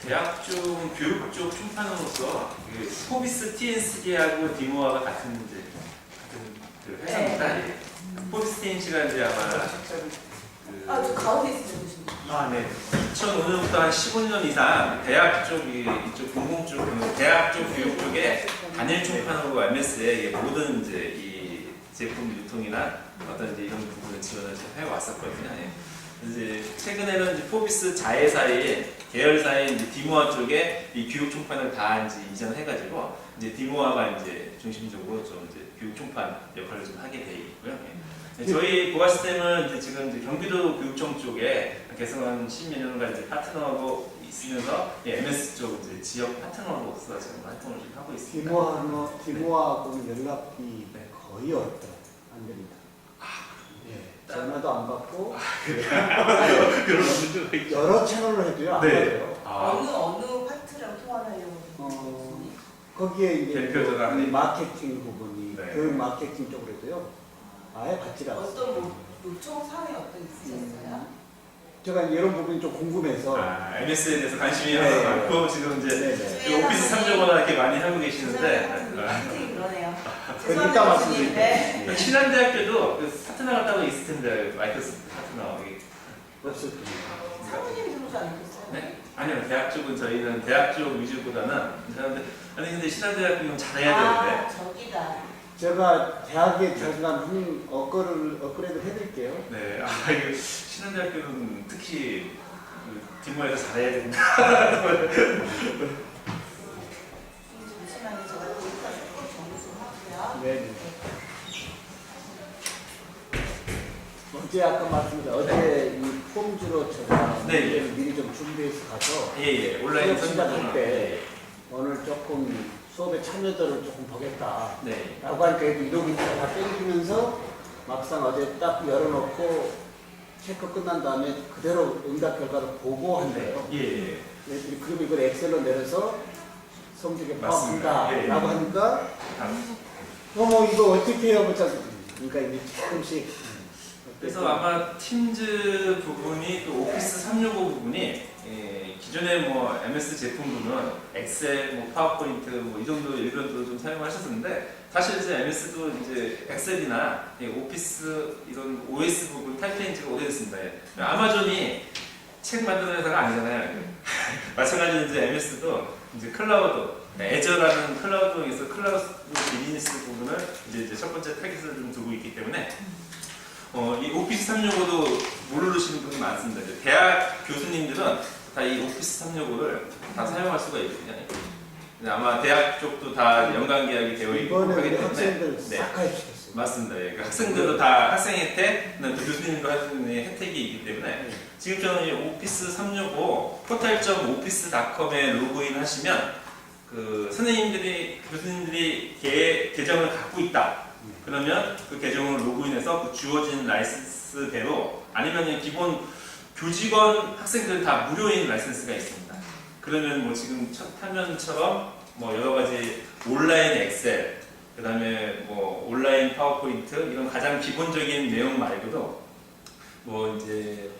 대학 쪽 교육 쪽 총판으로서 그 포비스 TNC하고 디모아가 같은 그 회사입니다. 예. 포비스 TNC가 이제 아마 저 가운데 있으면 보시면. 네. 2005년부터 한 15년 이상 대학 쪽 이쪽 공공 쪽 대학 쪽 교육 쪽에 단일 총판으로 MS의 모든 이제 이 제품 유통이나 어떤 이제 이런 부분을 지원을 해 왔었거든요. 예. 이제 최근에는 이제 포비스 자회사의 계열사인 이제 디모아 쪽에 이 교육 총판을 다 이제 이전해가지고 이제 디모아가 이제 중심적으로 좀 이제 교육 총판 역할을 좀 하게 돼 있고요. 예. 저희 고아시스템은 이제 지금 이제 경기도 교육청 쪽에 개성한 10몇 년간 이제 파트너하고 있으면서 MS 쪽 이제 지역 파트너로서 지금 활동을 좀 하고 있습니다. 디모아하고는 연락이 거의 안 됩니다. 전화도 안 받고 여러 채널로 해도요 안 받아요. 어느 파트랑 통화를 하려고 거기에 이제 대표자가 이 마케팅 부분이 네. 교육 마케팅 쪽으로 해도요 아예 받지를 않습니다. 어떤 요청 사항이 어떤 있으셨어요? 제가 이런 부분이 좀 궁금해서 MS에 대해서 관심이 네. 많고 지금 이제 네네. 이 오피스 3.5나 이렇게 많이 하고 계시는데 파트이 그러네요. 그러니까 말씀드릴게요. 네. 신한대학교도 그 파트너가 따로 있을 텐데 마이크로소프트 파트너 없을 겁니다. 사모님이 들어오지 않으셨어요? 네? 아니요 대학 쪽은 저희는 대학 쪽 위주보다는 아니 근데 신한대학교는 잘해야 되는데 저기다. 제가 대학에 잠깐 업그레이드 해드릴게요. 네, 이거 신한대학교는 특히 그 뒷모에서 잘해야 된다. 잠시만요. 제가 여기다 조금 정리 좀 하고요. 네. 어제 아까 말씀드린 어제 이 폼주로 제가 네, 예. 미리 좀 준비해서 가서 예예 온라인 수업 시작할 선생님은 때 오늘 조금 수업의 참여도를 조금 보겠다. 네. 라고 하니까 이동이 다 땡기면서 막상 어제 딱 열어놓고 체크 끝난 다음에 그대로 응답 결과를 보고 한대요. 예. 애들이 그럼 이걸 엑셀로 내려서 성적에 맞습니다. 포함한다 예. 라고 하니까 뭐 이거 어떻게 해요? 그러니까 이제 조금씩 그래서 아마 팀즈 부분이 또 오피스 365 부분이 기존에 뭐 MS 제품들은 엑셀, 뭐 파워포인트 뭐 이 정도 일변도 좀 사용하셨었는데 사실 이제 MS도 이제 엑셀이나 오피스 이런 OS 부분 타이플인지가 오래됐습니다. 아마존이 책 만드는 회사가 아니잖아요. 마찬가지로 이제 MS도 이제 클라우드, 애저라는 클라우드에서 클라우드 비즈니스 부분을 이제 첫 번째 타깃을 좀 두고 있기 때문에 이 오피스 365도 모르시는 분이 많습니다. 이제 대학 교수님들은 다 이 오피스 365를 다 사용할 수가 있거든요. 아마 대학 쪽도 다 연관 계약이 되어 있고 이번에 하기 우리 때문에 학생들 싹 가입시켰어요. 맞습니다. 예. 학생들도 다 학생 혜택, 교수님도 하는 혜택이 있기 때문에 지금 저는 이 오피스 365 portal.office.com에 로그인 하시면 그 선생님들이 교수님들이 계정을 갖고 있다. 그러면 그 계정을 로그인해서 그 주어진 라이센스대로 아니면 기본 교직원 학생들은 다 무료인 라이센스가 있습니다. 그러면 뭐 지금 첫 화면처럼 뭐 여러 가지 온라인 엑셀, 그 다음에 뭐 온라인 파워포인트 이런 가장 기본적인 내용 말고도 뭐 이제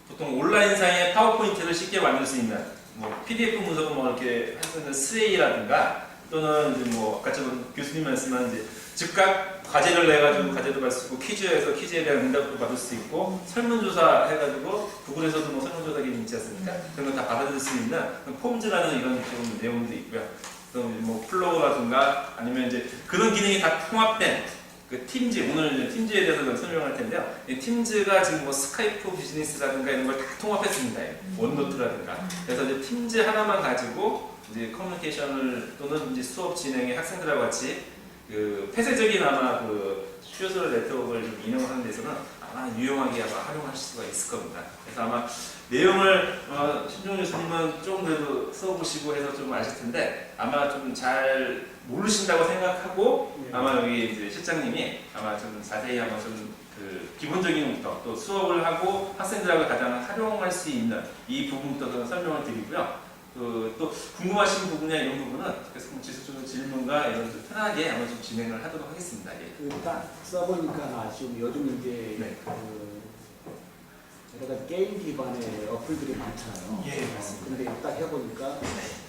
보통 온라인상의 파워포인트를 쉽게 만들 수 있는 뭐 PDF 문서로 뭐 이렇게 할 수 있는 스웨이라든가 또는 이제 뭐 아까처럼 교수님 말씀한 이제 즉각 과제를 내가지고 과제도 받을 수 있고 퀴즈에서 퀴즈에 대한 응답도 받을 수 있고 설문조사 해가지고 구글에서도 뭐 설문조사 기능 있지 않습니까? 그런 거 다 받아들 수 있는 폼즈라는 이런 좀 내용도 있고요. 또 뭐 플로우라든가 아니면 이제 그런 기능이 다 통합된 그 팀즈, 오늘 이제 팀즈에 대해서 설명할 텐데요. 이 팀즈가 지금 뭐 스카이프 비즈니스라든가 이런 걸 다 통합했습니다. 원노트라든가. 그래서 이제 팀즈 하나만 가지고 이제 커뮤니케이션을 또는 이제 수업 진행에 학생들하고 같이 그 폐쇄적인 아마 그 소셜 네트워크를 좀 인용하는 데서는 아마 유용하게 아마 활용할 수가 있을 겁니다. 그래서 아마 내용을 신종 교수님은 조금 그래도 써보시고 해서 좀 아실 텐데 아마 좀 잘 모르신다고 생각하고 아마 여기 이제 실장님이 아마 좀 자세히 한번 좀 그 기본적인 것부터 또 수업을 하고 학생들하고 가장 활용할 수 있는 이 부분부터 설명을 드리고요. 또 궁금하신 부분이나 이런 부분은 계속 지속적인 질문과 이런 좀 편하게 한번 좀 진행을 하도록 하겠습니다. 예. 딱 써보니까 아쉬움. 요즘 이제 네. 여러 가지 게임 기반의 어플들이 많잖아요. 예, 맞습니다. 근데 딱 해보니까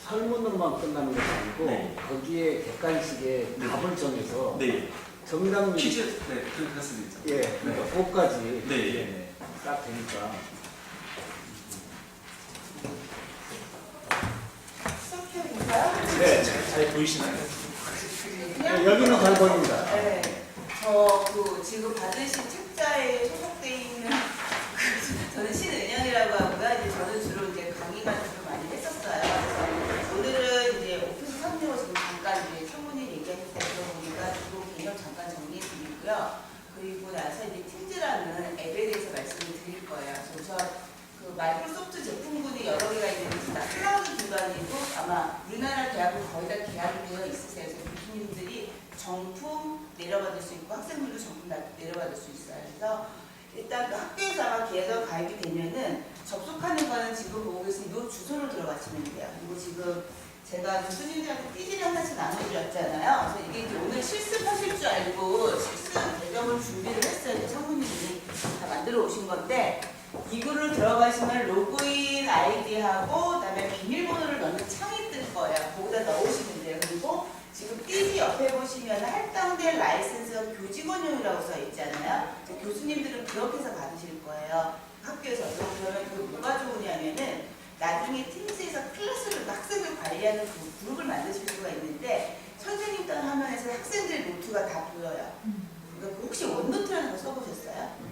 설문으로만 끝나는 것이 아니고 네. 거기에 객관식의 답을 정해서 네. 정답률이 퀴즈, 네, 그렇습니다. 예, 그러니까 그것까지 네. 딱 되니까 시작해볼까요? 네, 잘 보이시나요? 네, 여기는 잘 보입니다. 네. 저 지금 받으신 책자에 소속돼 있는 저는 신은영이라고 하고요. 이제 저는 주로 이제 강의만 좀 많이 했었어요. 그래서 오늘은 이제 오피스 365 지금 잠깐 이제 상무님 얘기하니까 들어보니까 그거 개념 잠깐 정리해 드리고요. 그리고 나서 이제 팀즈라는 앱에 대해서 말씀을 드릴 거예요. 그래서 그 마이크로소프트 제품군이 여러 개가 있는데 다 클라우드 기반이고 아마 우리나라 대학은 거의 다 계약이 되어 있으세요. 그래서 교수님들이 정품 내려받을 수 있고 학생들도 정품 내려받을 수 있어요. 그래서 일단 그 학교에서 아마 계약을 가입이 되면은 접속하는 거는 지금 보고 계신 이 주소로 들어가시면 돼요. 그리고 지금 제가 교수님들한테 띠지를 하나씩 나눠드렸잖아요. 그래서 이게 이제 오늘 실습하실 줄 알고 실습 배경을 준비를 했어요. 성우님이 다 만들어 오신 건데 이거를 들어가시면 로그인 아이디하고 그다음에 비밀번호를 넣는 창이 뜰 거예요. 거기다 넣으시면 돼요. 그리고 지금 띠지 옆에 보시면 할당된 라이센스가 교직원용이라고 써 있잖아요. 교수님들은 그렇게 해서 받으실 거예요. 학교에서도. 그러면 그 뭐가 좋으냐면은 나중에 팀즈에서 클래스를 학생을 관리하는 그 그룹을 만드실 수가 있는데 선생님 딴 화면에서 학생들의 노트가 다 보여요. 그러니까 혹시 원노트라는 거 써보셨어요?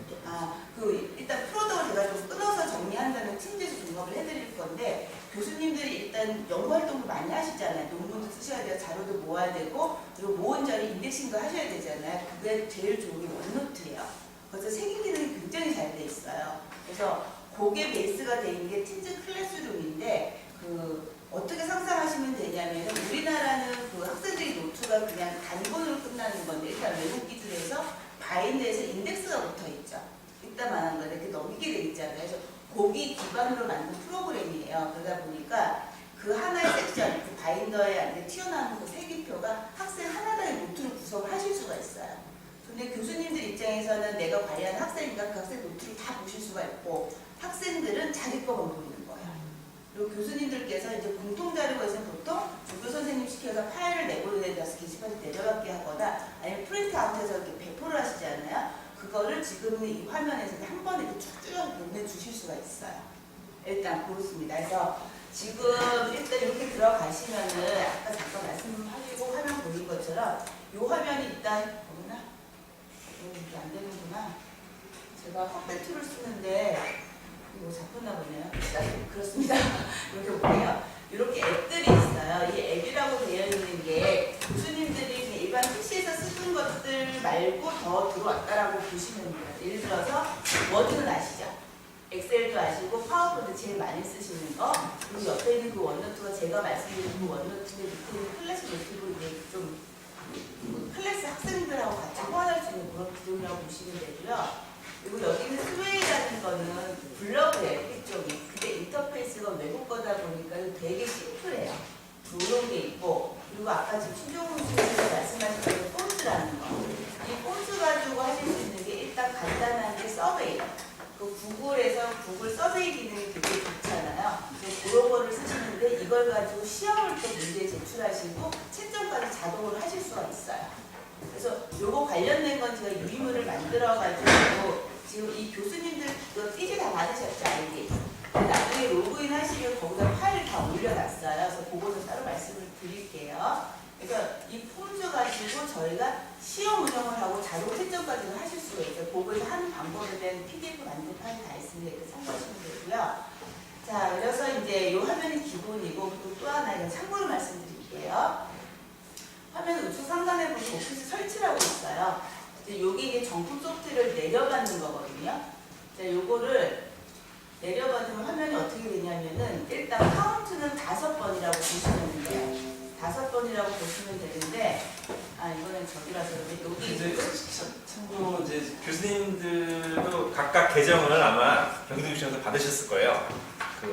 일단 프로덕을 제가 좀 끊어서 정리한다면 팀즈에서 종합을 해드릴 건데 교수님들이 일단 연구활동을 많이 하시잖아요. 논문도 쓰셔야 돼요. 자료도 모아야 되고 그리고 모은 자료 인덱싱도 하셔야 되잖아요. 그게 제일 좋은 게 원노트예요. 그래서 생긴 기능이 굉장히 잘 돼 있어요. 그래서 그게 베이스가 돼 있는 게 팀즈 클래스룸인데 어떻게 상상하시면 되냐면 우리나라는 그 학생들이 노트가 그냥 단권으로 끝나는 건데 일단 외국 기준에서 바인드에서 인덱스가 붙어 있죠. 이따만한 건데 이렇게 넘기게 돼 있잖아요. 그래서 거기 기반으로 만든 프로그램이에요. 그러다 보니까 그 하나의 섹션, 그 바인더에 안에 튀어나오는 그 세기표가 학생 하나당의 노트를 구성을 하실 수가 있어요. 근데 교수님들 입장에서는 내가 관리하는 학생이니까 그 학생 노트를 다 보실 수가 있고 학생들은 자기 거만 보이는 거예요. 그리고 교수님들께서 이제 공통자료가 있으면 보통 조교 선생님 시켜서 파일을 내보내서 게시판에 내려받게 하거나 아니면 프린트아웃해서 이렇게 배포를 하시잖아요. 그거를 지금 이 화면에서 한 번에 이렇게 쭉 보내주실 수가 있어요. 일단 그렇습니다. 그래서 지금 일단 이렇게 들어가시면은 아까 잠깐 말씀하시고 화면 보인 것처럼 이 화면이 일단 보이나? 이게 안 되는구나. 제가 확대 툴을 쓰는데 이거 잡혔나 보네요. 그렇습니다. 이렇게 볼게요. 이렇게 앱들이 있어요. 이 앱이라고 되어 있는 게 교수님들이 그냥 일반 PC에서 쓰는 것들 말고 더 들어왔다라고 보시면 돼요. 예를 들어서 워드는 아시죠? 엑셀도 아시고 파워포인트 제일 많이 쓰시는 거 그리고 옆에 있는 그 원노트가 제가 말씀드린 그 원노트의 밑에 있는 클래스 노트로 이제 좀 클래스 학생들하고 같이 호환할 수 있는 그런 기능이라고 보시면 되고요. 그리고 여기는 스웨이라는 거는 블로그예요, 일종이. 근데 인터페이스가 외국 거다 보니까 되게 심플해요. 그런 게 있고, 그리고 아까 지금 신종훈 교수님이 말씀하신 그 폰트라는 거. 이 폰트 가지고 하실 수 있는 게 일단 간단한 게 서베이. 그 구글에서 구글 서베이 기능이 되게 좋잖아요. 그런 거를 쓰시는데 이걸 가지고 시험을 또 문제 제출하시고 채점까지 자동으로 하실 수가 있어요. 그래서 요거 관련된 건 제가 유리물을 만들어가지고 지금 이 교수님들 그 띠지 다 받으셨죠, 아이디? 나중에 로그인 하시면 거기다 파일을 다 올려놨어요. 그래서 그거는 따로 말씀을 드릴게요. 그래서 이 폼즈 가지고 저희가 시험 운영을 하고 자동 채점까지도 하실 수가 있어요. 그거에서 하는 방법에 대한 PDF 만든 파일이 다 있으니까 이렇게 참고하시면 되고요. 자, 그래서 이제 이 화면이 기본이고 또 하나 이거 참고로 말씀드릴게요. 화면 우측 상단에 보면 오피스 설치라고 있어요. 여기 이제 정품 소프트를 내려받는 거거든요. 자, 요거를 내려받으면 화면이 어떻게 되냐면은 일단 카운트는 5번이라고 보시면 돼요. 5번이라고 보시면 되는데 이거는 저기라서 여기 이제 참고 이제 교수님들도 각각 계정을 아마 경기도교육청에서 받으셨을 거예요.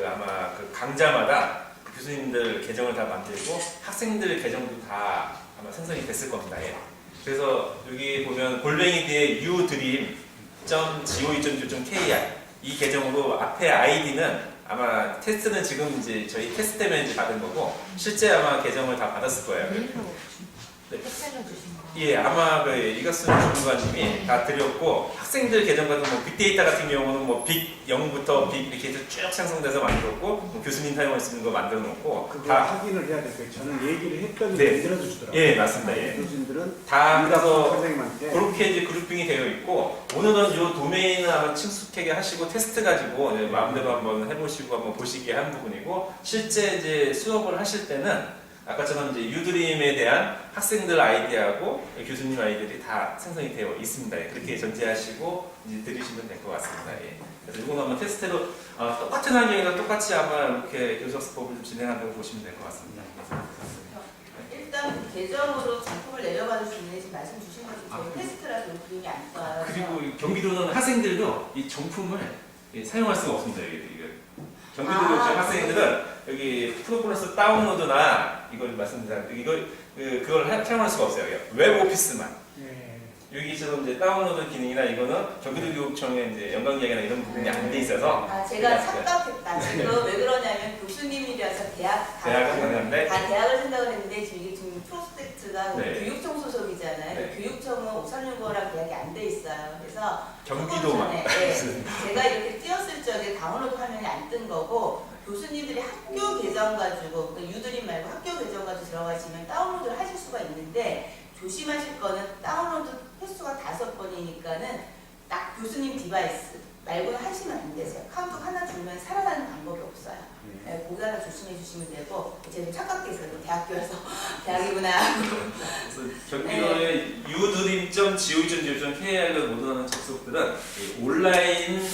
아마 그 강좌마다 교수님들 계정을 다 만들고 학생들 계정도 다 아마 생성이 됐을 겁니다. 예. 그래서 여기 보면 골뱅이 뒤에 udream.go.kr 이 계정으로 앞에 아이디는 아마 테스트는 지금 이제 저희 테스트 때문에 이제 받은 거고 실제 아마 계정을 다 받았을 거예요. 네. 예, 아마 그 이가순 주무관님이 다 드렸고 학생들 계정 같은 뭐 빅데이터 같은 경우는 뭐 빅 0부터 빅 이렇게 해서 쭉 생성돼서 만들었고 뭐 교수님 사용할 수 있는 거 만들어 놓고 그거 다 확인을 해야 될 거예요. 저는 얘기를 했더니 네. 만들어 주시더라고요. 예, 맞습니다. 예. 교수님들은 다 그래서 선생님한테 그렇게 이제 그룹핑이 되어 있고 오늘은 이 도메인을 한번 친숙하게 하시고 테스트 가지고 이제 마음대로 한번 해보시고 한번 보시게 한 부분이고 실제 이제 수업을 하실 때는 아까처럼 이제 유드림에 대한 학생들 아이디하고 교수님 아이들이 다 생성이 되어 있습니다. 예, 그렇게 전제하시고 이제 들으시면 될 것 같습니다. 예. 그래서 이건 한번 테스트로 똑같은 환경에서 똑같이 아마 이렇게 교수학습법을 좀 진행한다고 보시면 될 것 같습니다. 일단 그 계정으로 정품을 내려받을 수 있는지 말씀 주신 것처럼 저희 테스트라서 그림이 안 떠요. 그리고 이 경기도는 학생들도 이 정품을 사용할 수가 없습니다. 경기도 지역 학생들은 여기 프로플러스 다운로드나 이걸 말씀드렸는데 그걸 사용할 수가 없어요. 웹 오피스만. 예. 여기처럼 이제 다운로드 기능이나 이거는 경기도교육청의 이제 연관계약이나 이런 부분이 안 돼 있어서 제가 착각했다. 지금 왜 그러냐면 교수님이라서 대학을 생각하는데 다 대학을 생각을 했는데 지금 이게 지금 프로스펙트가 네. 교육청 소속이잖아요. 네. 교육청은 5365랑 계약이 안 돼 있어요. 그래서 경기도만. 네, 제가 이렇게 띄웠을 적에 다운로드 화면이 안 뜬 거고 교수님들이 학교 계정 가지고 그러니까 유드림 말고 학교 계정 가지고 들어가시면 다운로드를 하실 수가 있는데 조심하실 거는 다운로드 횟수가 5번이니까는 딱 교수님 디바이스 말고는 하시면 안 되세요. 카운트 하나 주면 살아나는 방법이 없어요. 네, 거기 하나 조심해 주시면 되고 제가 착각했어요. 대학교에서 대학이구나. 그래서 경기도의 udream.go.kr을 모두하는 접속들은 이 온라인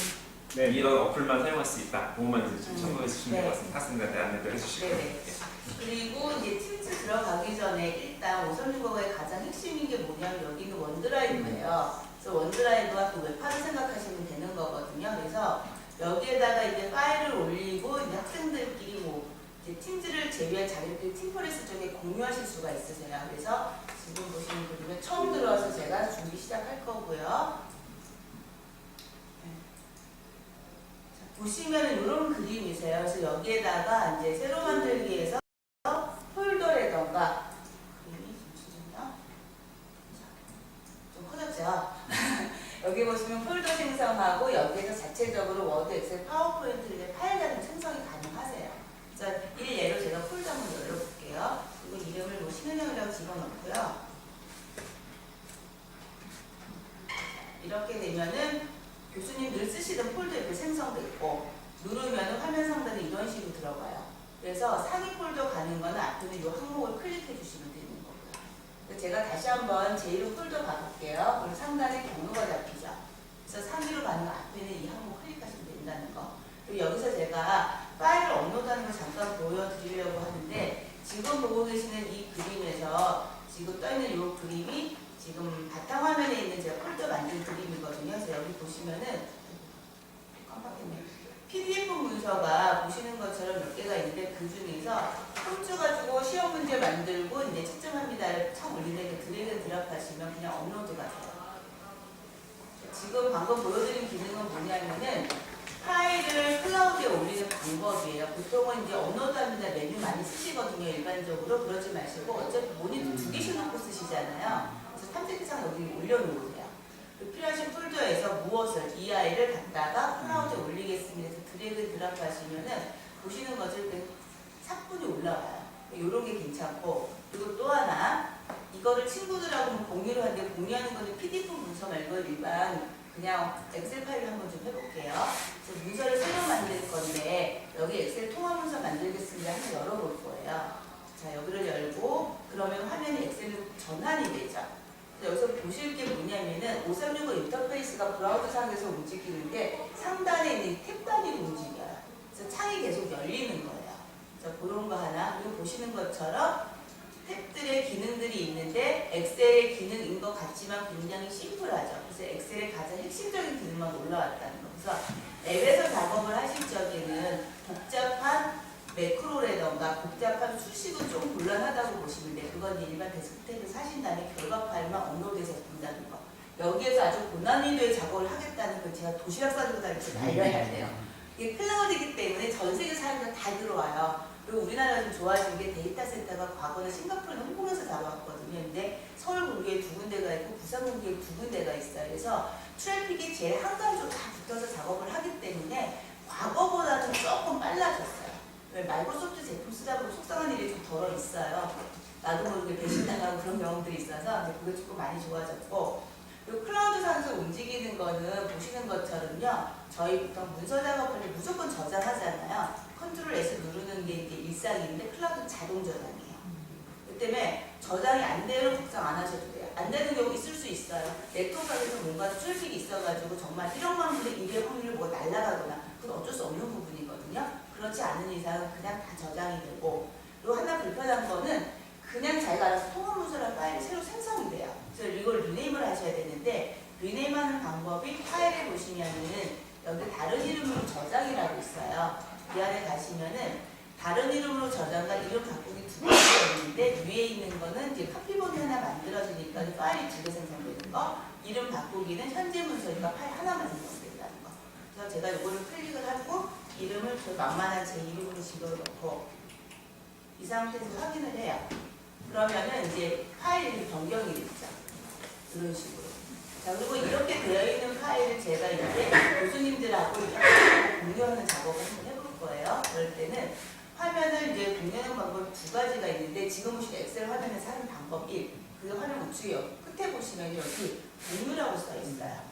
네. 이런 어플만 사용할 수 있다. 그것만 이제 좀 참고해 주시면 될 것 같습니다. 학생들한테 안내도 해주시고. 네네. 그리고 이제 팀즈 들어가기 전에 일단 5365의 가장 핵심인 게 뭐냐면 여기는 원드라이브예요. 그래서 원드라이브와 또 웹파를 생각하시면 되는 거거든요. 그래서 여기에다가 이제 파일을 올리고 이제 학생들끼리 뭐 이제 팀즈를 제외한 자기들끼리 팀포레스 쪽에 공유하실 수가 있으세요. 그래서 지금 보시는 분들은 처음 들어와서 제가 준비 시작할 거고요. 보시면은 이런 그림이세요. 그래서 여기에다가 이제 새로 만들기 위해서 폴더라던가 그림이 잠시만요. 좀 커졌죠? 여기 보시면 폴더 생성하고 여기에서 자체적으로 워드, 엑셀, 파워포인트를 파일 같은 생성이 가능하세요. 그래서 일례로 제가 폴더 한번 열어볼게요. 그리고 이름을 뭐 신은영이라고 집어넣고요. 이렇게 되면은 교수님 늘 쓰시던 폴더 옆에 생성돼 있고 누르면 화면 상단에 이런 식으로 들어가요. 그래서 상위 폴더 가는 거는 앞에는 이 항목을 클릭해 주시면 되는 거고요. 제가 다시 한번 제1호 폴더 가볼게요. 그럼 상단에 경로가 잡히죠. 그래서 상위로 가는 거 앞에는 이 항목 클릭하시면 된다는 거. 그리고 여기서 제가 파일을 업로드하는 걸 잠깐 보여드리려고 하는데 지금 보고 계시는 이 그림에서 지금 떠있는 이 그림이 지금 바탕화면에 있는 제가 폴더 만든 그림이거든요. 그래서 여기 보시면은 깜빡했네. PDF 문서가 보시는 것처럼 몇 개가 있는데 그 중에서 홈주 가지고 시험 문제 만들고 이제 채점합니다를 참 올리는데 드래그 드랍하시면 그냥 업로드가 돼요. 지금 방금 보여드린 기능은 뭐냐면은 파일을 클라우드에 올리는 방법이에요. 보통은 이제 업로드합니다 메뉴 많이 쓰시거든요. 일반적으로 그러지 마시고 어차피 모니터 2개씩 놓고 쓰시잖아요. 그래서 탐색상 여기 올려놓으세요. 필요하신 폴더에서 무엇을 이 아이를 갖다가 클라우드에 올리겠습니다. 그래서 드래그 드랍 하시면은 보시는 것을 삭분이 올라와요. 이런 게 괜찮고 그리고 또 하나 이거를 친구들하고 공유를 하는데 공유하는 거는 PDF 문서 말고 일반 그냥 엑셀 파일 한번 좀 해볼게요. 그래서 문서를 새로 만들 건데 여기 엑셀 통화 문서 만들겠습니다. 한번 열어볼 거예요. 자 여기를 열고 그러면 화면이 엑셀로 전환이 되죠. 여기서 보실 게 뭐냐면은 5365 인터페이스가 브라우저 상에서 움직이는데 상단에 있는 탭 단위로 움직여요. 그래서 창이 계속 열리는 거예요. 그래서 그런 거 하나. 그리고 보시는 것처럼 탭들의 기능들이 있는데 엑셀의 기능인 것 같지만 굉장히 심플하죠. 그래서 엑셀의 가장 핵심적인 기능만 올라왔다는 거. 그래서 앱에서 작업을 하실 적에는 복잡한 매크로라던가 복잡한 수식은 좀 곤란하다고 보시면 돼요. 그건 일반 데스크탑에서 하신 다음에 결과 파일만 업로드해서 본다는 거. 여기에서 아주 고난이도의 작업을 하겠다는 걸 제가 도시락 싸들고 다니면서 날려야 돼요. 이게 클라우드이기 때문에 전 세계 사람들 다 들어와요. 그리고 우리나라가 좀 좋아진 게 데이터 센터가 과거는 싱가포르는 홍콩에서 잡아왔거든요. 근데 서울 근교에 2군데가 있고 부산 근교에 2군데가 있어요. 그래서 트래픽이 제일 한가위 쪽다 붙어서 작업을 하기 때문에 과거보다는 조금 빨라졌어요. 왜 마이크로소프트 제품 쓰다 보면 속상한 일이 좀 덜어 있어요. 나도 모르게 배신당하고 그런 경험들이 있어서 근데 그게 조금 많이 좋아졌고, 그리고 클라우드상에서 움직이는 거는 보시는 것처럼요. 저희 보통 문서 작업할 때 무조건 저장하잖아요. 컨트롤 S 누르는 게 이제 일상인데 클라우드는 자동 저장이에요. 그 때문에 저장이 안 되면 걱정 안 하셔도 돼요. 안 되는 경우 있을 수 있어요. 네트워크에서 뭔가 트래픽이 있어가지고 정말 1억만 분의 1의 확률로 뭐가 날아가거나 그건 어쩔 수 없는 부분이거든요. 그렇지 않은 이상은 그냥 다 저장이 되고, 그리고 하나 불편한 거는 그냥 자기가 알아서 통합 문서랑 파일이 새로 생성이 돼요. 그래서 이걸 리네임을 하셔야 되는데, 리네임하는 방법이 파일에 보시면은 여기 다른 이름으로 저장이라고 있어요. 이 안에 가시면은 다른 이름으로 저장과 이름 바꾸기 두 가지가 있는데, 위에 있는 거는 이제 카피본이 하나 만들어지니까 파일이 두 개 생성되는 거, 이름 바꾸기는 현재 문서니까 파일 하나만 생성된다는 거. 그래서 제가 이거를 클릭을 하고 이름을 저 만만한 제 이름으로 집어넣고 이 상태에서 확인을 해요. 그러면은 이제 파일이 변경이 됐죠. 이런 식으로. 자, 그리고 이렇게 되어 있는 파일을 제가 이제 교수님들하고 이렇게 공유하는 작업을 한번 해볼 거예요. 그럴 때는 화면을 이제 공유하는 방법이 두 가지가 있는데, 지금 보시는 엑셀 화면에서 하는 방법 1. 그 화면 우측에 끝에 보시면 여기 공유라고 써 있어요.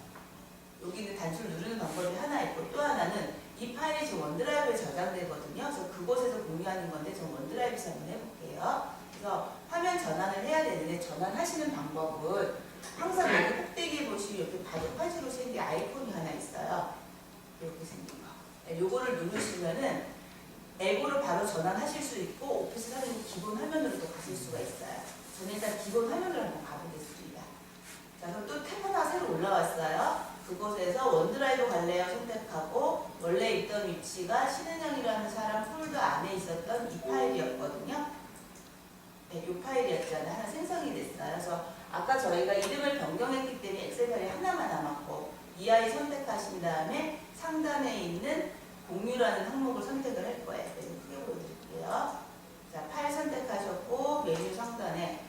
여기는 단추를 누르는 방법이 하나 있고, 또 하나는 이 파일이 지금 원드라이브에 저장되거든요. 그래서 그곳에서 공유하는 건데, 저 원드라이브에서 한번 해볼게요. 그래서 화면 전환을 해야 되는데, 전환하시는 방법은 항상 여기 꼭대기에 보시면 이렇게 바둑판지로 생긴 아이콘이 하나 있어요. 이렇게 생긴 거. 네, 요거를 누르시면은 앱으로 바로 전환하실 수 있고, 오피스 365 기본 화면으로도 가실 수가 있어요. 저는 일단 기본 화면으로 한번 가보겠습니다. 자, 그럼 또 탭 하나 새로 올라왔어요. 그곳에서 원드라이브 갈래요 선택하고, 원래 있던 위치가 신은영이라는 사람 폴더 안에 있었던 이 파일이었거든요. 네, 이 파일이었잖아요. 하나 생성이 됐어요. 그래서 아까 저희가 이름을 변경했기 때문에 엑셀 파일이 하나만 남았고, 이 아이 선택하신 다음에 상단에 있는 공유라는 항목을 선택을 할 거예요. 네, 크게 보여드릴게요. 자, 파일 선택하셨고 메뉴 상단에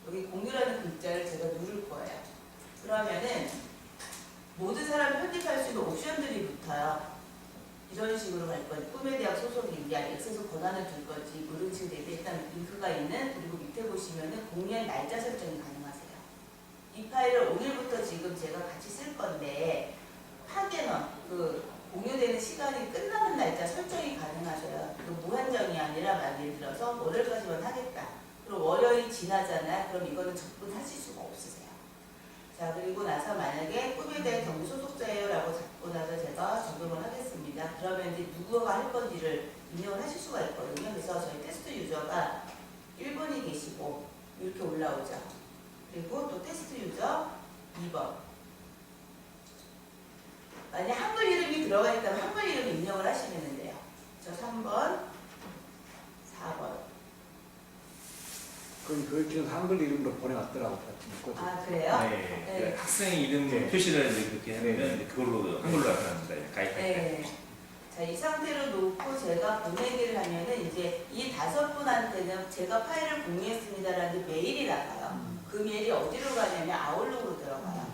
여기 공유라는 글자를 제가 누를 거예요. 그러면은 모든 사람이 편집할 수 있는 옵션들이 붙어요. 이런 식으로 갈 건지, 꿈의 대학 소속인지, 엑셀에서 권한을 줄 건지, 뭐 이런 식으로 돼 있는데, 일단 링크가 있는, 그리고 밑에 보시면은 공유할 날짜 설정이 가능하세요. 이 파일을 오늘부터 지금 제가 같이 쓸 건데, 파괴는 그 공유되는 시간이 끝나는 날짜 설정이 가능하셔요. 무한정이 아니라 예를 들어서 월요일까지만 하겠다. 그리고 월요일이 지나잖아요. 그럼 이거는 접근하실 수가 없으세요. 자, 그리고 나서 만약에 꿈에 대한 경비 소속자예요 라고 잡고 나서 제가 적용을 하겠습니다. 그러면 이제 누구가 할 건지를 입력을 하실 수가 있거든요. 그래서 저희 테스트 유저가 1번이 계시고 이렇게 올라오죠. 그리고 또 테스트 유저 2번. 만약 한글 이름이 들어가 있다면 한글 이름 입력을 하시면 돼요. 저 3번, 4번. 그건 교육청에서 한글 이름으로 보내왔더라고. 아, 그래요? 네. 네. 학생 이름 네. 표시를 이제 그렇게 하면 네. 이제 그걸로 한글로 나타납니다. 가입할 때. 네. 자, 이 상태로 놓고 제가 보내기를 하면은 이제 이 5분한테는 제가 파일을 공유했습니다라는 메일이 나가요. 그 메일이 어디로 가냐면 아웃룩으로 들어가요.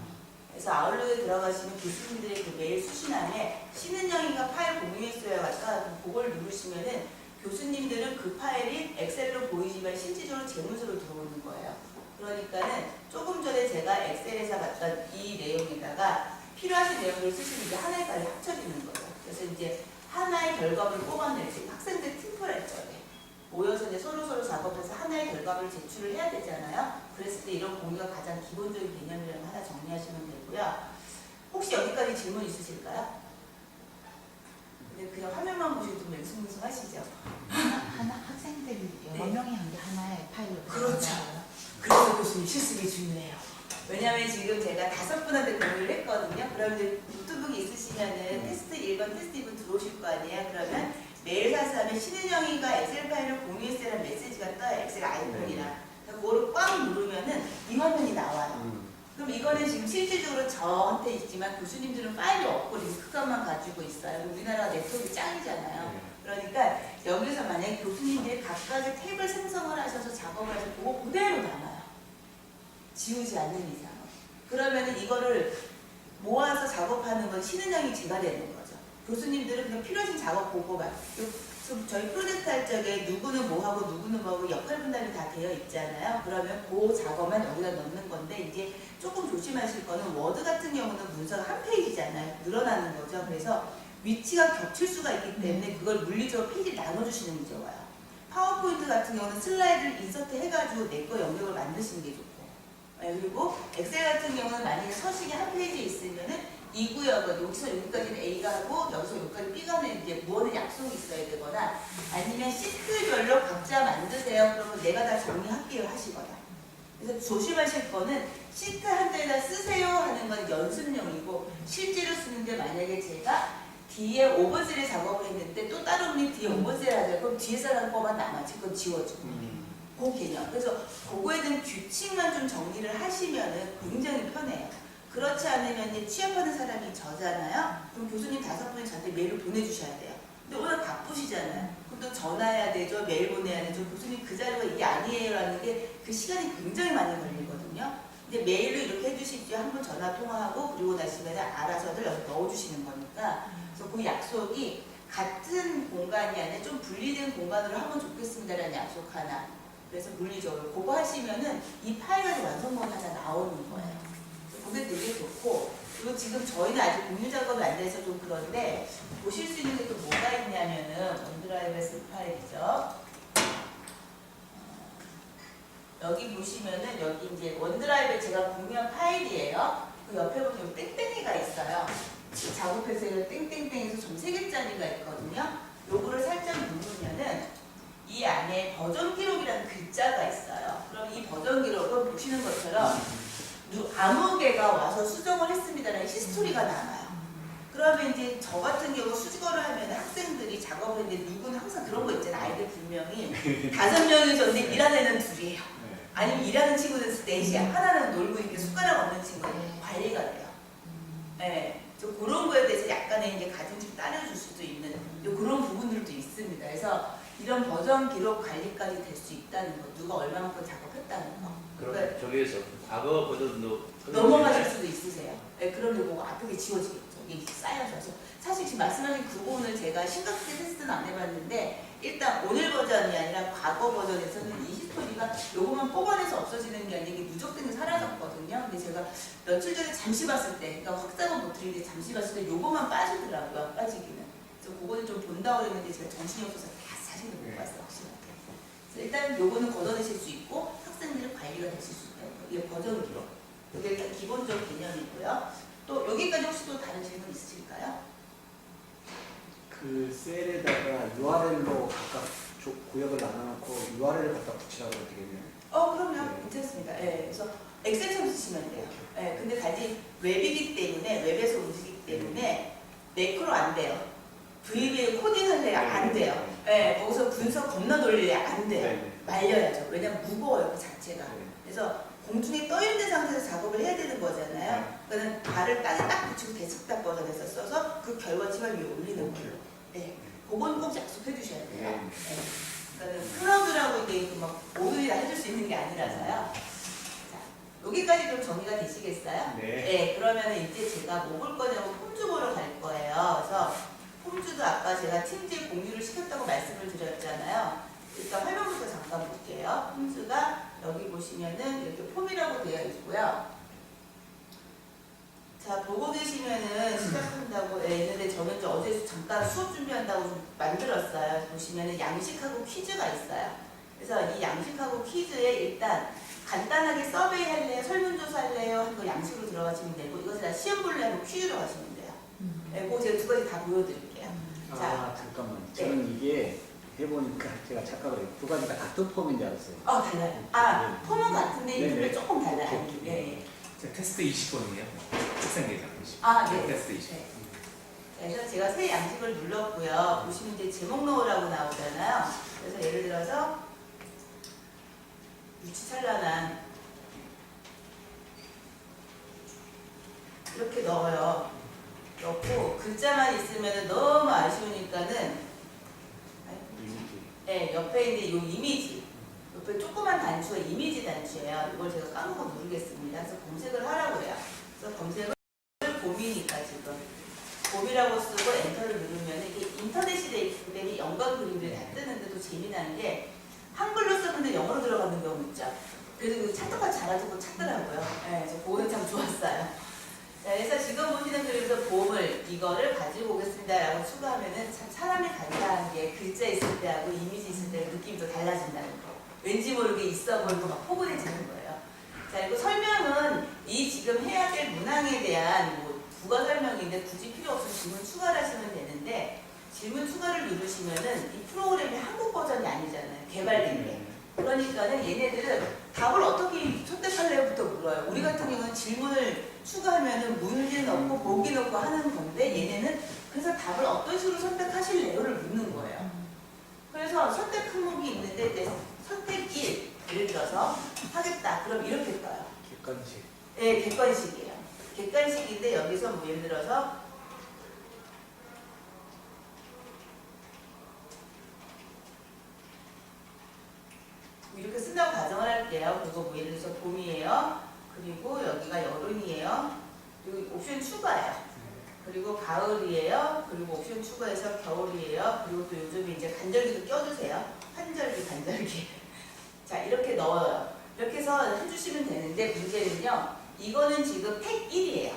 그래서 아웃룩에 들어가시면 교수님들의 그 메일 수신함에 신은영이가 파일 공유했어요. 아까 그걸 누르시면은 교수님들은 그 파일이 엑셀로 보이지만 실질적으로 제 문서로 들어오는 거예요. 그러니까는 조금 전에 제가 엑셀에서 봤던 이 내용에다가 필요하신 내용들을 쓰시면 이제 하나의 파일이 합쳐지는 거예요. 그래서 이제 하나의 결과물을 뽑아낼 때 학생들 팀플할 적에 모여서 이제 서로 작업해서 하나의 결과물을 제출을 해야 되잖아요. 그랬을 때 이런 공유가 가장 기본적인 개념이라는 거 하나 정리하시면 되고요. 혹시 여기까지 질문 있으실까요? 근데 그냥 화면만 보시고 좀 맹숭맹숭하시죠? 하나 학생들이 여러 네. 명이 한 게 하나의 파일로 그렇죠. 들어가요. 그래서 교수님 실습이 중요해요. 왜냐면 지금 제가 5분한테 공유를 했거든요. 그러면 이제 노트북이 있으시면은 테스트 1번, 테스트 2번 들어오실 거 아니에요. 그러면 메일 사서하면 신은영이가 엑셀 파일을 공유했으라는 메시지가 떠요. 엑셀 아이콘이랑. 그거를 꽉 누르면은 이 화면이 나와요. 그럼 이거는 지금 실질적으로 저한테 있지만 교수님들은 파일이 없고 리스크감만 가지고 있어요. 우리나라가 네트워크 짱이잖아요. 그러니까 여기서 만약에 교수님들이 각각의 탭을 생성을 하셔서 작업을 하셔서 그거 그대로 남아요. 지우지 않는 이상은. 그러면은 이거를 모아서 작업하는 건 신은영이 제가 되는 거죠. 교수님들은 그냥 필요하신 작업 보고만. 저희 프로젝트 할 적에 누구는 뭐 하고 누구는 뭐 하고 역할 분담이 다 되어 있잖아요. 그러면 그 작업만 여기다 넣는 건데 이제 조금 조심하실 거는 워드 같은 경우는 문서가 한 페이지잖아요. 늘어나는 거죠. 그래서 위치가 겹칠 수가 있기 때문에 그걸 물리적으로 페이지 나눠주시는 게 좋아요. 파워포인트 같은 경우는 슬라이드를 인서트 해가지고 내 거 영역을 만드시는 게 좋고, 그리고 엑셀 같은 경우는 만약에 서식이 한 페이지에 있으면은 이 구역은 여기서 여기까지는 A가 하고 여기서 여기까지 B가 하면 이제 무언의 약속이 있어야 되거나 아니면 시트별로 각자 만드세요. 그러면 내가 다 정리할게요 하시거나. 그래서 조심하실 거는 시트 한 대에다 쓰세요 하는 건 연습용이고 실제로 쓰는데 만약에 제가 뒤에 오버셀 작업을 했는데 또 다른 분이 뒤에 오버셀 하자 그럼 뒤에 사람 거만 남았지 그건 지워지고 그 개념. 그래서 그거에 대한 규칙만 좀 정리를 하시면은 굉장히 편해요. 그렇지 않으면 이제 취업하는 사람이 저잖아요. 그럼 교수님 5분이 저한테 메일을 보내주셔야 돼요. 근데 오늘 바쁘시잖아요. 그럼 또 전화해야 되죠. 메일 보내야 되죠. 교수님 그 자료가 이게 아니에요 라는 게 그 시간이 굉장히 많이 걸리거든요. 근데 메일로 이렇게 해주시죠. 한번 전화 통화하고 그리고 나시면 알아서들 여기 넣어주시는 거니까. 그래서 그 약속이 같은 공간이 아니라 좀 분리된 공간으로 하면 좋겠습니다라는 약속 하나. 그래서 물리적으로 그거 하시면은 이 파일에서 완성본 하나 나오는 거예요. 그게 되게 좋고, 그리고 지금 저희는 아직 공유 작업이 안 돼서 좀 그런데 보실 수 있는 게 또 뭐가 있냐면은 원드라이브에서 파일이죠. 여기 보시면은 여기 이제 원드라이브에 제가 공유한 파일이에요. 그 옆에 보면 땡땡이가 있어요. 작업해서 땡땡땡에서 좀 3개짜리가 있거든요. 요거를 살짝 누르면은 이 안에 버전 기록이라는 글자가 있어요. 그럼 이 버전 기록은 보시는 것처럼 아무 개가 와서 수정을 했습니다라는 히스토리가 남아요. 그러면 이제 저 같은 경우 수직어를 하면 학생들이 작업을 했는데 누구는 항상 그런 거 있잖아요. 아이들 분명히 5명이셨는데 일하는 애는 2이에요. 아니면 일하는 친구는 4이야. 하나는 놀고 있는데 숟가락 없는 친구는 관리가 돼요. 네. 그런 거에 대해서 약간의 이제 가중치 따려줄 수도 있는 그런 부분들도 있습니다. 그래서 이런 버전 기록 관리까지 될 수 있다는 거, 누가 얼마만큼 작업했다는 거. 그럼 저기에서 과거 버전도 넘어가실 수도 있으세요. 네, 그러면 그거 아프게 지워지겠죠. 이게 쌓여서. 사실 지금 말씀하신 그 부분을 제가 심각하게 테스트는 안 해봤는데 일단 오늘 버전이 아니라 과거 버전에서는 이 히스토리가 요거만 뽑아내서 없어지는 게 아니라 이게 누적된 게 사라졌거든요. 근데 제가 며칠 전에 잠시 봤을 때, 그러니까 확장은 못 드리는데 잠시 봤을 때 요거만 빠지더라고요. 빠지기는. 그래서 그거는 좀 본다고 그랬는데 제가 정신이 없어서 다 사진을 못 봤어요. 확실하게. 그래서 일단 요거는 걷어내실 수 있고 학생들은 관리가 되실 수 있어요. 이게 버전 기록. 이게 일단 기본적 개념이고요. 또 여기까지 혹시 또 다른 질문 있으실까요? 그 셀에다가 URL로 각각 구역을 나눠놓고 URL을 갖다 붙이라고 어떻게 되나요? 그럼요. 네. 괜찮습니다. 그래서 엑셀처럼 쓰시면 돼요. 근데 단지 웹이기 때문에, 웹에서 움직이기 때문에 매크로 안 돼요. VBA 코딩 할래요? 안 돼요. 거기서 분석 겁나 돌릴래요? 안 돼요. 네. 말려야죠. 왜냐면 무거워요, 그 자체가. 네. 그래서 공중에 떠있는 상태에서 작업을 해야 되는 거잖아요. 그러니까 발을 땅에 딱 붙이고 데스크탑 버전에서 써서 그 결과치만 위에 올리는 걸로. 그건 꼭 약속해 주셔야 돼요. 그러니까 클라우드라고 이게 막 모두 다 해줄 수 있는 게 아니라서요. 자, 여기까지 좀 정리가 되시겠어요? 네. 그러면 이제 제가 뭐 볼 거냐고 폼주 보러 갈 거예요. 그래서 폼주도 아까 제가 팀즈에 공유를 시켰다고 말씀을 드렸잖아요. 일단 화면부터 잠깐 볼게요. 폼주가 여기 보시면은 이렇게 폼이라고 되어 있고요. 자, 보고 계시면은 시작한다고 했는데 저는 이제 어제 잠깐 수업 준비한다고 좀 만들었어요. 보시면은 양식하고 퀴즈가 있어요. 그래서 이 양식하고 퀴즈에 일단 간단하게 서베이 할래요, 설문조사 할래요 하는 거 양식으로 들어가시면 되고 이것을 다 시험 볼래 하고 퀴즈로 가시면 돼요. 그거 제가 2가지 다 보여드릴게요. 자, 잠깐만. 저는 이게 해보니까 제가 착각을 해요. 2가지 다 같은 폼인 줄 알았어요. 달라요. 폼은 같은데 네네. 인터넷 조금 달라요. 오케이. 테스트 20번이에요. 학생 계좌 20. 네. 테스트 20. 그래서 제가 새 양식을 눌렀고요. 보시면 이제 제목 넣으라고 나오잖아요. 그래서 예를 들어서 유치찬란한 이렇게 넣어요. 넣고 글자만 있으면 너무 아쉬우니까는 네, 옆에 있는 이 이미지, 옆에 조그만 단추가 이미지 단추예요. 이걸 제가 까먹어 누르겠습니다. 그래서 검색을 하라고 해요. 그래서 검색을 봄이니까 지금 봄이라고 쓰고 엔터를 누르면 이게 인터넷이 돼 있기 때문에 연관 그림들이 다 뜨는데 또 재미나는 게 한글로 쓰는데 영어로 들어가는 경우 있죠. 그래서 찰떡같이 잘하고 찾더라고요. 네, 그래서 그거는 참 좋았어요. 자, 그래서 지금 보시는 그림에서 봄을 이거를 가지고 오겠습니다라고 추가하면은 참 사람이 간다는 게 글자 있을 때하고 이미지 있을 때 느낌이 또 달라진다는 거. 왠지 모르게 있어 보이고 막 포근해지는 거예요. 자, 그리고 설명은 이 지금 해야 될 문항에 대한 뭐 부가 설명인데 굳이 필요 없으면 질문 추가를 하시면 되는데 질문 추가를 누르시면은 이 프로그램이 한국 버전이 아니잖아요. 개발된 게. 그러니까는 얘네들은 답을 어떻게 선택할래요부터 물어요. 우리 같은 경우는 질문을 추가하면은 문제 넣고 보기 넣고 하는 건데 얘네는 그래서 답을 어떤 식으로 선택하실래요를 묻는 거예요. 그래서 선택 항목이 있는데 이제 선택 1 예를 들어서 하겠다. 그럼 이렇게 떠요. 객관식. 네, 객관식이에요. 객관식인데 여기서 뭐 예를 들어서 이렇게 쓴다고 가정을 할게요. 그리고 뭐 예를 들어서 봄이에요. 그리고 여기가 여름이에요. 그리고 옵션 추가예요. 그리고 가을이에요. 그리고 옵션 추가해서 겨울이에요. 그리고 또 요즘에 이제 간절기도 껴주세요. 환절기, 간절기. 자, 이렇게 넣어요. 이렇게 해서 해주시면 되는데 문제는요. 이거는 지금 팩 1이에요.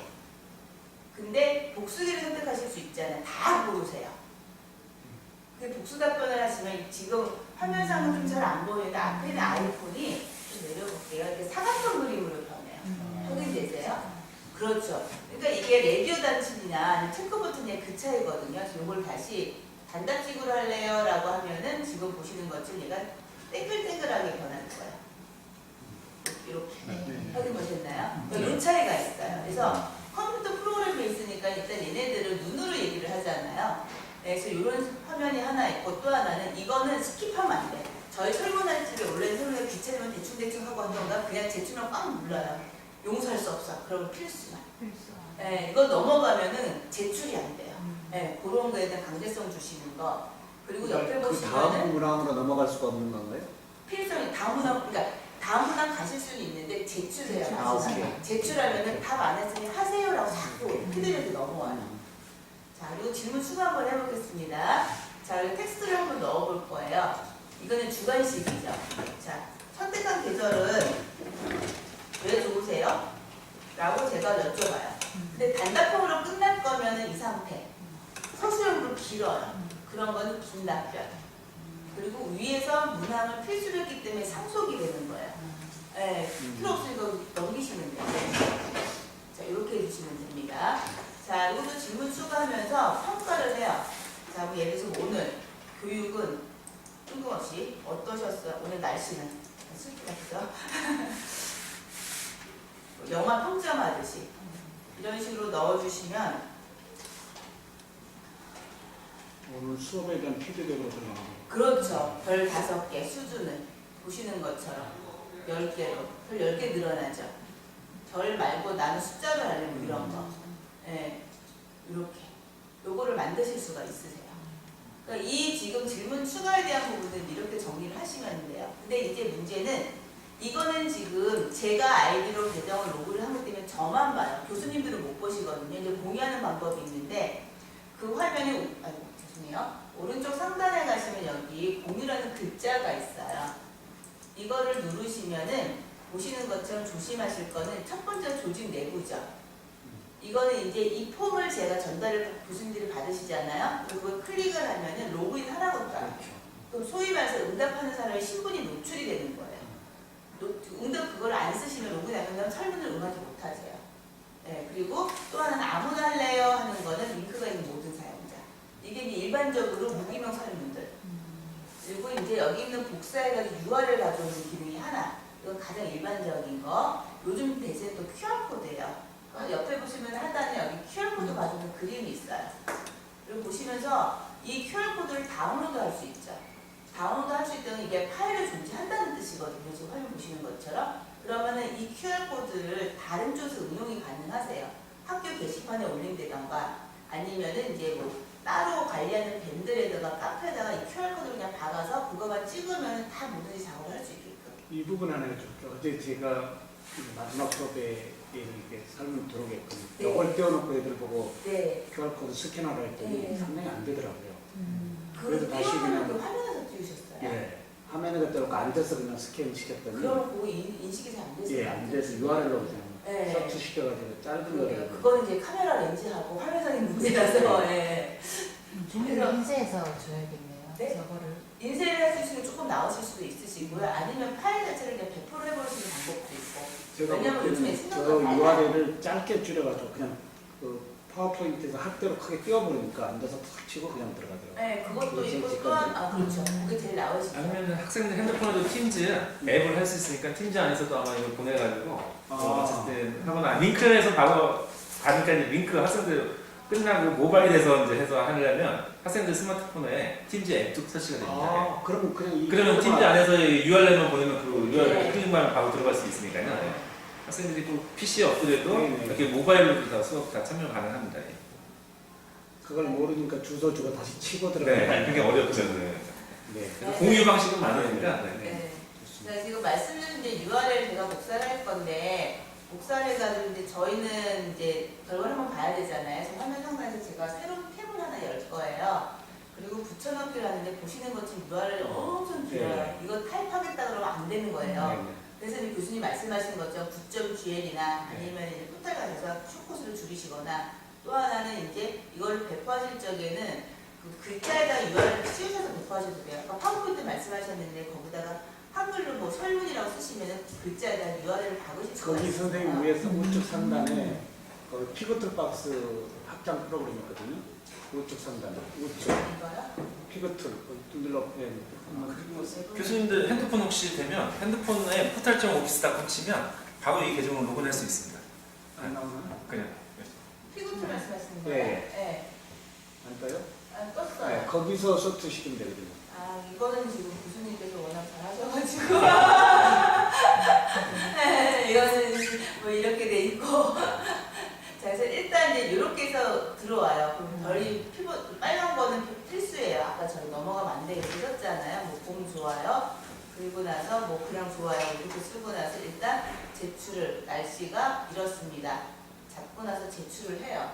근데 복수기를 선택하실 수 있잖아요. 다 고르세요. 근데 복수 답변을 하시면 지금 화면상은 좀 잘 안 보이는데 앞에 있는 아이콘이 좀 내려볼게요. 이렇게 사각형 그림으로 변해요. 확인되세요? 그렇죠. 그러니까 이게 레디오 단추나 체크 버튼의 그 차이거든요. 그래서 이걸 다시 단답식으로 할래요? 라고 하면은 지금 보시는 것처럼 얘가 땡글땡글하게 변하는 거예요. 이렇게. 확인 보셨나요? 이 차이가 있어요. 그래서 컴퓨터 프로그램이 있으니까 일단 얘네들은 눈으로 얘기를 하잖아요. 그래서 이런 화면이 하나 있고 또 하나는 이거는 스킵하면 안 돼. 저희 설문할 집에 원래 설문을 귀찮으면 대충대충 하고 하던가 그냥 제출만 꽉 눌러요. 용서할 수 없어. 그럼 필수만. 네, 이거 넘어가면은 제출이 안 돼요. 네, 그런 거에 대한 강제성 주시는 거. 그리고 옆에 그 보시면은 다음 문항으로 넘어갈 수가 없는 건가요? 필성이 다음 문항, 그러니까 다음 문항 가실 수는 있는데 제출해요. 아, 오케이. 제출하면은 답 안 했으니 하세요라고 자꾸 피드백이 넘어와요. 자, 그리고 질문 추가 한번 해보겠습니다. 자, 여기 텍스트를 한번 넣어볼 거예요. 이거는 주관식이죠. 자, 선택한 계절은 왜 좋으세요? 라고 제가 여쭤봐요. 근데 단답형으로 끝날 거면은 이 상태. 서술형으로 길어요. 그런 거는 긴 답변. 그리고 위에서 문항을 필수로 했기 때문에 상속이 되는 거예요. 네, 필요 없으니까 넘기시면 돼요. 자, 이렇게 해주시면 됩니다. 자, 이것도 질문 추가하면서 평가를 해요. 자, 뭐 예를 들어서 오늘 교육은 뜬금없이 어떠셨어요? 오늘 날씨는 슬프다, 그죠? 영화 평점하듯이 이런 식으로 넣어주시면 오늘 수업에 대한 피드백으로 들어가는 그렇죠. 별 5개 수준을 보시는 것처럼 10개로 별 10개 늘어나죠. 별 말고 나는 숫자로 하려면 이런 거. 네, 이렇게 요거를 만드실 수가 있으세요. 그러니까 이 지금 질문 추가에 대한 부분은 이렇게 정리를 하시면 돼요. 근데 이제 문제는 이거는 지금 제가 아이디로 계정을 로그를 하기 때문에 저만 봐요. 교수님들은 못 보시거든요. 이제 공유하는 방법이 있는데 그 화면에 죄송해요. 오른쪽 상단에 가시면 여기 공유라는 글자가 있어요. 이거를 누르시면은 보시는 것처럼 조심하실 거는 첫 번째 조직 내부죠. 이거는 이제 이 폼을 제가 전달을 교수님들이 받으시잖아요. 그걸 클릭을 하면은 로그인 하라고 떠요. 그럼 소위 말해서 응답하는 사람의 신분이 노출이 되는 거예요. 응답 그걸 안 쓰시면 로그인 안 하면 설문을 응하지 못하세요. 네, 그리고 또 하나는 아무나 할래요 하는 거는 링크가 있는 모든 사용자. 이게 이제 일반적으로 무기명 설문들. 그리고 이제 여기 있는 복사해가지고 URL 가져오는 기능이 하나. 이건 가장 일반적인 거. 요즘 대세 또 QR코드예요. 옆에 보시면 하단에 여기 QR코드 가져오는 그림이 있어요. 그리고 보시면서 이 QR코드를 다운로드 할 수 있죠. 다운로드 할 수 있다는 이게 파일을 존재한다는 뜻이거든요. 지금 화면 보시는 것처럼. 그러면은 이 QR코드를 다른 쪽에서 응용이 가능하세요. 학교 게시판에 올린다던가 아니면은 이제 뭐 따로 관리하는 밴드에다가 카페에다가 이 QR코드를 그냥 박아서 그거만 찍으면 다 뭐든지 작업을 할 수 있게끔. 이 부분 하나 해줄게요. 어제 제가 마지막 수업에 이렇게 설문 들어오게끔 네. 이걸 떼어놓고 애들 보고 네. QR코드 스캔하라 했더니 네. 상당히 안 되더라고요. 그래서 그래서 다시 띄우면 그냥- 그 화면에서 띄우셨어요? 예. 화면에 갖다 놓고 앉아서 그냥 스캔 시켰더니 그러면 그거 인식이 잘 안 돼서. 예, 안 돼서 URL로 그냥 네. 서치 시켜가지고 짧은 그러게요. 거를 그거는 이제 카메라 렌즈하고 화면상의 문제라서. 예. 종이를 그래서- 인쇄해서 줘야겠네요. 네? 저거를. 인쇄를 해주시는 조금 나오실 수도 있으시고요. 아니면 파일 자체를 그냥 배포를 해버리시는 방법도 있고. 제가 왜냐면 요즘에 볼 때는 저 생각보다 URL을 짧게 줄여가지고 그냥 그 파워포인트에서 학대로 크게 띄워버리니까 앉아서 탁 치고 그냥 들어가더라고요. 네, 그것도 그게 있고 제일 또한 그렇죠. 그게 제일 나으시죠. 아니면 학생들 핸드폰에도 팀즈 앱을 할 수 있으니까 팀즈 안에서도 아마 이걸 보내가지고 어쨌든 하거나 링크에서 바로 가니까 이제 링크 학생들 끝나고 모바일에서 이제 해서 하려면 학생들 스마트폰에 팀즈 앱도 설치가 됩니다. 아, 그러면 그냥 이 그러면 팀즈 안에서 URL만 보내면 그 URL 네. 클릭만 바로 들어갈 수 있으니까요. 네. 학생들이 또 PC 없더라도 네, 네. 이렇게 모바일로도 다 수업 다 참여 가능합니다. 예. 그걸 모르니까 주소 주고 다시 치고 네, 들어가요. 그게 어렵죠. 네. 네. 네. 공유 방식은 많으니까. 네. 네. 좋습니다. 자, 지금 말씀드린 이제 URL 제가 복사를 할 건데 복사를 해가지고 이제 저희는 이제 결과를 한번 봐야 되잖아요. 그래서 화면 상단에서 제가 새로운 탭을 하나 열 거예요. 그리고 붙여넣기를 하는데 보시는 것처럼 URL 엄청 길어요. 네. 이거 타입하겠다 그러면 안 되는 거예요. 네, 그래서 이제 교수님 말씀하신 것처럼 9.gl이나 아니면 이제 포탈 가셔서 쇼코스를 줄이시거나 또 하나는 이제 이걸 배포하실 적에는 그 글자에다 URL을 씌우셔서 배포하셔도 돼요. 아까 파워포인트 말씀하셨는데 거기다가 한글로 뭐 설문이라고 쓰시면은 글자에다 URL을 박으실 수가 거기 있어요. 선생님 위에서 우측 상단에 거기 피그틀 박스 확장 프로그램이 있거든요. 우측 상단에 우측 이거요? 피그틀 눌러 예. 교수님들 핸드폰 혹시 되면 핸드폰에 포탈.오피스닷컴 치면 바로 이 계정을 로그인할 수 있습니다. 안 나오나? 그냥 피그트 말씀하시는 네. 거예요? 네. 안 떠요? 아, 떴어요. 네, 거기서 소트 시키면 되거든요. 아, 이거는 지금 교수님께서 워낙 잘하셔가지고. 네, 이거는 뭐 이렇게 돼 있고. 자, 그래서 일단 이제 이렇게 해서 들어와요. 그럼 별이 피벗, 빨간 거는 필수예요. 아까 저희 넘어가면 안 되게 쓰셨잖아요. 뭐, 봄 좋아요. 그리고 나서 뭐, 그냥 좋아요. 이렇게 쓰고 나서 일단 제출을, 날씨가 이렇습니다. 잡고 나서 제출을 해요.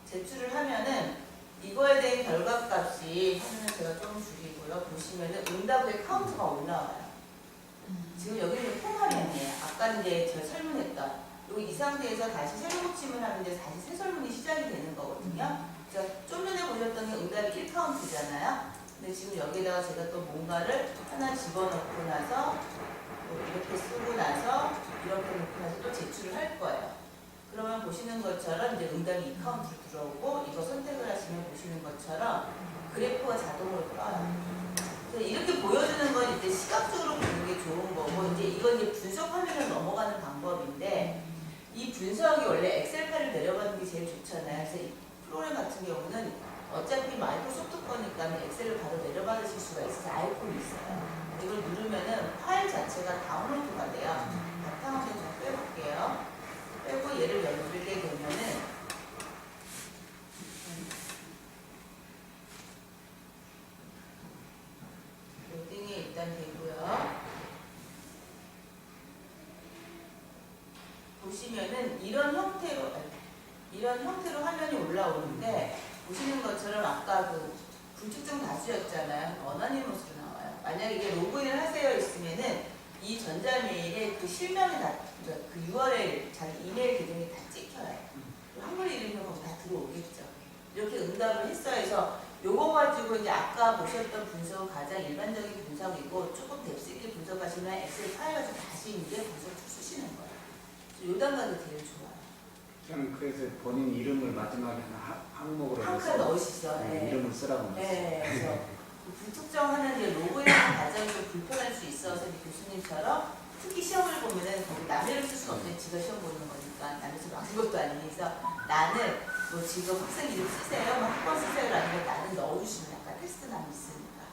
제출을 하면은 이거에 대한 결과값이 화면을 제가 좀 줄이고요. 보시면은 응답의 카운트가 올라와요. 지금 여기는 폼 화면이에요. 아까 이제 제가 설문했던 이 상태에서 다시 새로 고침을 하는데 다시 새 설문이 시작이 되는 거거든요. 그래서 좀 전에 보셨던 게 응답이 1카운트잖아요. 근데 지금 여기다가 제가 또 뭔가를 하나 집어넣고 나서 뭐 이렇게 쓰고 나서 이렇게 놓고 나서 또 제출을 할 거예요. 그러면 보시는 것처럼 이제 응답이 2카운트로 들어오고 이거 선택을 하시면 보시는 것처럼 그래프가 자동으로 떠요. 그래서 이렇게 보여주는 건 이제 시각적으로 보는 게 좋은 거고 이제 이건 이제 분석 화면으로 넘어가는 방법인데 이 분석이 원래 엑셀 파일을 내려가는 게 제일 좋잖아요. 그래서 이 프로그램 같은 경우는 어차피 마이크로소프트 거니까 엑셀을 바로 내려받으실 수가 있어서 아이콘이 있어요. 이걸 누르면은 파일 자체가 다운로드가 돼요. 바탕화면 좀 빼볼게요. 빼고 얘를 열게 되면은 로딩이 일단 되고요. 보시면은 이런 형태로 화면이 올라오는데 보시는 것처럼 아까 그 불특정 다수였잖아요. 어나니머스로 나와요. 만약에 이게 로그인을 하세요 있으면은 이 전자메일에 그 실명이 다, 그 URL, 자기 이메일 계정이 다 찍혀요. 한글 이름이면 거기 다 들어오겠죠. 이렇게 응답을 했어요. 해서 요거 가지고 이제 아까 보셨던 분석은 가장 일반적인 분석이고 조금 뎁스 있게 분석하시면 엑셀 파일 가지고 다시 이제 분석 쓰시는 거예요. 요 단계가 제일 좋아요. 저는 그래서 본인 이름을 마지막에 하나 항목으로 한 칸 넣으시죠. 네. 이름을 쓰라고 했어요. 네. 그래서 그 불특정하는 이제 로그인하는 과정이 좀 불편할 수 있어서 이제 교수님처럼 특히 시험을 보면은 거기 남의 이름 쓸 수가 없어요. 지가 시험 보는 거니까 남의 이름 막는 것도 아니면서 나는 뭐 지금 학생 이름 쓰세요, 뭐 학번 쓰세요라는 걸 나는 넣어주시면 약간 테스트남이 있으니까.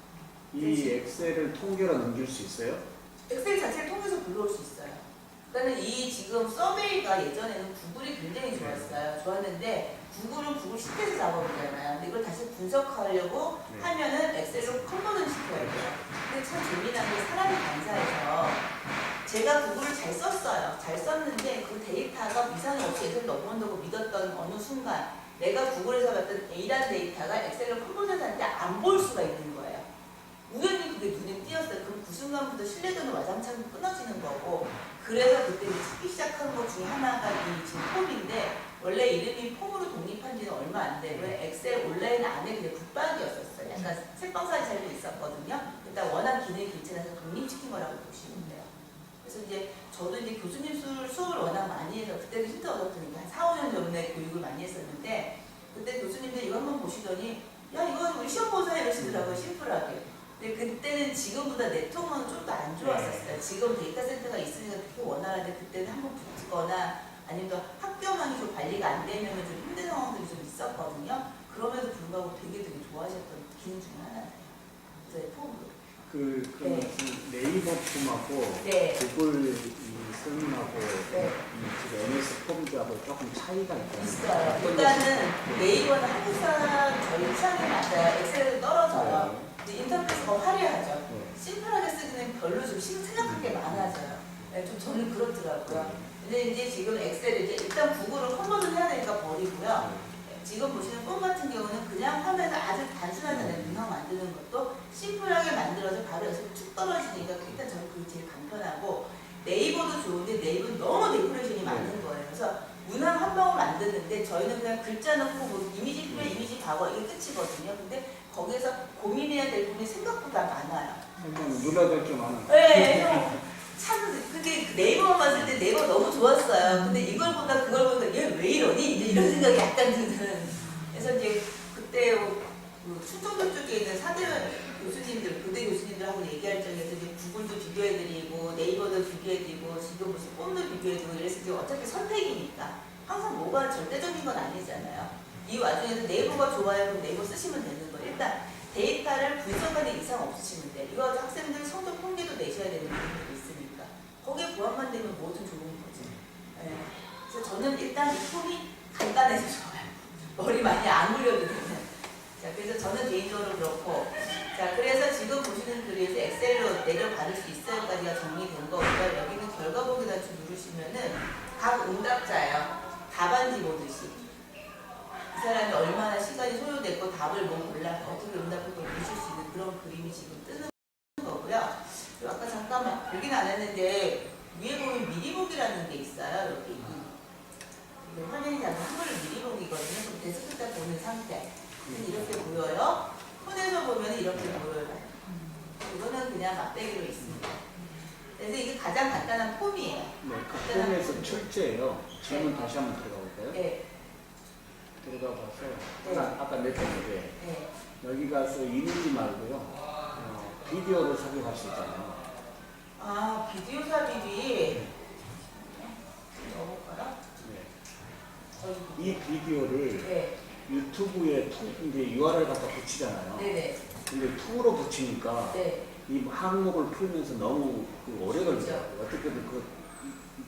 이 엑셀을 통계로 넘길 수 있어요? 엑셀 자체를 통해서 불러올 수 있어요. 그러니까 이 지금 서베이가 예전에는 구글이 굉장히 좋았어요. 좋았는데 구글은 구글 시트에서 작업이잖아요. 근데 이걸 다시 분석하려고 네. 하면은 엑셀로 컨버전 시켜야 돼요. 근데 참 재미난 게 사람이 간사해서 제가 구글을 잘 썼어요. 잘 썼는데 그 데이터가 이상이 없이 엑셀 넘어온다고 믿었던 어느 순간 내가 구글에서 봤던 A라는 데이터가 엑셀로 컨버전할 때 안 볼 수가 있는 거예요. 우연히 그게 눈에 띄었어요. 그럼 그 순간부터 신뢰도는 와장창 끊어지는 거고 그래서 그때 이제 찾기 시작한 것 중에 하나가 이 지금 폼인데 원래 이름이 폼으로 독립한 지는 얼마 안 되고 엑셀 온라인 안에 그냥 붙박이였었어요. 약간 책방사지 잘도 있었거든요. 일단 워낙 기능이 괜찮아서 독립시킨 거라고 보시면 돼요. 그래서 이제 저도 이제 교수님 수업을 워낙 많이 해서 그때도 힌트 얻었으니까 한 4, 5년 전에 교육을 많이 했었는데 그때 교수님들 이거 한번 보시더니 야 이거 우리 시험 보자 이러시더라고요. 심플하게. 근데 그때는 지금보다 네트워크는 좀 더 안 좋았었어요. 지금 데이터 센터가 있으니까 그렇게 원활한데 그때는 한번 붙거나 아니면 또 학교망이 좀 관리가 안 되면 좀 힘든 상황들이 좀 있었거든요. 그럼에도 불구하고 되게 좋아하셨던 기능 중에 하나예요. 저희 폼으로. 그러면 네이버 폼하고 네. 구글 이 폼하고 네. 이 지금 MS 폼하고 조금 차이가 있어요. 있어요. 일단은 네이버는 한국 사람 저희 취향에 맞아요. 엑셀에도 떨어져요. 근데 인터페이스가 화려하죠. 네. 심플하게 쓰기는 별로 좀 생각할 게 많아져요. 네, 좀 저는 그렇더라고요. 근데 이제 지금 엑셀을 이제 일단 구글을 컨버전 해야 되니까 버리고요. 지금 보시는 폼 같은 경우는 그냥 화면에 아주 단순한 문항 만드는 것도 심플하게 만들어서 바로 여기서 쭉 떨어지니까 일단 저는 그게 제일 간편하고 네이버도 좋은데 네이버는 너무 데코레이션이 많은 거예요. 그래서 문항 한 방울 만드는데 저희는 그냥 글자 넣고 뭐 이미지 표현, 이미지 과거 이게 끝이거든요. 근데 거기에서 고민해야 될 부분이 생각보다 많아요. 눌러야 될 게 많아요. 네, 참 그게 네이버만 봤을 때 네이버 너무 좋았어요. 근데 이걸 보다 그걸 보다 얘 왜 이러니? 이제 이런 생각이 약간 드는. 그래서 이제 그때 그 충청도 쪽에 있는 사대원 교수님들, 교대 교수님들하고 얘기할 적에서 이제 구글도 비교해드리고 네이버도 비교해드리고 지금 무슨 폼도 비교해드리고 이래서 이제 어차피 선택이니까 항상 뭐가 절대적인 건 아니잖아요. 이 와중에서 네이버가 좋아요. 그럼 네이버 쓰시면 되는 거예요. 일단 데이터를 분석하는 이상 없으시면 돼. 이거 학생들 성적 통계도 내셔야 되는 부분이 있으니까 거기에 보완만 되면 뭐든 좋은 거지. 네. 그래서 저는 일단 이 폼이 간단해서 좋아요. 머리 많이 안 굴려도 되는. 자, 그래서 저는 개인적으로 그렇고, 자, 그래서 지금 보시는 글에서 엑셀로 내려받을 수 있어요까지가 정리된 거고요. 여기는 결과 보기 단추 누르시면은 각 응답자예요. 답안지 보듯이. 이 사람이 얼마나 시간이 소요됐고 답을 뭐 골라서 어떻게 응답을 보실 수 있는 그런 그림이 지금 뜨는 거고요. 그리고 아까 잠깐만 보긴 안 했는데 위에 보면 미리 보기라는 게 있어요. 여기 이게 화면이 작은 한글을 미리 보기거든요. 그럼 데스크탑 보는 상태. 이렇게 보여요. 폰에서 보면 이렇게 보여요. 이거는 그냥 막대기로 있습니다. 그래서 이게 가장 간단한 폼이에요. 네, 그 폼에서 출제예요. 질문 다시 한번 들어가 볼까요? 네. 들어가 봐서 네. 아까 냈던데 네. 여기 가서 이미지 말고요 비디오를 삽입할 수 있잖아요. 아, 비디오 삽입이 넣어볼까요? 네. 이 비디오를 네. 유튜브에 이제 URL 갖다 붙이잖아요. 네네. 근데 툴로 붙이니까 네. 이 항목을 풀면서 너무 오래 걸려요. 그렇죠. 어떻게든 그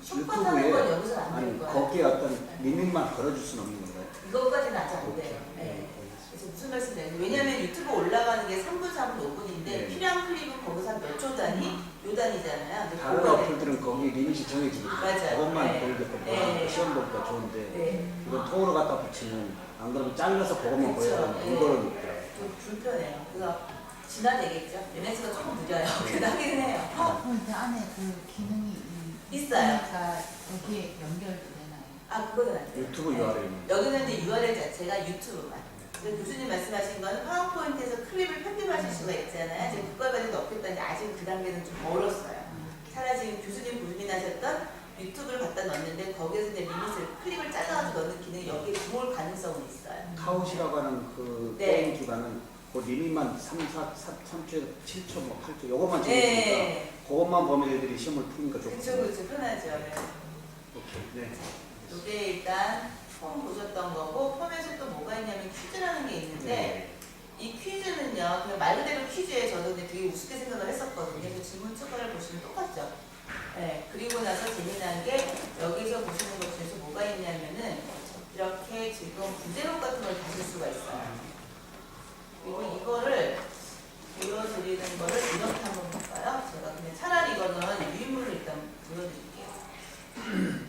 숏컷하는 건 유튜브에 여기서 안 될 아니 거예요. 거기에 어떤 리밋만 걸어줄 수는 없는 건가요? 이것까지는 아직 안 돼요. 네. 그래서 무슨 말씀이냐면 왜냐면 유튜브 올라가는 게 3분, 4분, 5분인데 네. 필요한 클립은 거기서 한 몇 초 단위? 요 단위잖아요. 근데 다른 그거는- 어플들은 거기 리밋이 정해지거든요. 맞아요. 그것만 네. 보여줬던 네. 시험 볼 때 좋은데 네. 이건 통으로 갖다 붙이면 안 그러면 잘라서 그것만 그렇죠. 보여야 되는 네. 이거를 좀 불편해요. 그래서 지나되겠죠. MS가 조금 느려요. 그래도 하긴 해요. 근데 안에 그 기능이 있어요. 그러니까 여기에 연결도 되나요? 아, 그거는 안 돼요. 유튜브 네. URL은 여기는 이제 URL 자체가 유튜브만. 근데 교수님 말씀하신 건 파워포인트에서 클립을 편집하실 수가 있잖아요. 지금 그거까지 넣겠다는데 아직 그 단계는 좀 멀었어요. 차라리 지금 교수님 고민하셨던 유튜브를 갖다 넣었는데 거기에서 이제 리밋을 클립을 잘라가지고 넣는 기능이 여기에 들어올 가능성은 있어요. 카웃이라고 하는 그 네. 게임 기반은 그 리밋만 3초, 7초, 뭐 8초 요것만 정해주니까 네. 그것만 보면 애들이 시험을 푸니까 좋고. 그쵸, 그쵸. 편하죠. 네. 오케이. 네. 이게 일단 폼 보셨던 거고 폼에서 또 뭐가 있냐면 퀴즈라는 게 있는데 네. 이 퀴즈는요 그냥 말 그대로 퀴즈에 저도 근데 되게 우습게 생각을 했었거든요. 그래서 질문 초과를 보시면 똑같죠. 네, 그리고 나서 재미난 게 여기서 보시는 것 중에서 뭐가 있냐면은 이렇게 지금 부제목 같은 걸 다실 수가 있어요. 그리고 이거를 보여드리는 거를 이렇게 한번 볼까요? 제가 그냥 차라리 이거는 유인물로 일단 보여드릴게요.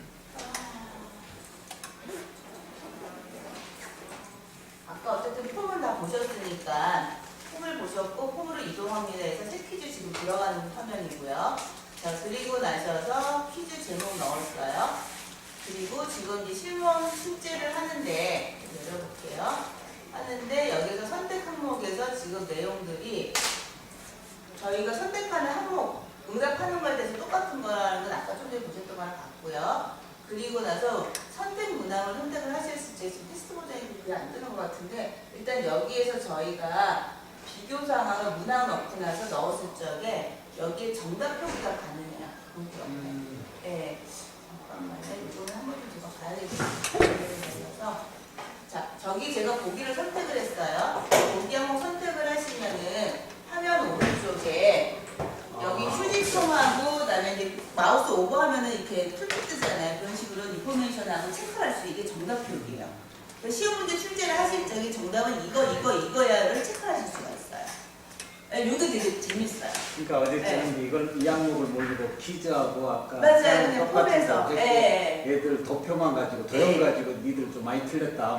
아까 어쨌든 폼을 다 보셨으니까 폼을 보셨고 폼으로 이동합니다 해서 새 퀴즈 지금 들어가는 화면이고요. 자, 그리고 나셔서 퀴즈 제목 넣었어요. 그리고 지금 이제 실험 숙제를 하는데 열어볼게요. 하는데 여기서 선택 항목에서 지금 내용들이 저희가 선택하는 항목, 응답하는 거에 대해서 똑같은 거라는 건 아까 좀 전에 보셨던 거랑 같고요. 그리고 나서 선택 문항을 선택을 하셨을 때 지금 테스트 버전이 그게 안 뜨는 것 같은데 일단 여기에서 저희가 비교 상황을 문항 넣고 나서 넣었을 적에 여기에 정답 표기가 가능해요. 문제 옆에. 네. 잠깐만요. 이거는 한 번 좀 제가 봐야 되겠어요. 자, 저기 제가 보기를 선택을 했어요. 보기 항목 선택을 하시면은 화면 오른쪽에 여기 휴지통하고 그다음에 이제 마우스 오버하면은 이렇게 풀빛 뜨잖아요. 그런 식으로 인포메이션하고 체크할 수 이게 정답 표기예요. 그래서 시험 문제 출제를 하실 적에 정답은 이거야를 체크하실 수가 있어요. 이것도 되게 재밌어요. 그러니까 어제처럼 이걸 이 항목을 모르고 퀴즈하고 아까 맞아요. 그냥 폼에서. 똑같은 거 예. 애들 도표만 가지고 도형 가지고 니들 좀 많이 틀렸다.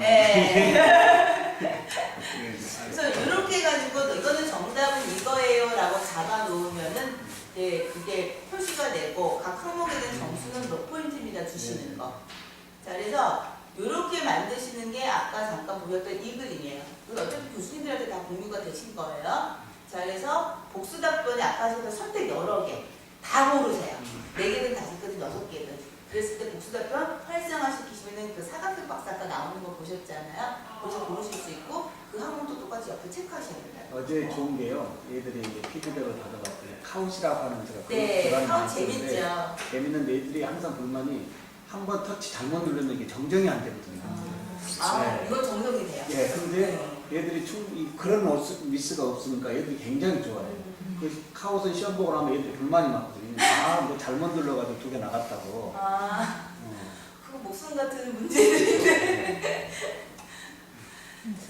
그래서 이렇게 해가지고 이거는 정답은 이거예요라고 잡아놓으면은 이제 그게 표시가 되고 각 항목에 대한 점수는 몇 포인트입니다 주시는 거. 자, 그래서 이렇게 만드시는 게 아까 잠깐 보셨던 이 그림이에요. 이건 어차피 교수님들한테 다 공유가 되신 거예요. 자, 그래서 복수 답변이 아까 제가 선택 여러 개 다 고르세요. 4개든 5개든 6개든. 그랬을 때 복수 답변 활성화시키시면은 그 사각형 박스 아까 나오는 거 보셨잖아요. 거기서 고르실 수 있고 그 항목도 똑같이 옆에 체크하셔야 된다. 어제 좋은 게요. 얘들이 이제 피드백을 받아봤더니 카웃이라고 하는 제가 네, 카웃 재밌죠. 재밌는데 애들이 항상 불만이 한 번 터치 잘못 누르면 이게 정정이 안 되거든요. 네. 이거 정정이 돼요. 예, 근데 얘들이 그런 미스가 없으니까 애들이 굉장히 좋아해요. 그 카웃은 시험 보고 나면 애들이 불만이 많거든요. 뭐 잘못 눌러가지고 2개 나갔다고. 그거 목숨 같은 문제들인데.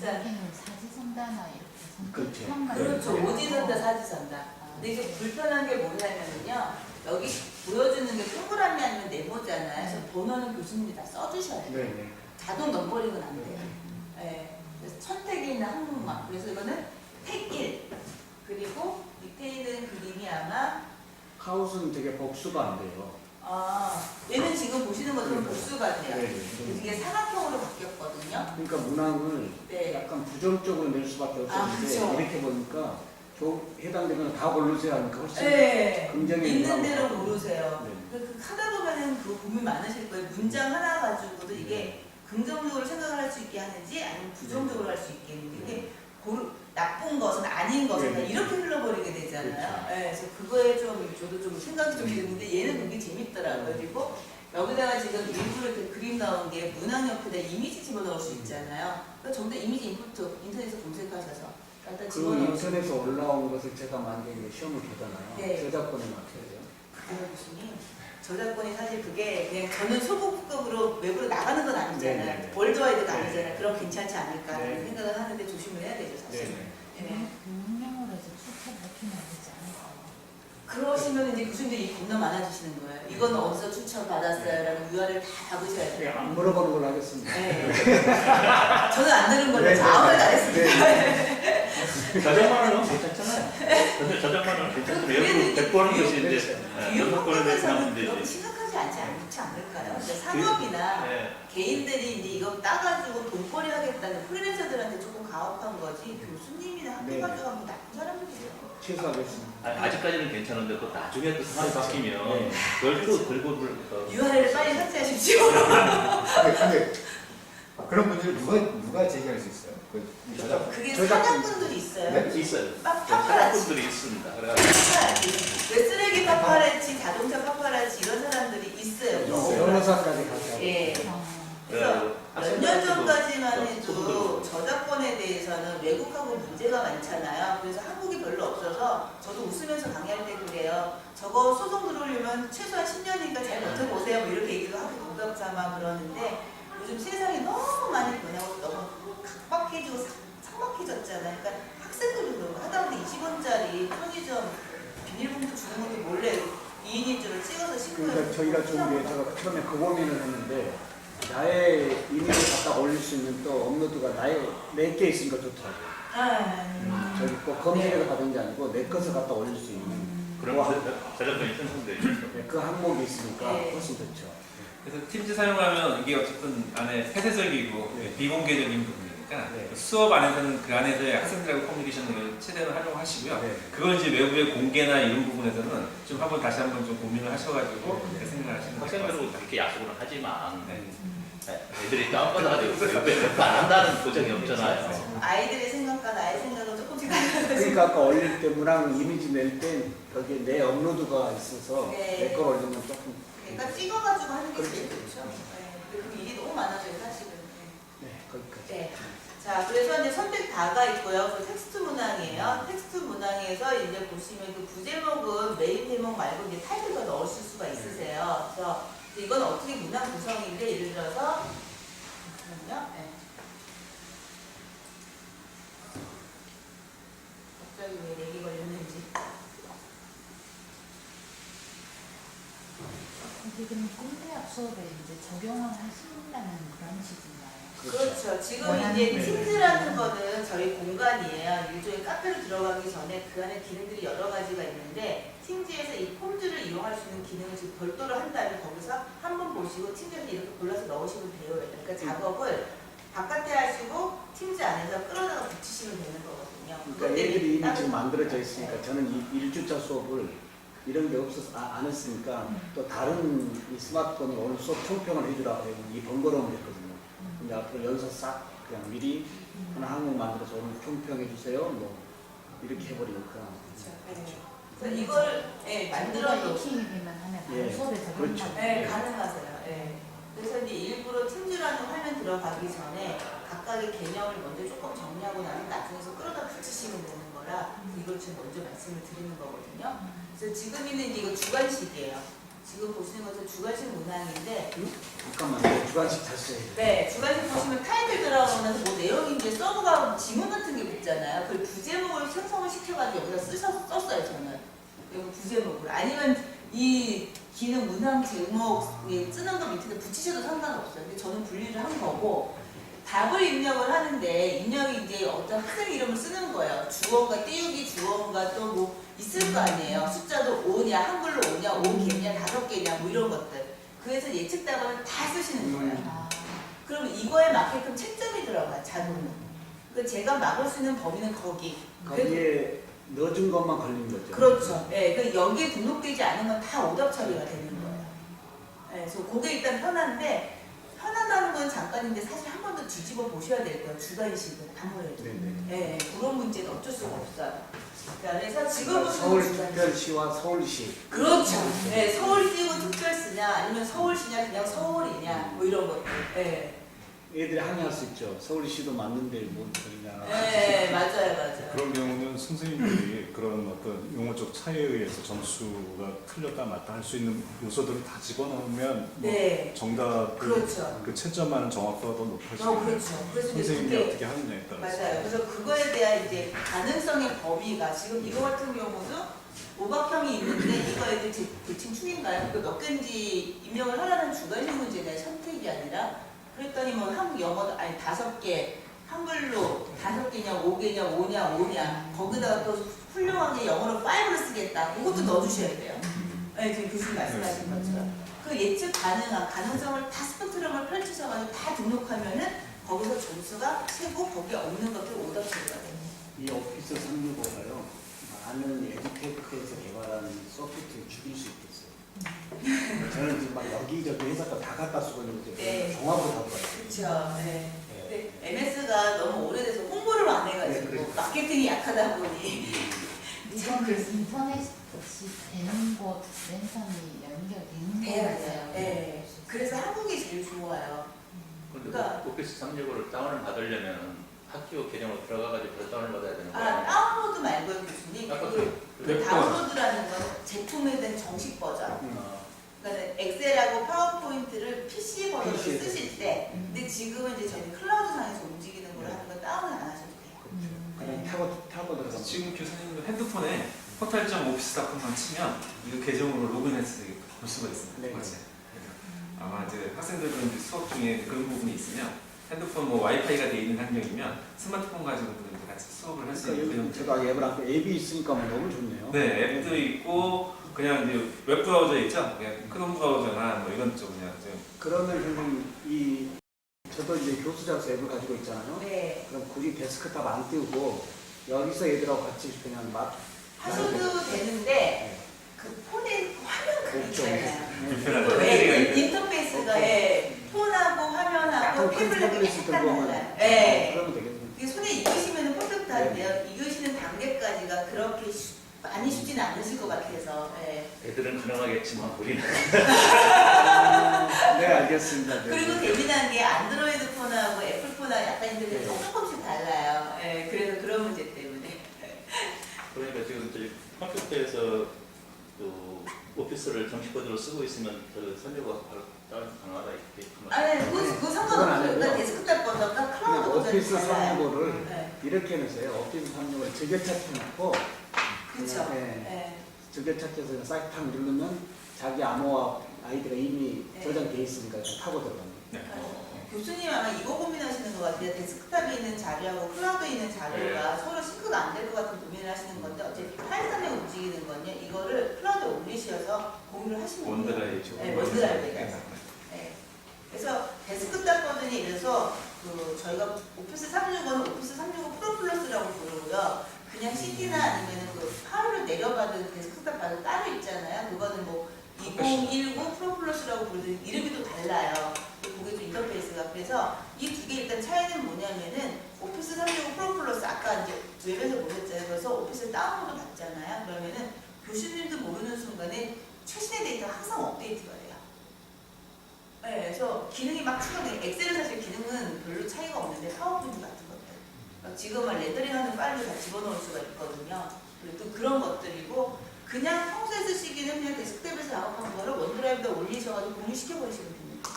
저기는 사지선다나 이렇게 그렇죠. 선택한 그렇죠. 거예요. 오지선다 사지선다. 근데 이게 불편한 게 뭐냐면요. 여기 보여주는 게 동그라미 아니면 네모잖아요. 그래서 번호는 교수님이 다 써주셔야 돼요. 네네. 자동 넘버링은 안 돼요. 네. 그래서 선택이 있는 항목만. 그래서 이거는 택 1. 그리고 밑에 있는 그림이 아마 카웃은 되게 복수가 안 돼요. 얘는 지금 보시는 것처럼 복수가 돼요. 네. 이게 사각형으로 바뀌었거든요. 그러니까 문항을 네. 약간 부정적으로 낼 수밖에 없었는데 그쵸. 이렇게 보니까 해당되면 다 고르세요 하니까 훨씬 네. 긍정이 있는 대로 나오고. 고르세요. 네. 그 하다 보면은 그 고민 많으실 거예요. 문장 하나 가지고도 이게 긍정적으로 생각을 할 수 있게 하는지 아니면 부정적으로 할 수 있게 하는지 이게 나쁜 것은 아닌 것은 네. 이렇게 흘러버리게 되잖아요. 그렇죠. 네, 그래서 그거에 좀 저도 좀 생각이 좀 드는데 얘는 되게 재밌더라고요. 그리고 여기다가 지금 일부러 이렇게 그림 나온 게 문항 옆에다 이미지 집어넣을 수 있잖아요. 그러니까 전부 이미지 인풋 인터넷에서 검색하셔서 갖다 그 집어넣을 수 인터넷에 올라온 것을 제가 만약에 시험을 보잖아요. 네. 저작권에 맞춰야죠. 그래요, 교수님. 저작권이 사실 그게 그냥 저는 소극급으로 외부로 나가는 건 아니잖아요. 네네네. 월드와이드가 네. 아니잖아요. 그럼 괜찮지 않을까라는 네. 생각을 하는데 조심을 해야 되죠, 사실. 네. 네. 명령으로 해서 추천시키면 되지 않을까요? 그러시면 이제 교수님들이 겁나 많아지시는 거예요. 이거는 어디서 추천받았어요? 라는 URL 다 박으셔야 네, 돼요. 안 물어보는 걸로 하겠습니다. 네. 저는 안 들은 걸로 네. 저 아무 말도 안 했습니다. 저작권은 괜찮잖아요. 근데 저작권은 괜찮잖아요. 외부로 배포하는 것이 이제 교육학과에서는 저작권에 대한 그렇게 문제지. 심각하지 않지 않을까요? 근데 산업이나 네. 개인들이 이제 이거 따가지고 돈벌이 하겠다는 프리랜서들한테 조금 가혹한 거지 교수님이나 학교 네. 가져가면 나쁜 사람들이에요. 취소하겠습니다. 아직까지는 괜찮은데 또 나중에 또 상황이 바뀌면 네. 그걸 또 들고 URL을 빨리 삭제하십시오. 근데 그런 문제를 누가 제기할 수 있어요? 그 저작 그게 저작권. 사냥꾼들이 있어요. 네? 있어요. 파파라치. 사람들이 있습니다. 그래가지고 파파라치. 왜 쓰레기 파파라치, 자동차 파파라치 이런 사람들이 있어요. 변호사까지 가서. 예. 어, 그래서 몇 년 전까지만 소득으로 해도 또 저작권에 대해서는 외국하고 문제가 많잖아요. 그래서 한국이 별로 없어서 저도 웃으면서 강의할 때 그래요. 저거 소송 들어오려면 최소한 10년이니까 잘 버텨보세요. 뭐 이렇게 얘기도 하고 농담 삼아 그러는데 요즘 세상이 너무 많이 변하고 너무 각박해지고 삭막해졌잖아요. 그러니까 학생들도 그러고 하다못해 20원짜리 편의점 비닐봉투 주는 것도 몰래 2인 1조를 찍어서 신고해서 그러니까 저희가 좀 이제 제가 처음에 그 고민을 했는데 나의 이미지를 갖다 올릴 수 있는 또 업로드가 내게 있으니까 좋더라고요. 저기 꼭 검색해서 받은 게 아니고 내 것을 갖다 올릴 수 있는 그럼 저작권이 생성돼 있어. 그 항목이 있으니까 네. 훨씬 좋죠. 그래서 팀즈 사용하면 이게 어쨌든 안에 폐쇄적이고 네. 비공개적인 부분이니까 네. 수업 안에서는 그 안에서의 학생들하고 커뮤니케이션을 최대한 활용하시고요. 네. 그걸 이제 외부의 공개나 이런 부분에서는 좀 다시 한번 좀 고민을 하셔가지고 네. 그렇게 생각을 하시는 것 학생들은 같습니다. 그렇게 약속은 하지만 네. 애들이 다운받아가지고 옆에 안 한다는 보장이 없잖아요. 아이들의 생각과 나의 생각은 조금씩 달라요. 그러니까 아까 올릴 때 문항 이미지 낼 때 거기에 내 업로드가 있어서 네. 내 걸 올리면 조금 그러니까 찍어가지고 하는 게 제일 그렇죠. 좋죠. 네. 근데 그 일이 너무 많아져요, 사실은. 네 거기까지. 네. 자, 그래서 이제 선택 다가 있고요. 그 텍스트 문항이에요. 텍스트 문항에서 이제 보시면 그 부제목은 메인 제목 말고 이제 타이틀도 넣으실 수가 있으세요. 그래서 이건 어떻게 문항 구성인데 예를 들어서 잠시만요. 네. 갑자기 왜 렉이 걸렸는지. 지금 꿈대학 수업에 이제 적용을 하신다는 그런 식인가요? 그렇죠. 지금 원하는 이제 네. 팀즈라는 거는 저희 공간이에요. 일종의 카페로 들어가기 전에 그 안에 기능들이 여러 가지가 있는데 팀즈에서 이 폼즈를 이용할 수 있는 기능을 지금 별도로 한 다음에 거기서 한번 보시고 팀즈에서 이렇게 골라서 넣으시면 돼요. 그러니까 작업을 바깥에 하시고 팀즈 안에서 끌어다가 붙이시면 되는 거거든요. 그러니까 얘들이 이미 지금 만들어져 있으니까 저는 이 1주차 수업을 이런 게 없어서 안 했으니까 또 다른 이 스마트폰으로 오늘 수업 총평을 해주라고 해요. 이 번거로움을 했거든요. 근데 앞으로 여기서 싹 그냥 미리 하나 항목 만들어서 오늘 총평해 주세요. 뭐 이렇게 해버리니까. 그래서 이걸 만들어 놓으 익히기만 하면 바로 예, 수업에 적용하고 그렇죠. 네, 가능하세요. 네. 그래서 이제 일부러 팀즈라는 화면 들어가기 전에 각각의 개념을 먼저 조금 정리하고 나면 나중에서 끌어다 붙이시면 되는 거라 이걸 지금 먼저 말씀을 드리는 거거든요. 그래서 지금 있는 이거 주관식이에요. 지금 보시는 것은 주관식 문항인데 잠깐만요. 주관식 다시 해야 돼요. 네, 주관식 보시면 타이틀 들어가면서 뭐 내용이 이제 서브가 지문 같은 게 붙잖아요. 그 부제목을 생성을 시켜가지고 여기다 썼어요, 저는. 이거 부제목을. 아니면 이 기능 문항 제목에 쓰는 거 밑에 붙이셔도 상관없어요. 근데 저는 분리를 한 거고 답을 입력을 하는데 입력이 이제 어떤 학생 이름을 쓰는 거예요. 주어인가 띄우기 주어인가 또 뭐 있을 거 아니에요. 숫자도 5냐, 한글로 5냐, 5개냐, 5개냐 뭐 이런 것들. 그래서 예측 답안을 다 쓰시는 거예요. 아, 그럼 이거에 맞게끔 채점이 들어가요, 자동으로. 그 제가 막을 수 있는 범위는 거기. 거기에 넣어준 것만 걸린 거죠. 그렇죠. 예, 그 여기에 등록되지 않은 건 다 오답 처리가 되는 거예요. 예, 그래서 그게 일단 편한데 편하다는 건 잠깐인데 사실 한 번 더 뒤집어 보셔야 될 거예요. 주관식은 아무래도. 네네. 예, 그런 문제는 어쩔 수가 없어요. 자, 그래서 지금 보시는 서울특별시와 서울시. 그렇죠. 예, 서울 띄고 특별시냐 아니면 서울시냐 그냥 서울이냐 뭐 이런 거. 예. 애들이 항의할 수 있죠. 서울시도 맞는데 뭔 소리냐. 네, 맞아요. 그런 경우는 선생님들이 그런 어떤 용어적 차이에 의해서 점수가 틀렸다 맞다 할 수 있는 요소들을 다 집어넣으면 뭐 네. 정답 그렇죠. 그 채점하는 정확도가 더 높아지고 그렇죠. 그래서 이제 선생님이 그게 어떻게 하느냐에 따라서 맞아요. 그래서 그거에 대한 이제 가능성의 범위가 지금 이거 같은 경우도 오박형이 있는데 이거 애들 대칭 충인가요? 그 몇 개인지 입력을 하라는 주관식 문제네, 선택이 아니라. 그랬더니 뭐 한국 영어도 아니 5개, 한글로 5개냐, 5개냐, 5냐 거기다가 또 훌륭하게 영어로 5를 쓰겠다. 그것도 넣어주셔야 돼요. 네, 지금 교수님 말씀하신 것처럼. 그 예측 가능한 가능성을 다 스펙트럼을 펼치셔가지고 다 등록하면은 거기서 점수가 최고 거기에 없는 것들 오답 처리가 돼요. 이 오피스 365가요. 많은 에듀테크에서 개발하는 소프트를 죽일 수 있겠어요. 저는 지금 막 여기저기 회사가 다 갖다 쓰고 있는데 네. 종합으로 다 봐요. 그렇죠. 네. 근데 MS가 너무 오래돼서 홍보를 안 해가지고 네, 그렇죠. 마케팅이 약하다 보니 이거는 인터넷이 되는 곳 랜선이 연결되는 돼야 거예요. 돼요. 네. 그래서 한국이 제일 좋아요. 근데 그러니까- 오피스 365를 다운을 받으려면 학교 계정으로 들어가가지고 다운을 받아야 되는 아, 거예요. 다운로드 말고요, 교수님. 아까 그 다운로드라는 건 제품에 대한 정식 버전. 어, 그러니까 엑셀하고 파워포인트를 PC 버전으로 PC. 쓰실 때, 근데 지금은 이제 저희 클라우드상에서 움직이는 걸 하는 건 다운을 안 하셔도 돼요. 그냥 타고 들어가면 지금 교수님도 핸드폰에 포털.오피스닷컴만 치면 이거 계정으로 로그인해서 볼 수가 있습니다. 네. 맞지? 아마 이제 학생들은 이제 수업 중에 그런 부분이 있으면 핸드폰 뭐 와이파이가 돼 있는 환경이면 스마트폰 가지고도 이제 같이 수업을 할 수 있는 그러니까 그런 여기 제가 앱을 안 앱이 있으니까 뭐 너무 좋네요. 네, 앱도 있고 그냥 이제 웹 브라우저 있죠? 그냥 크롬 브라우저나 뭐 이런 쪽 그냥 좀 그러면 선생님 저도 이제 교수자로서 앱을 가지고 있잖아요. 네. 그럼 굳이 데스크탑 안 띄우고 여기서 애들하고 같이 그냥 하셔도 되는데, 그 폰에 화면 그게 그렇죠. 있잖아요. 불편하죠. 네, 인터페이스가 예, 폰하고 화면하고 태블릿이 들고 약간 오면 달라요. 네. 그러면 되겠네요. 이게 손에 익으시면 뽀득한데요. 익으시는 단계까지가 그렇게 많이 쉽지는 않으실 것 같아서. 예. 애들은 가능하겠지만 우리는 네, 알겠습니다. 네. 그리고 재미난 게 안드로이드 폰하고 애플 폰하고 약간 인터넷이 네. 조금씩 달라요. 예, 그래서 그런 문제 때문에. 그러니까 지금 저희 컴퓨터에서 그 오피스를 정식 버전으로 쓰고 있으면 그 선녀가 바로 다운 가능하다 이렇게 아니, 그거 그건 안 상관없어요. 해도요. 그러니까 데스크탑 버전과 클라우드 버전이 오피스 달라요. 365를 네. 이렇게 해놓으세요. 오피스 365를 즐겨찾기 놓고 그렇죠. 네. 예. 즐겨찾기에서 사이트 탁 누르면 자기 암호와 아이디가 이미 네. 저장돼 있으니까 그냥 타고 들어갑니다. 네. 교수님 아마 이거 고민하시는 것 같아요. 데스크탑에 있는 자료하고 클라우드에 있는 자료가 서로 싱크가 안 될 것 같은 고민을 하시는 건데 어차피 파일상에 움직이는 건요. 이거를 클라우드에 올리셔서 공유를 하시면 돼요. 원드라이브. 네, 원드라이브에 가서. 네. 그래서 데스크탑 버전이 이래서 그 저희가 오피스 365는 오피스 365 프로 플러스라고 부르고요. 그냥 CD나 아니면 그 파일을 내려받은 데스크탑 파일 따로 있잖아요. 그거는 뭐 2019 프로 플러스라고 부르는 이름이 또 달라요. 그게 좀 인터페이스가. 그래서 이 두 개 일단 차이는 뭐냐면은 오피스 365 프로 플러스 아까 이제 웹에서 보셨잖아요. 그래서 오피스 다운로드 받잖아요. 그러면은 교수님도 모르는 순간에 최신의 데이터가 항상 업데이트가 돼요. 네, 그래서 기능이 막 추가돼요. 엑셀은 사실 기능은 별로 차이가 없는데 파워포인트 같은 것들. 지금은 레터링하는 파일을 다 집어넣을 수가 있거든요. 그리고 또 그런 것들이고 그냥 평소에 쓰시기는 그냥 데스크탑에서 작업한 거를 원드라이브에 올리셔가지고 공유시켜버리시면 됩니다.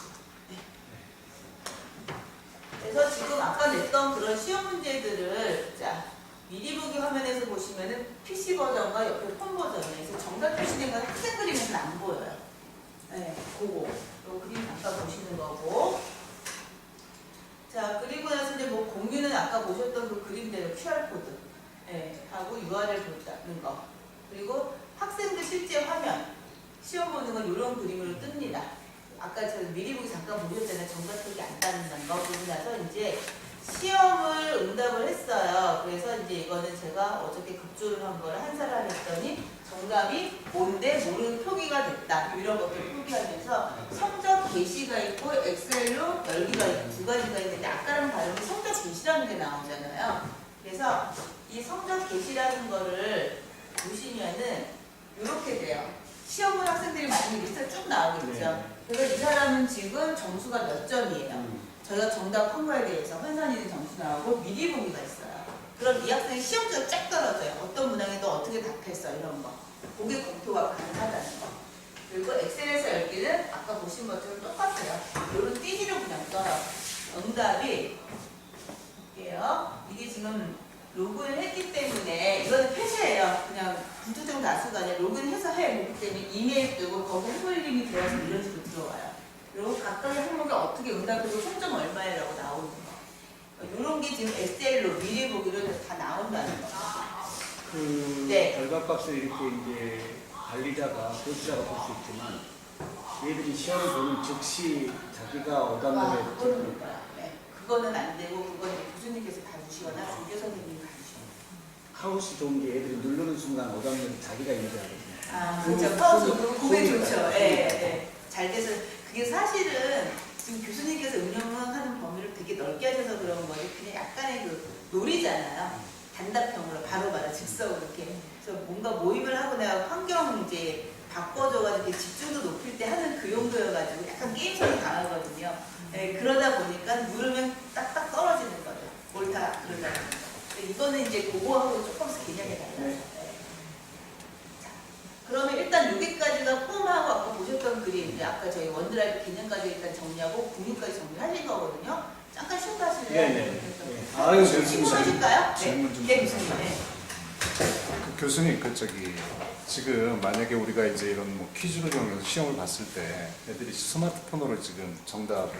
네. 그래서 지금 아까 냈던 그런 시험 문제들을 자 미리 보기 화면에서 보시면은 PC 버전과 옆에 폰 버전이에요. 그래서 정답 표시된 건 학생 그림에서는 안 보여요. 네, 그거. 요 그림 잠깐 보시는 거고. 자, 그리고 나서 이제 뭐 공유는 아까 보셨던 그 그림대로 QR코드. 네, 하고 URL 본다는 거. 그리고 학생들 실제 화면. 시험 보는 건 이런 그림으로 뜹니다. 아까 저 미리 보기 잠깐 보셨잖아요. 정답표기 안 따른다는 거. 그러고 나서 이제 시험을 응답을 했어요. 그래서 이제 이거는 제가 어저께 급조를 한 거를 한 사람 했더니 정답이 뭔데 모르는 표기가 됐다. 이런 것들 표기하면서 성적 게시가 있고 엑셀로 열기가 있고 두 가지가 있는데 아까랑 다르게 성적 게시라는 게 나오잖아요. 그래서 이 성적 게시라는 거를 보시면은 이렇게 돼요. 시험 본 학생들이 많이 리스트가 쭉 나오겠죠. 네. 그래서 이 사람은 지금 점수가 몇 점이에요. 저희가 정답 한 거에 대해서 환산이 된 점수 나오고 미리 보기가 있어요. 그럼 이 학생이 시험지가 쫙 떨어져요. 어떤 문항에 너 어떻게 답했어 이런 거. 그게 검토가 가능하다는 거. 그리고 엑셀에서 열기는 아까 보신 것처럼 똑같아요. 이런 띠지를 그냥 써요. 응답이 볼게요. 이게 지금 로그인 했기 때문에 이거는 표시예요. 그냥 불특정 다수가 아니라 로그인해서 해. 그렇기 때문에 이메일 뜨고 거기 해볼림이 되어서 이런 식으로 들어와요. 그리고 각각의 항목에 어떻게 응답하고 총점 얼마라고 나오는 거. 이런 게 지금 엑셀로 미리 보기로 다 나온다는 거. 그 네. 결과값을 이렇게 이제 관리자가 교수자가 볼 수 있지만 얘들이 시험을 보는 즉시 자기가 오답률에 그거는 네. 그거는 안 되고 그건 이제 교수님께서 봐주시거나 조교 선생님이 봐주시거나. 카우스 좋은 게 애들이 누르는 순간 오답률을 자기가 인지하거든요. 아, 그게 그렇죠. 카우스 소리가 그게 좋죠. 소리가 예, 예. 잘 돼서 그게 사실은 지금 교수님께서 운영하는 범위를 되게 넓게 하셔서 그런 거지 그냥 약간의 그 놀이잖아요. 단답형으로 바로바로 즉석으로 이렇게. 그래서 뭔가 모임을 하거나 환경 이제 바꿔줘가지고 이렇게 집중도 높일 때 하는 그 용도여가지고 약간 게임성이 강하거든요. 네, 그러다 보니까 누르면 딱딱 떨어지는 거죠. 옳다 그러다 보니까. 이거는 이제 그거하고 조금씩 개념이 달라요. 네. 자, 그러면 일단 여기까지가 폼하고 아까 보셨던 그림, 이제 아까 저희 원드라이브 개념까지 일단 정리하고 국립까지 정리하신 거거든요. 잠깐 쉬고 하실래요? 네네. 아유, 신고하실까요? 질문 좀 네. 드리겠습니다. 네. 그 교수님, 지금 만약에 우리가 이제 이런 뭐 퀴즈를 이용해서 시험을 봤을 때 애들이 스마트폰으로 지금 정답을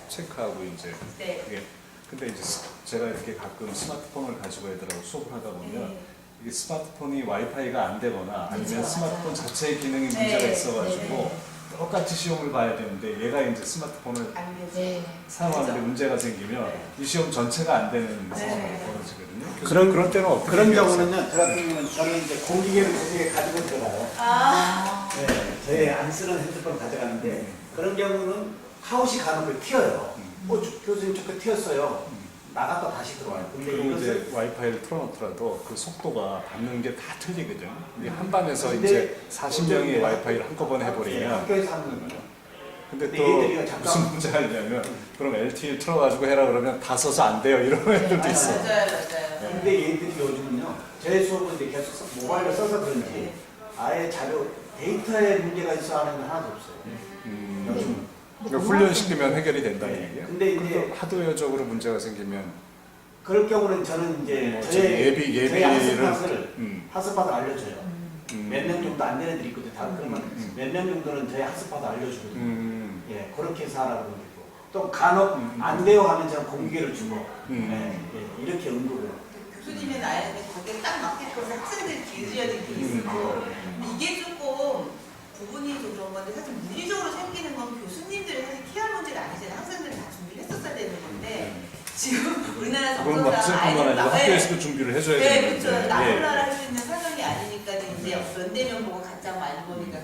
체크하고 이제 네. 그게 근데 이제 제가 이렇게 가끔 스마트폰을 가지고 애들하고 수업을 하다 보면 네. 이게 스마트폰이 와이파이가 안 되거나 아니면 그렇죠, 스마트폰 맞아요. 자체의 기능이 네, 문제가 네, 있어가지고 네. 똑같이 시험을 봐야 되는데 얘가 이제 스마트폰을 안 되죠. 네. 사용하는데 그렇죠. 문제가 생기면 네. 이 시험 전체가 안 되는 네. 상황이 벌어지거든요. 그런 때는 어떻게 그런 해결하세요? 경우는요. 저 같은 경우는 저는 이제 공기계를 저녁에 가지고 들어가요. 아, 네, 저희 안 쓰는 핸드폰 가져가는데 그런 경우는 카웃이 가는 튀어요. 교수님 저거 튀었어요. 나갔다 다시 들어와요. 근데 그리고 이것을 이제 와이파이를 틀어놓더라도 그 속도가 받는 게 다 틀리거든. 이게 한 반에서 근데 이제 40명이 어쨌든 와이파이를 한꺼번에 네, 해버리면 학교에서 하는 거죠. 근데 근데 또 얘들이 잠깐- 무슨 문제가 있냐면 그럼 LTE 틀어가지고 해라 그러면 다 써서 안 돼요 이런 애들도 있어. 맞아요. 근데 얘들이 요즘은요. 제 수업은 이제 계속 모바일을 써서 그런지 아예 자료 데이터에 문제가 있어 하는 건 하나도 없어요. 요즘은. 그러니까 훈련시키면 해결이 된다는 네. 얘기예요. 근데 이제 근데 하드웨어적으로 문제가 생기면 그럴 경우는 저는 이제 뭐 저의 저기 저의 예비를 학습팟을 음. 학습팟을 알려줘요. 몇 명 정도 안 되는 애들이 있거든요. 다 그러면 몇 명 정도는 저희 학습팟을 알려주거든요. 예, 그렇게 해서 하라고 그러고 또 간혹 안 돼요 하면 제가 공개를 주고 예, 이렇게 응급을 교수님의 나이는 거기에 딱 맞게끔 학생들이 기울여야 될 게 있고 이게 조금 부분이 좀 그런 건데 사실 물리적으로 생기는 건 교수님들이 사실 케어 문제가 아니잖아요. 학생들이 다 준비를 했었어야 되는 건데 지금 우리나라 그건 뭐 정서상 학생뿐만 아니라 나와야 학교에서도 준비를 해줘야 네, 되는 그렇죠. 건데. 나몰라라 할 수 있는 사정이 아니니까 이제 면대 면 보고 가짜 많이 보니까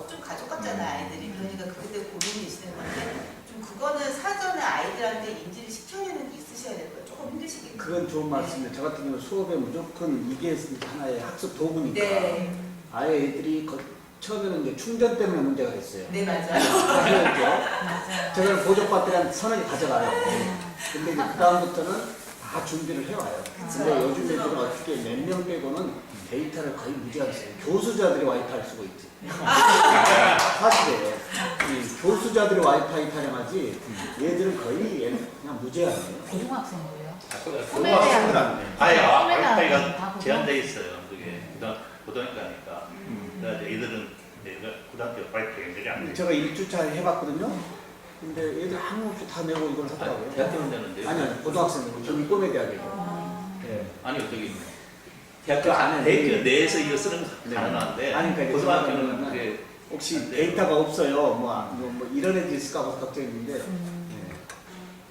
좀 가족 같잖아요, 아이들이. 그러니까 그때 고민이 되시는 건데 좀 그거는 사전에 아이들한테 인지를 시켜내는 게 있으셔야 될 거예요. 조금 힘드시겠죠. 그건 좋은 말씀인데 저 같은 경우 수업에 무조건 이게 하나의 학습 도구니까 네, 아예 애들이 처음에는 이제 충전 때문에 문제가 됐어요. 네 맞아요. 그래서 맞아요. 저는 보조 배터리 한 서너 개 가져가요. 근데 이제 그다음부터는 다 준비를 해와요. 근데 요즘 애들은 어떻게 몇 명 빼고는 데이터를 거의 무제한 써요. 교수자들이 와이파이를 쓰고 있지. 사실이에요. 이 교수자들이 와이파이 타령하지 얘들은 거의 그냥 무제한이에요. 고등학생도요. 고등학생들 안 돼. 아예 꿈에는 다 와이파이가 보고. 제한되어 있어요. 그게 고등학교니까. 그래서 애들은 고등학교 와이파이 연결이 안 돼요. 제가 1주차 해봤거든요. 근데 얘들 아무 없이 다 내고 이걸 하더라고요. 대학교는 되는데. 아니요, 고등학생들. 저기 꼬매대학이고. 네. 아니 어떻게 대학교 안에 대학교 내에서 이거 쓰는 네. 가능한데 아니, 그러니까 고등학교는 저는 그게 혹시 안 돼요. 데이터가 없어요. 뭐 이런 애들 있을까 봐 걱정했는데 네.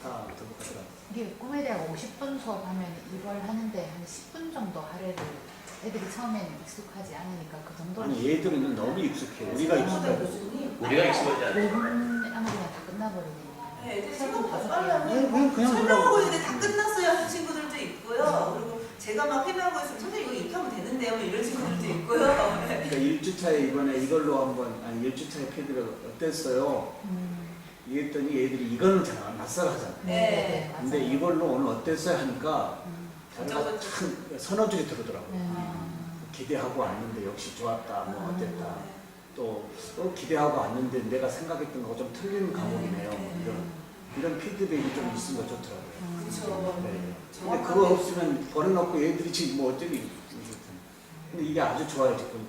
다 들어가더라고요. 이게 꿈에 대한 50분 수업하면 이걸 하는데 한 10분 정도 하루를 애들이 처음에는 익숙하지 않으니까 그 정도는 아니 얘들은 너무 익숙해요. 우리가 익숙해요. 교수님. 우리가 익숙하지 않아요. 5분 아마 그냥 다 끝나버리거든요. 네, 애들 생각보다 다섯 빨라요. 그냥 설명하고 놀라고. 있는데 다 끝났어요 하는 친구들도 있고요. 그리고 제가 막 해명하고 있으면 선생님 이거 이렇게 하면 되는데요. 뭐 이런 친구들도 있고요. 그러니까 1주차에 이번에 이걸로 한번 1주차에 피드백 어땠어요? 이랬더니 얘들이 이거는 잘 낯설하잖아. 네. 근데 이걸로 오늘 어땠어요 하니까 자기가 저거 참 선호적이 들어더라고요. 네. 기대하고 왔는데 역시 좋았다, 뭐 어땠다. 또 기대하고 왔는데 내가 생각했던 거가 좀 틀린 과목이네요. 이런 피드백이 좀 있으면 좋더라고요. 그렇죠. 네. 근데 그거 없으면 버려놓고 얘들이 지금 뭐 어쩌기. 근데 이게 아주 좋아요, 지금.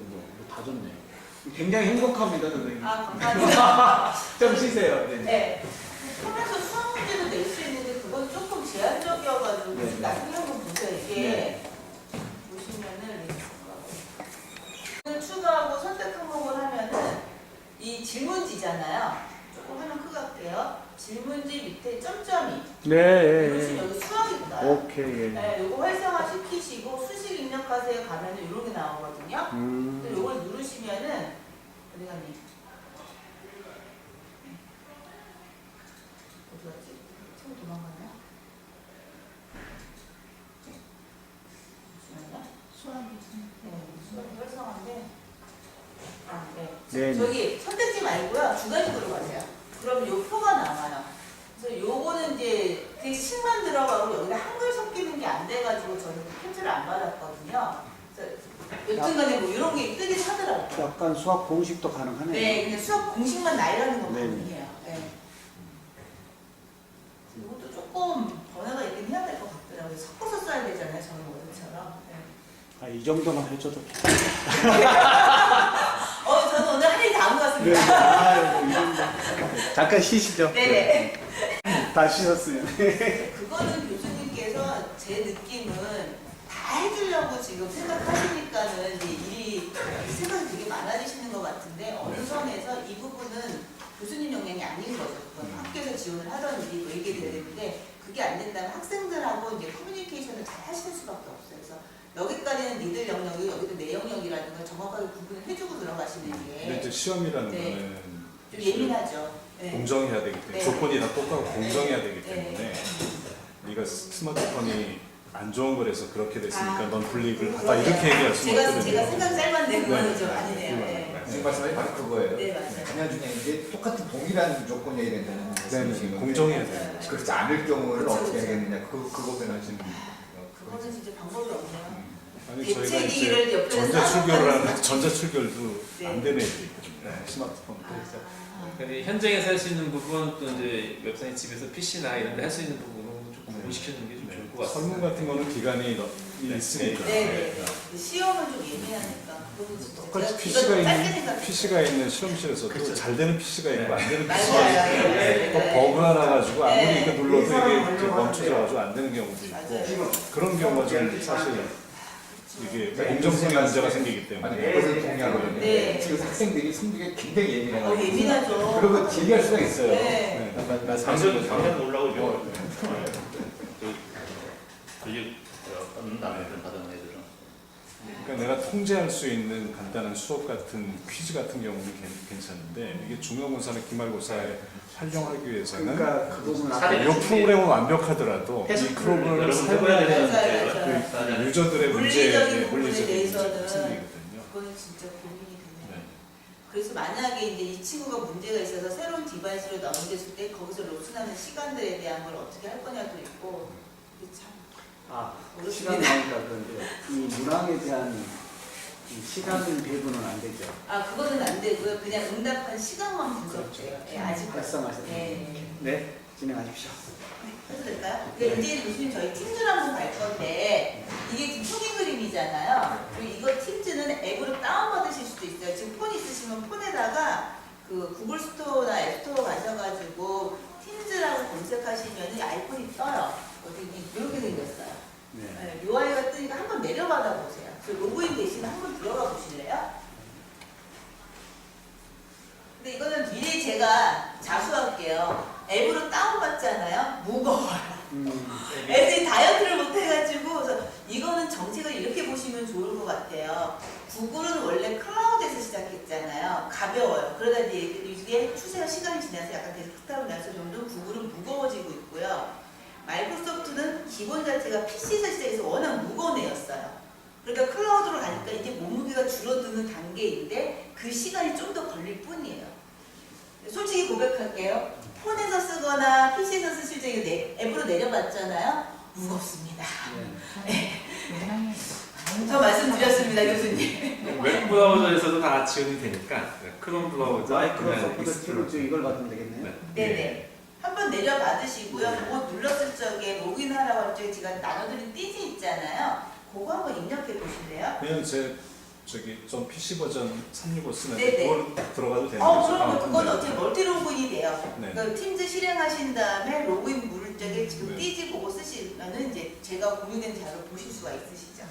다 좋네. 굉장히 행복합니다, 선생님. 아, 감사합니다. 좀 쉬세요. 네. 네. 하면서 수학 문제도 낼 수 있는데 그건 조금 제한적이어가지고 네. 나중에 한번 보세요. 이게 보시면은 추가하고 선택 항목을 하면은 이 질문지잖아요. 조금 화면 크게 할게요. 질문지 밑에 점점이 이러시면 여기 수학이 나요. 오케이. 예. 네, 요거 활성화 시키시고 수식 입력하세요 가면은 이런 게 나오거든요. 근데 요걸 누르시면은 어디 갔니? 어디 갔지? 처음 도망갔나? 잠시만요. 수학이 좀 네, 수학이 활성화인데 아, 네. 네. 저기 선택지 말고요. 주관식으로 가세요. 그러면 요 표가 나와요. 그래서 요거는 이제 되게 식만 들어가고 여기다 한글 섞이는 게 안 돼가지고 저는 편지를 안 받았거든요. 그래서 여튼간에 뭐 이런 게 뜨긴 하더라고요. 약간 수학 공식도 가능하네요. 네, 근데 수업 공식만 나열하는 건 네. 가능해요. 네. 이것도 조금 변화가 있긴 해야 될 것 같더라고요. 섞어서 써야 되잖아요. 저는 오늘처럼. 네. 아, 이 정도만 해줘도 저는 오늘 할 일이 다 한 것 네. 같습니다. 아, 이 정도. 잠깐 쉬시죠. 네네. 다 쉬셨으면. 그거는 교수님께서 제 느낌은 다 해주려고 지금 생각하시니까는 이제 일이 생각이 되게 많아지시는 것 같은데 어느 선에서 이 부분은 교수님 영향이 아닌 거죠. 그건 학교에서 지원을 하던 일이 뭐 이게 돼야 되는데 그게 안 된다면 학생들하고 이제 커뮤니케이션을 잘 하시는 수밖에 없어요. 그래서 여기까지는 니들 영역이 여기도 내 영역이라는 걸 정확하게 구분을 해주고 들어가시는 근데 게 이제 시험이라는 네. 거는 좀 예민하죠. 네. 공정해야 되기 때문에 네. 조건이 다 똑같고 공정해야 되기 네. 때문에 네가 스마트폰이 안 좋은 거라서 그렇게 됐으니까 아, 넌 불이익을 받아 그러네요. 이렇게 얘기할 수는 제가 없거든요. 생각 짧았네. 그거는 네. 좀 아니네요. 네. 지금 말씀하신 바로 그거예요. 네, 맞아요. 그냥 중에 이제 똑같은 동일한 조건이어야 된다는 네, 말씀이신 건데 공정해야 돼요. 그렇지 않을 경우는 그쵸, 어떻게 그쵸. 하겠느냐 그거 변하시는 그거는 진짜 방법이 없네요. 아니 저희가 대책위를 이제 옆에서 전자출결을 쌓아가면서. 하는 전자출결도 네. 안 되는 애들이 있거든요. 스마트폰. 근데 현장에서 할 수 있는 부분 또 이제 웹사이트 집에서 PC나 이런 데 할 수 있는 부분은 조금 분리시키는 게 좀 좋을 것 같습니다. 설문 같은 거는 기간이 네. 있으니까. 네네. 시험은 좀 예민하니까 그거는 진짜 똑같이 제가 이건 PC가 짧게 있는 생각했어요. PC가 있는 실험실에서도 잘 되는 PC가 있고 안 되는 PC가 맞아요. 있고 네. 또 버그 하나 가지고 아무리 네. 이렇게 눌러도 이게 이렇게 멈춰져가지고 안 되는 경우도 있고 맞아요. 그런 경우가 좀 사실 이게 공정성에 문제가 생기기 아니 때문에. 100% 동의하거든요. 네. 지금 학생들이 성격이 굉장히 예민해가지고 예민하죠. 그리고 질리할 수가 있어요. 네. 당장 올라오죠. 권력 받는다면 그런 받은 애들은. 그러니까 내가 통제할 수 있는 간단한 수업 같은 퀴즈 같은 경우는 괜찮은데 이게 중간고사나 기말고사에 활용하기 위해서는 그러니까 그 부분 사례- 이 프로그램은 완벽하더라도 이 프로그램을 여러분 사용해야 해봐야 되는 맞아요, 맞아요. 그 유저들의 물리적인 문제에 부분에 물리적인 대해서는 문제가 생기거든요. 그거는 진짜 고민이 되네요. 네. 그래서 만약에 이제 이 친구가 문제가 있어서 새로운 디바이스로 넘겼을 때 거기서 로스나는 시간들에 대한 걸 어떻게 할 거냐도 있고 이게 참 아, 어렵습니다. 시간 나니까 그런데 이 문항에 대한 이 시간 배분은 안 되죠. 그거는 안 되고요. 그냥 응답한 시간만 분석돼요. 예, 아직 활성화해서. 네. 네, 진행하십시오. 해도 될까요? 근데 이제 교수님 저희 팀즈 한번 갈 건데 이게 지금 표기 그림이잖아요. 그리고 이거 팀즈는 앱으로 다운받으실 수도 있어요. 지금 폰 있으시면 폰에다가 그 구글 스토어나 앱 스토어 가셔가지고 팀즈라고 검색하시면 아이콘이 떠요. 이렇게 생겼어요. 네. 네, UI가 뜨니까 한번 내려받아 보세요. 그 로그인 대신에 한번 들어가 보실래요? 근데 이거는 미리 제가 자수할게요. 앱으로 다운받잖아요. 무거워요. 애들이 다이어트를 못 해가지고 그래서 이거는 정책을 이렇게 보시면 좋을 것 같아요. 구글은 원래 클라우드에서 시작했잖아요. 가벼워요. 그러다 이게 추세가 시간이 지나서 약간 데스크탑으로 나서 점점 구글은 무거워지고 있고요. 마이크로소프트는 기본 자체가 PC에서 시작해서 워낙 무거운 애였어요. 그러니까 클라우드로 가니까 이제 몸무게가 줄어드는 단계인데 그 시간이 좀 더 걸릴 뿐이에요. 솔직히 고백할게요. 폰에서 쓰거나 PC에서 쓰실 때 앱으로 내려봤잖아요. 무겁습니다. 영향이 저 말씀드렸습니다, 교수님. 웹 브라우저에서도 다 지원이 되니까 크롬 브라우저, 마이크로소프트 팀을 이걸 받으면 되겠네요. 네네. 한번 내려받으시고요. 그거 눌렀을 적에 로그인하라고 할 적에 제가 나눠드린 띠지 있잖아요. 그거 한번 입력해 보실래요? 그냥 저기 좀 PC 버전 365 쓰는데 네네. 그걸 들어가도 되는 거죠? 그러면 그건 네. 어떻게 멀티 로그인이 돼요. 네. 그러니까 팀즈 실행하신 다음에 로그인 누를 적에 지금 네. 띠지 보고 쓰시면은 이제 제가 공유된 자료 보실 수가 있으시죠.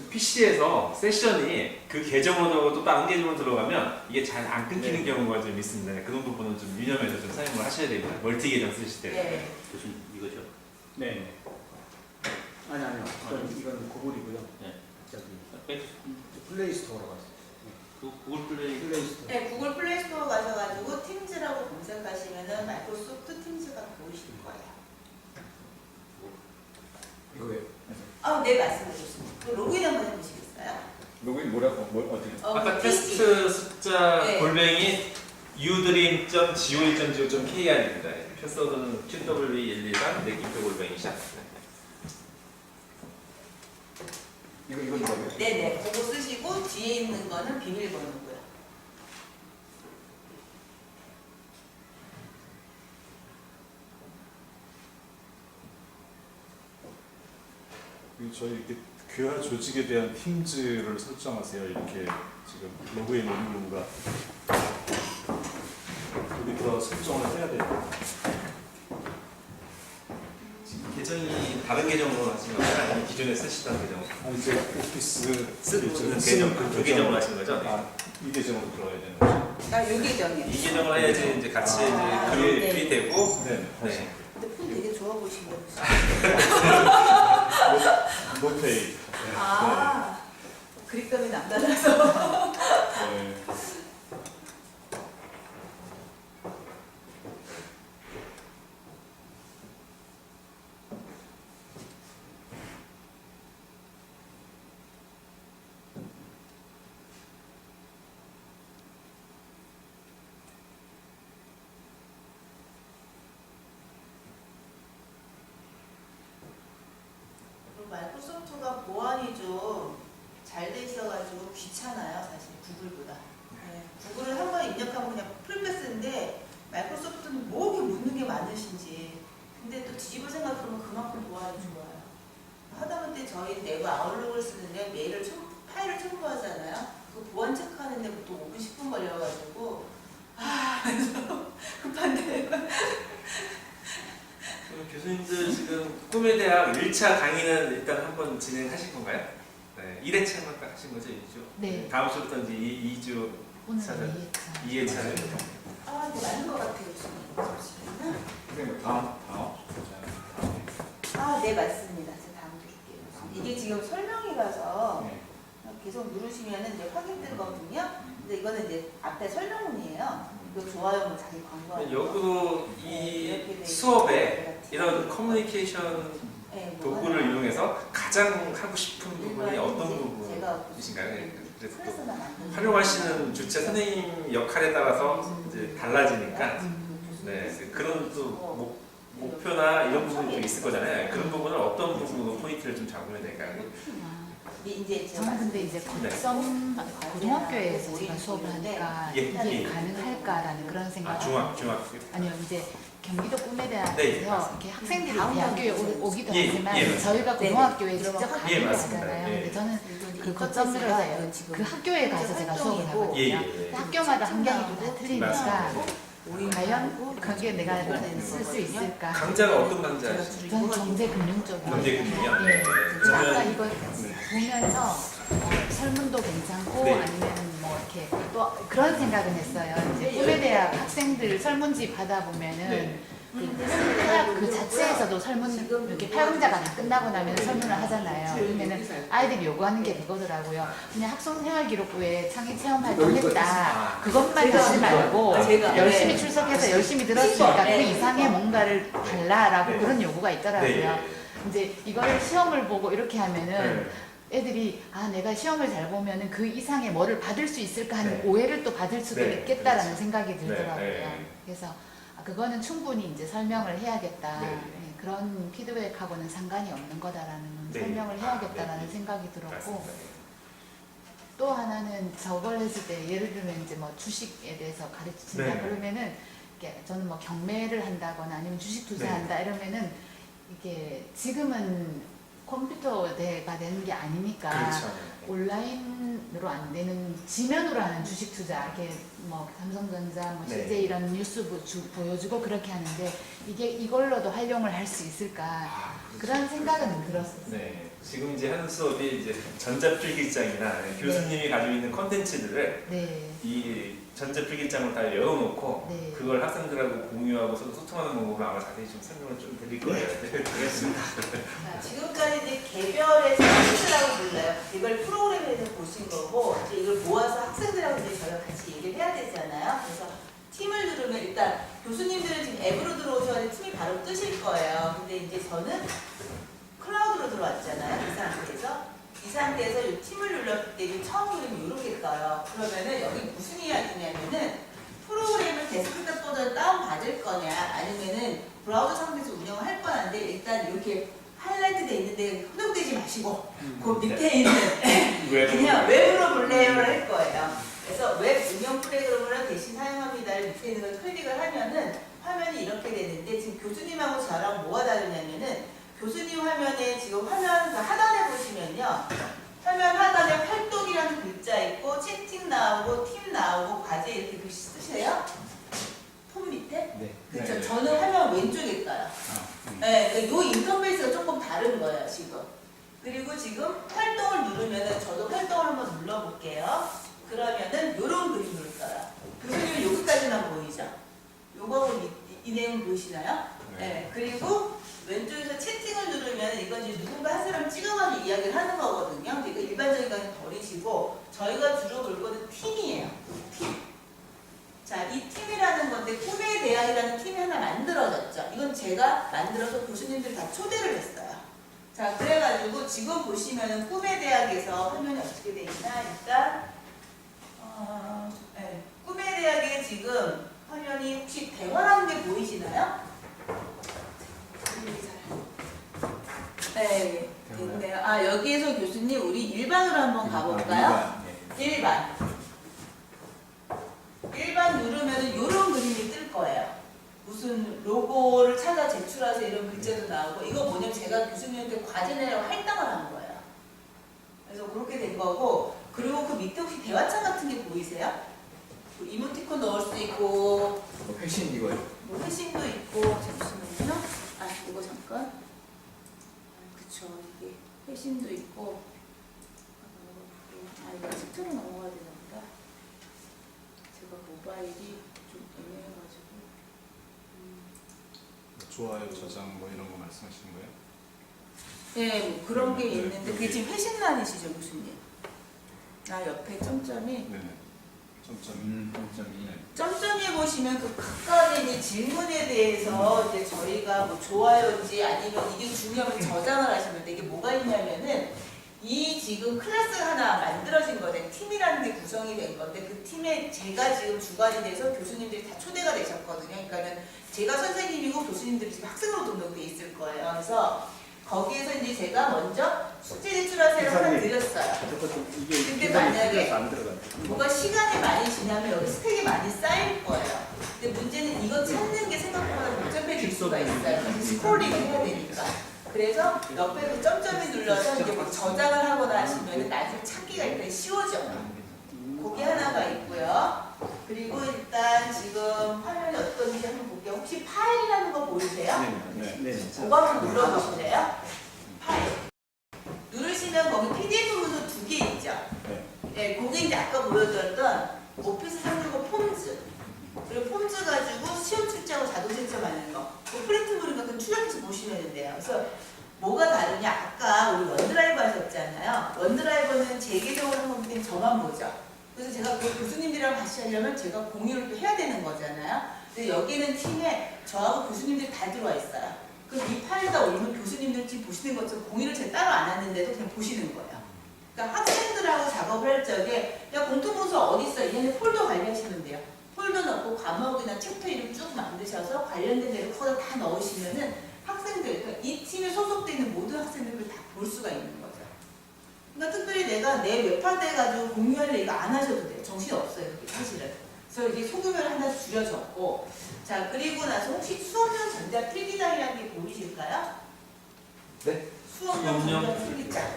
PC에서 세션이 그 계정으로 또 다른 계정으로 들어가면 이게 잘 안 끊기는 경우가 좀 있습니다. 그런 부분은 좀 유념해서 좀 사용을 하셔야 됩니다. 멀티 계정 쓰실 때. 네. 교수님 이거죠. 네. 아니요. 이건 구글이고요. 네. 저기 백- 플레이 스토어로 갔어요. 그 구글 플레이 플레이 스토어. 네, 구글 플레이 스토어 가셔가지고 팀즈라고 검색하시면은 마이크로소프트 팀즈가 보이실 거예요. 이거예요. 네, 말씀해 주셨습니다. 로그인 한번 해보시겠어요? 로그인 뭐라고 어디? 아까 PT. 테스트 숫자 네. 골뱅이 udream.go.kr입니다. 패스워드는 qw123 내기표 골뱅이 샵. 이거 뭐예요? 네네. 그거 쓰시고 뒤에 있는 거는 비밀번호고요. 저희 이렇게 교화 조직에 대한 팀즈를 설정하세요. 이렇게 지금 로그인 오류가 우리 더 설정을 해야 돼요. 지금 계정이 다른 계정으로 하신 건가요? 아니면 기존에 쓰시던 계정? 아니 이제 오피스 쓰는 계정, 그 계정으로 하신 거죠? 네. 이 계정으로 들어가야 되는 거죠. 아, 요 계정이요. 이 계정을 해야지 이제 같이 이제 그룹이 되고, 네. 네. 근데 폰 되게 좋아 보시네요. 노페이. 아, 그립감이 남달라서. 네. 마이크로소프트가 보안이 좀 잘 돼 있어가지고 귀찮아요, 사실 구글보다. 네, 구글을 한 번 입력하면 그냥 풀패스인데 마이크로소프트는 뭐 이렇게 묻는 게 많으신지. 근데 또 뒤집어 생각하면 그만큼 보안이 좋아요. 하다못해 저희 내부 아웃룩을 쓰는데 메일을 파일을 첨부하잖아요. 그 보안 체크하는데 또 5분 10분 걸려가지고 그래서 급한데. 그럼 교수님들 지금 꿈의 대학 1차 강의는 일단 한번 진행하실 건가요? 네, 1회차만 딱 하신 거죠, 2주? 네. 다음 주부터 이제 2주 오늘 찾아- 2회차. 2회차를. 아, 이거 맞는 것 같아요, 잠시만요. 선생님 다음. 아, 네, 맞습니다. 제가 다음 드릴게요. 이게 지금 설명이라서 네. 계속 누르시면 이제 확인되거든요. 근데 이거는 이제 앞에 설명문이에요. 이거 좋아요는 자기 광고. 역으로 이 수업에 이런 커뮤니케이션 도구를 이용해서 가장 하고 싶은 부분이 어떤 부분이신가요? 그래서 또 활용하시는 주체 선생님 역할에 따라서 이제 달라지니까 네, 그런 또 목표나 이런 부분이 좀 있을 거잖아요. 그런 부분을 어떤 부분으로 포인트를 좀 잡으면 될까요? 이제 저는 근데 이제 고점 고등학교에서 제가 수업을 하니까 예, 이게 예. 가능할까라는 그런 생각. 중학교. 아니요, 이제 경기도 꿈에대학에서 네, 이렇게 학생들이 대학교에 오기도 예, 하지만 예, 저희가 네, 고등학교에 네. 직접 예, 강의를 맞습니다. 하잖아요. 예. 근데 저는 그 거점으로 그 학교에 가서 제가 수업을 하거든요. 예. 학교마다 환경이 좀 다 틀리니까 맞습니다. 과연 거기에 내가 쓸 수 있을까? 강좌가 어떤 강좌이신가요? 저는 경제금융 쪽이요. 경제금융이요? 예. 그래서 아까 그러면 이거 보면서 설문도 괜찮고 네. 아니면 뭐 이렇게 또 그런 생각은 했어요. 이제 꿈의대학 학생들 설문지 받아보면은 네. 대학 그 자체에서도 설문 이렇게 8강자가 다 끝나고 나면 설문을 하잖아요. 그러면은 아이들이 요구하는 게 그거더라고요. 그냥 학생생활기록부에 창의 체험 활동했다. 그것만 하지 말고 제가 열심히 출석해서 열심히 들었으니까 그 네. 이상의 뭔가를 달라라고 네. 그런 요구가 있더라고요. 네. 이제 이거를 시험을 보고 이렇게 하면은 네. 애들이 아 내가 시험을 잘 보면은 그 이상의 뭐를 받을 수 있을까 하는 네. 오해를 또 받을 수도 네. 있겠다라는 그렇죠. 생각이 들더라고요. 네. 그래서 그거는 충분히 이제 설명을 해야겠다. 네. 예, 그런 피드백하고는 상관이 없는 거다라는 네. 설명을 해야겠다라는 네. 생각이 들었고 맞습니다. 또 하나는 저걸 했을 때 예를 들면 이제 뭐 주식에 대해서 가르치신다 네. 그러면은 이게 저는 뭐 경매를 한다거나 아니면 주식 투자한다 이러면은 이게 지금은 컴퓨터가 되는 게 아니니까 그렇죠. 온라인으로 안 되는 지면으로 하는 주식 투자, 이렇게 뭐 삼성전자, 뭐 네. CJ 이런 뉴스 보여주고 그렇게 하는데 이게 이걸로도 활용을 할 수 있을까 그런 생각은 들었어요. 네. 지금 이제 하는 수업이 이제 전자필기장이나 교수님이 가지고 있는 컨텐츠들을 네, 이 전자필기장을 다 열어놓고 네. 그걸 학생들하고 공유하고 서로 소통하는 방법을 아마 자세히 좀 설명을 좀 드릴 거예요. 네, 알겠습니다. 자, 지금까지 이제 개별의 서비스라고 불러요. 개별 프로그램에 대해서 보신 거고, 이제 이걸 모아서 학생들하고 이제 저희가 같이 얘기를 해야 되잖아요. 그래서 팀을 누르면 일단 교수님들은 지금 앱으로 들어오셔서 팀이 바로 뜨실 거예요. 근데 이제 저는 클라우드로 들어왔잖아요. 이 상태에서. 이 상태에서 이 팀을 눌렀을 때 이게 처음 그림이 이렇게 떠요. 그러면은 여기 무슨 이야기냐면은 프로그램을 데스크탑 버전 다운받을 거냐 아니면은 브라우저 상태에서 운영을 할 거냐인데 일단 이렇게 하이라이트 돼 있는데 흔들리지 마시고 그 밑에 있는 그냥 웹으로 볼래요를 할 거예요. 그래서 웹 운영 프로그램을 대신 사용합니다를 밑에 있는 걸 클릭을 하면은 화면이 이렇게 되는데 지금 교수님하고 저랑 뭐가 다르냐면은 교수님 화면에 지금 화면 그 하단에 보시면요. 화면 하단에 활동이라는 글자 있고 채팅 나오고 팀 나오고 과제 이렇게 글씨 쓰세요? 폰 밑에? 네. 그렇죠. 저는 화면 왼쪽에 떠요. 네, 이 인터페이스가 조금 다른 거예요, 지금. 그리고 지금 활동을 누르면은 저도 활동을 한번 눌러볼게요. 그러면은 이런 그림으로 떠요. 교수님 여기까지만 보이죠? 요거하고 이 내용 보이시나요? 네. 그리고 왼쪽에서 채팅을 누르면 이건 이제 누군가 한 사람 찍어가지고 이야기를 하는 거거든요. 근데 이거 일반적인 거는 버리시고 저희가 주로 볼 거는 팀이에요. 팀. 자, 이 팀이라는 건데 꿈의 대학이라는 팀이 하나 만들어졌죠. 이건 제가 만들어서 교수님들 다 초대를 했어요. 자, 그래가지고 지금 보시면은 꿈의 대학에서 화면이 어떻게 돼 있나 일단 네. 꿈의 대학에 지금 화면이 혹시 대화라는 게 보이시나요? 네, 됐네요. 아, 여기에서 교수님 우리 일반으로 한번 가볼까요? 일반. 일반 누르면은 이런 그림이 뜰 거예요. 무슨 로고를 찾아 제출하세요 이런 글자도 나오고 이거 뭐냐면 제가 교수님한테 과제 내라고 할당을 한 거예요. 그래서 그렇게 된 거고 그리고 그 밑에 혹시 대화창 같은 게 보이세요? 뭐 이모티콘 넣을 수 있고 뭐 회신 이거요? 뭐 회신도 있고 잠시만요. 아 이거 잠깐. 그쵸 이게 회신도 있고 아 이거 챕터로 넘어가야 되나 보다. 제가 모바일이 좀 애매해가지고 좋아요, 저장 뭐 이런 거 말씀하시는 거예요? 네, 뭐 그런 게 있는데 그게 지금 회신란이시죠 교수님? 아 옆에 점점이 네네. 점점이. 점점이 보시면 그 각각의 이제 질문에 대해서 이제 저희가 뭐 좋아요인지 아니면 이게 중요하면 저장을 하시면 돼. 이게 뭐가 있냐면은 이 지금 클래스가 하나 만들어진 거네. 팀이라는 게 구성이 된 건데 그 팀에 제가 지금 주관이 돼서 교수님들이 다 초대가 되셨거든요. 그러니까는 제가 선생님이고 교수님들이 지금 학생으로 등록돼 있을 거예요. 그래서 거기에서 이제 제가 먼저 숙제 제출하세요 하나 드렸어요. 근데 만약에 안 들어가요. 뭐가 시간이 많이 지나면 여기 스택이 많이 쌓일 거예요. 근데 문제는 이거 찾는 게 생각보다 복잡해질 수가 있어요. 스크롤링을 해야 되니까. 그래서 옆에 그 점점이 눌러서 이제 막 저장을 하거나 하시면 나중에 찾기가 일단 쉬워져요. 그게 하나가 있고요. 그리고 일단 지금 화면이 어떤지 한번 볼게요. 혹시 파일이라는 거 보이세요? 네. 그거 한번 눌러보실래요? 파일. 누르시면 거기 PDF 문서 2개 있죠? 네, 그게 이제 아까 보여드렸던 오피스 365 폼즈. 그리고 폼즈 가지고 시험 출제하고 자동 채점하는 거. 그 프린트물인가 그 출력해서 보시면 돼요. 그래서 뭐가 다르냐? 아까 우리 원드라이브 하셨잖아요. 원드라이브는 제 계정을 한번 볼 때는 저만 보죠. 그래서 제가 그 교수님들이랑 같이 하려면 제가 공유를 또 해야 되는 거잖아요. 근데 여기는 팀에 저하고 교수님들이 다 들어와 있어요. 그럼 이 파일에다 올리면 교수님들 지금 보시는 것처럼 공유를 제가 따로 안 하는데도 그냥 보시는 거예요. 그러니까 학생들하고 작업을 할 적에 야 공통문서 어디 있어? 얘네 폴더 관리하시면 돼요. 폴더 넣고 과목이나 챕터 이름 쭉 만드셔서 관련된 데를 거기다 다 넣으시면은 학생들, 그러니까 이 팀에 소속되어 있는 모든 학생들을 다 볼 수가 있는 거죠. 그러니까 특별히 내가 내 웹하드에 가지고 공유할 일 이거 안 하셔도 돼요. 정신 없어요, 그게 사실은. 그래서 이게 소규모를 하나 줄여줬고, 자 그리고 나서 혹시 수업용 전자 필기장이라는 게 보이실까요? 네? 수업용 전자 필기장.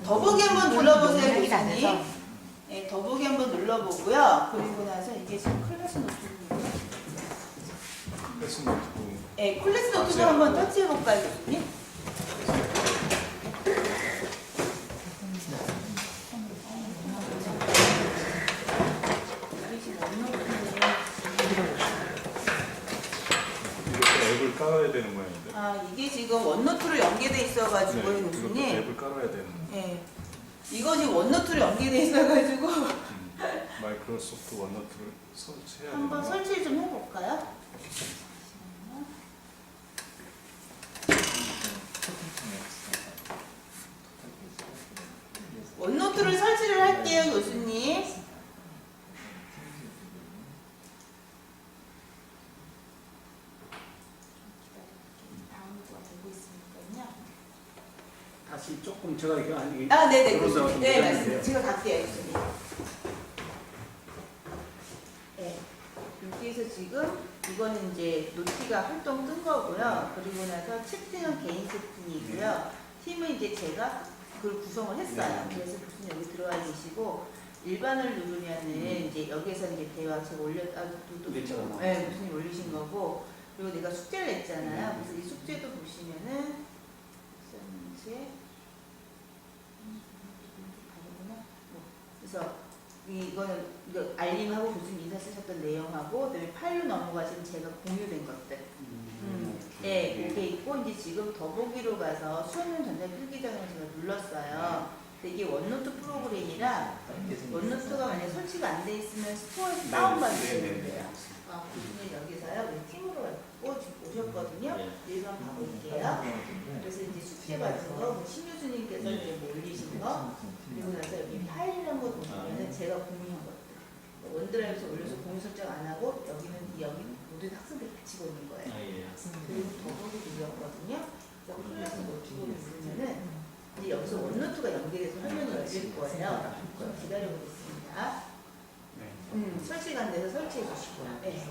더보기 한번 눌러보세요, 교수님. 네, 더보기 한번 눌러보고요. 그리고 나서 이게 지금 클래스 노트북인가요? 클래스 노트북. 네, 클래스 노트북 한번 터치해볼까요, 교수님? 이것도 앱을 깔아야 되는 모양인데. 아, 이게 지금 원노트로 연계돼 있어가지고요, 이것도 교수님. 앱을 깔아야 되는. 네. 이거 지금 원노트로 연계돼 있어가지고 마이크로소프트 원노트를 설치해야 한번 되는. 설치 좀 해볼까요? 원노트를 설치를 할게요, 교수님. 다운로드가 되고 있으니까요. 다시 조금 제가 이거 아니 아, 네네. 들어서 교수님. 네, 좀 맞습니다. 제가 갈게요, 교수님. 네. 여기에서 지금 이거는 이제 노티가 활동 뜬 거고요. 그리고 나서 채팅은 개인 채팅이고요. 팀은 이제 제가 그걸 구성을 했어요. 그래서 교수님 여기 들어와 계시고 일반을 누르면은 이제 여기에서 이제 대화 제가 냈잖아. 네, 교수님 올리신 거고 그리고 내가 숙제를 냈잖아요. 그래서 이 숙제도 보시면은 이제 그래서 이거는 이거 알림하고 교수님 인사 쓰셨던 내용하고 그다음에 파일로 넘어가시면 제가 공유된 것들. 네, 이게 있고 이제 지금 더보기로 가서 수업용 전자 필기장을 제가 눌렀어요. 근데 이게 원노트 프로그램이라 원노트가 만약 설치가 안 돼 있으면 스토어에서 다운받으시면 돼요. 교수님 여기서요, 우리 팀으로 오셨거든요. 일반 가볼게요. 그래서 이제 숙제 같은 거, 신교수님께서 이제 뭐 올리신 거, 그리고 나서 여기 파일이라는 거 보시면은 제가 공유한 것들. 원드라이브에서 올려서 공유 설정 안 하고 여기 모든 학생들 같이 보는 거예요. 그리고 더보기 눌렀거든요. 그래서 클래스 노트북을 누르면은 이제 여기서 원노트가 연결돼서 화면이 열릴 거예요. 좀 기다려보겠습니다. 설치가 안 돼서 설치해 주시고요. 네.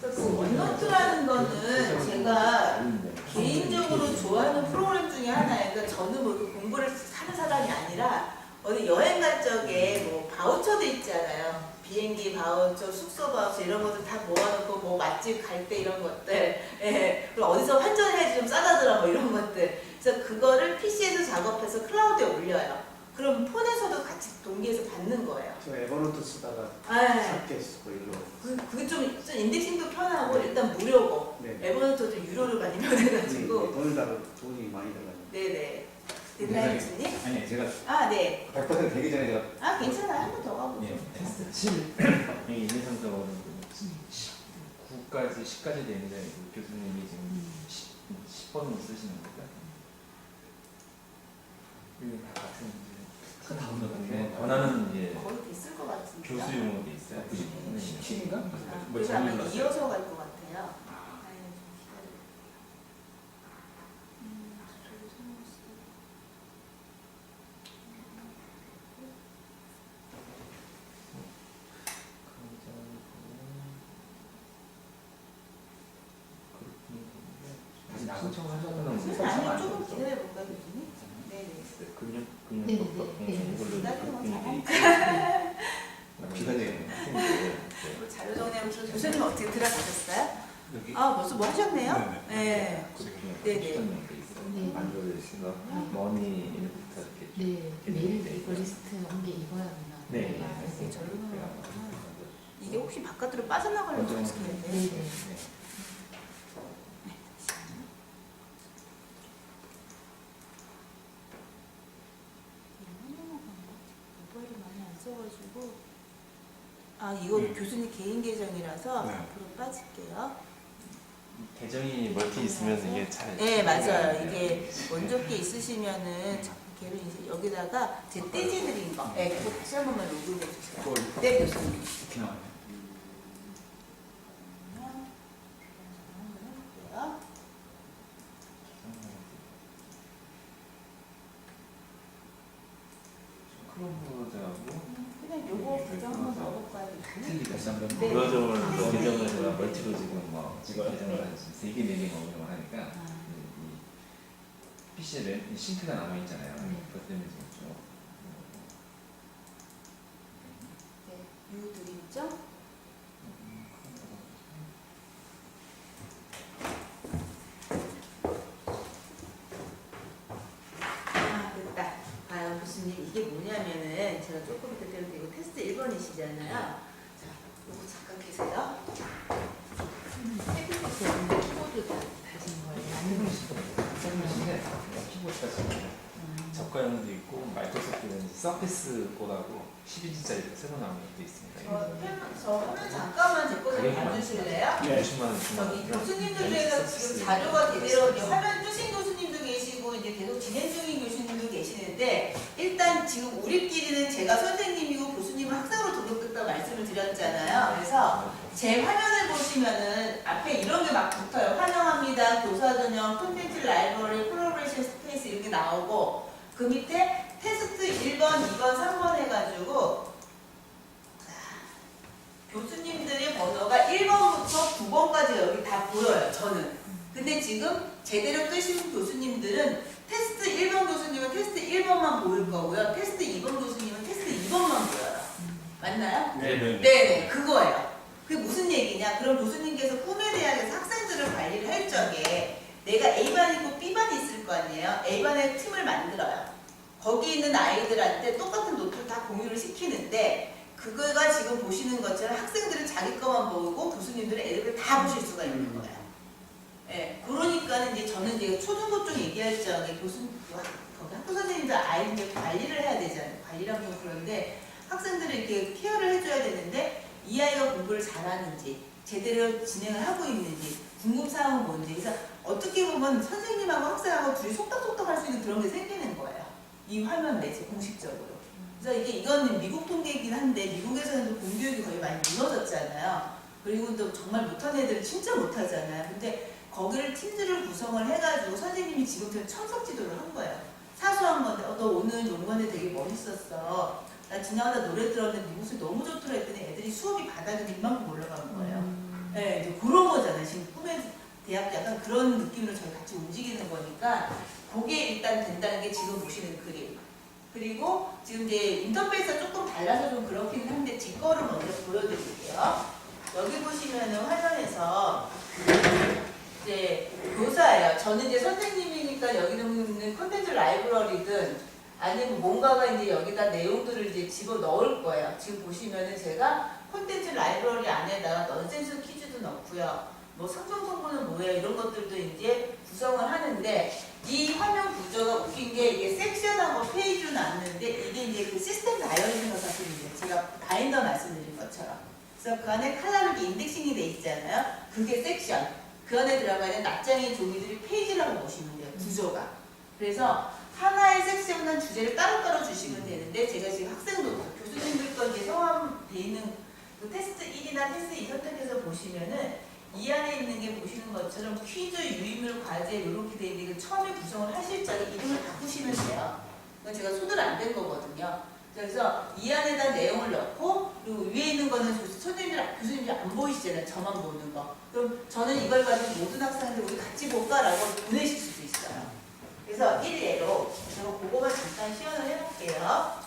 그 원노트라는 거는 제가 개인적으로 좋아하는 프로그램 중에 하나예요. 그러니까 저는 뭐 공부를 하는 사람이 아니라 어디 여행 갈 적에 뭐 바우처도 있잖아요. 비행기 바우처, 숙소 바우처 이런 것들 다 모아놓고 뭐 맛집 갈 때 이런 것들, 예. 그리고 어디서 환전해야지 좀 싸다더라 뭐 이런 것들. 그래서 그거를 PC에서 작업해서 클라우드에 올려요. 그럼 폰에서도 같이 동기에서 받는 거예요. 저 에버노트 쓰다가 아, 삭제했고 이거. 그게 좀 인덱싱도 편하고 일단 무료고 네. 에버노트도 유료로 많이 변해가지고 돈이 많이 들어가요. 네네. 됐나요, 교수님? 아니 제가 아, 네. 100% 되기 전에 제가 아, 괜찮아요. 한 번 더 가보죠. 테스트 7 여기 있는 상태로 9까지 10까지 되어 있는데 교수님이 지금 10번으로 쓰시는 거니까 이게 다 같은 이제 다운로드인데 권한은 이제 거의 됐을 것 같은데. 교수 용어도 있어요. 17인가? 아, 뭐 그래서 아마 잘못 이어서 갈 것 같아요. 아유, 좀 기다려. 아니요, 조금 기다려볼까요, 교수님? 네네. 근육법 이걸로 기다려요. 자료 정리하면서 교수님 어떻게 들어가셨어요? 여기 아, 벌써 뭐 하셨네요? 네네. 네. 네네. 머니 일부터 이렇게 네, 메일 이거 리스트 온 게 이거였나? 네. 이게 절로 이게 혹시 바깥으로 빠져나가려고 하시는데. 네네. 모바일을 많이 안 써가지고. 아, 이거 교수님 개인 계정이라서 네. 앞으로 빠질게요. 계정이 멀티 있으면 이게 잘 네, 맞아요. 이게 원조기 있으시면은 걔를 이제 여기다가 제 떼지드린 거. 네, 그거 다시 한 번만 로그인해 주세요. 네, 교수님. 이렇게 나와요. 크롬브라우저하고 그냥 요거 계정 한번 넣어볼까요? 다시 한번 네. 브라우저로 계정을 제가 멀티로 지금 뭐 계정을 한 3개, 4개 넘으려고 하니까 이 PC에 싱크가 남아있잖아요. 그것 때문에 지금 좀 네, 유들이 있죠? 아, 됐다. 아, 교수님, 이게 뭐냐면은 제가 조금 이따 때문에 이거 테스트 1번이시잖아요. 자, 요거 잠깐 계세요. 키보드 다신 거예요? 키보드가 지금 저가형도 있고 마이크로소프트는 서피스 보다고 12인치짜리 새로 나온 것도 있습니다. 저 화면 잠깐만 제 거를 봐주실래요? 네. 50만 원, 60만 원. 저기 교수님들 중에서 지금 자료가 제대로 이제 화면 뜨신 교수님도 계시고 이제 계속 진행 중인 교수님도 계시는데 일단 지금 우리끼리는 제가 선생님이고 교수님은 학생으로 등록됐다고 말씀을 드렸잖아요. 그래서 제 화면을 보시면은 앞에 이런 게 막 붙어요. 환영합니다. 교사 전용 콘텐츠 라이브러리 콜라보레이션 스페이스 이렇게 나오고 그 밑에 테스트 1번, 2번, 3번 해가지고 교수님들의 번호가 1번부터 9번까지 여기 다 보여요, 저는. 근데 지금 제대로 뜨신 교수님들은 테스트 1번 교수님은 테스트 1번만 보일 거고요. 테스트 2번 교수님은 테스트 2번만 보여요. 맞나요? 네네. 네네, 그거예요. 그게 무슨 얘기냐? 그럼 교수님께서 꿈의대학에서 학생들을 관리를 할 적에 내가 A반이고 B반이 있을 거 아니에요? A반의 팀을 만들어요. 거기 있는 아이들한테 똑같은 노트를 다 공유를 시키는데 그거가 지금 보시는 것처럼 학생들은 자기 것만 보고 교수님들은 애들을 다 보실 수가 있는 거예요. 예, 그러니까 이제 저는 이제 초중고 쪽 얘기할 적에 거기 학교 선생님들 아이들 관리를 해야 되잖아요. 관리란 건 그런데 학생들을 이렇게 케어를 해줘야 되는데 이 아이가 공부를 잘하는지 제대로 진행을 하고 있는지 궁금사항은 뭔지 그래서 어떻게 보면 선생님하고 학생하고 둘이 속닥속닥 할 수 있는 그런 게 생기는 거예요. 이 화면 내에서 공식적으로. 그래서 이건 미국 통계이긴 한데 미국에서는 또 공교육이 거의 많이 무너졌잖아요. 그리고 또 정말 못하는 애들은 진짜 못하잖아요. 근데 거기를 팀들을 구성을 해가지고 선생님이 지금부터 천석 지도를 한 거예요. 사소한 건데 너 오늘 논문에 되게 멋있었어. 나 지나가다 노래 들었는데 네 목소리 너무 좋더라 했더니 애들이 수업이 바닥에 이만큼 올라가는 거예요. 네, 이제 그런 거잖아요. 지금 꿈의 대학 약간 그런 느낌으로 저희 같이 움직이는 거니까 그게 일단 된다는 게 지금 보시는 그림. 그리고 지금 이제 인터페이스가 조금 달라서 좀 그렇긴 한데 제 거를 먼저 보여드릴게요. 여기 보시면은 화면에서 이제 교사예요. 저는 이제 선생님이니까 여기 있는 콘텐츠 라이브러리든 아니면 뭔가가 이제 여기다 내용들을 이제 집어 넣을 거예요. 지금 보시면은 제가 콘텐츠 라이브러리 안에다가 넌센스 퀴즈도 넣고요. 뭐 상정 성분은 뭐예요? 이런 것들도 이제 구성을 하는데 이 화면 구조가 웃긴 게 이게 섹션하고 페이지로 나왔는데 이게 이제 그 시스템 다이어리 생각하시면 돼요. 제가 바인더 말씀드린 것처럼. 그래서 그 안에 칼라로 인덱싱이 돼 있잖아요. 그게 섹션. 그 안에 들어가 있는 낱장의 종이들이 페이지라고 보시면 돼요. 구조가. 그래서 하나의 섹션만 주제를 따로따로 주시면 되는데 제가 지금 학생도 교수님들 거 이제 성함돼 있는 그 테스트 1이나 테스트 2 선택해서 보시면은 이 안에 있는 게 보시는 것처럼 퀴즈, 유인물, 과제 이렇게 돼 있는데 그 처음에 구성을 하실 적에 이름을 바꾸시면 돼요. 이건 제가 손을 안 댄 거거든요. 그래서 이 안에다 내용을 넣고 그리고 위에 있는 거는 교수님들이 안 보이시잖아요. 저만 보는 거. 그럼 저는 이걸 가지고 모든 학생들 우리 같이 볼까라고 보내실 수도 있어요. 그래서 일례로 제가 그거만 잠깐 시연을 해볼게요.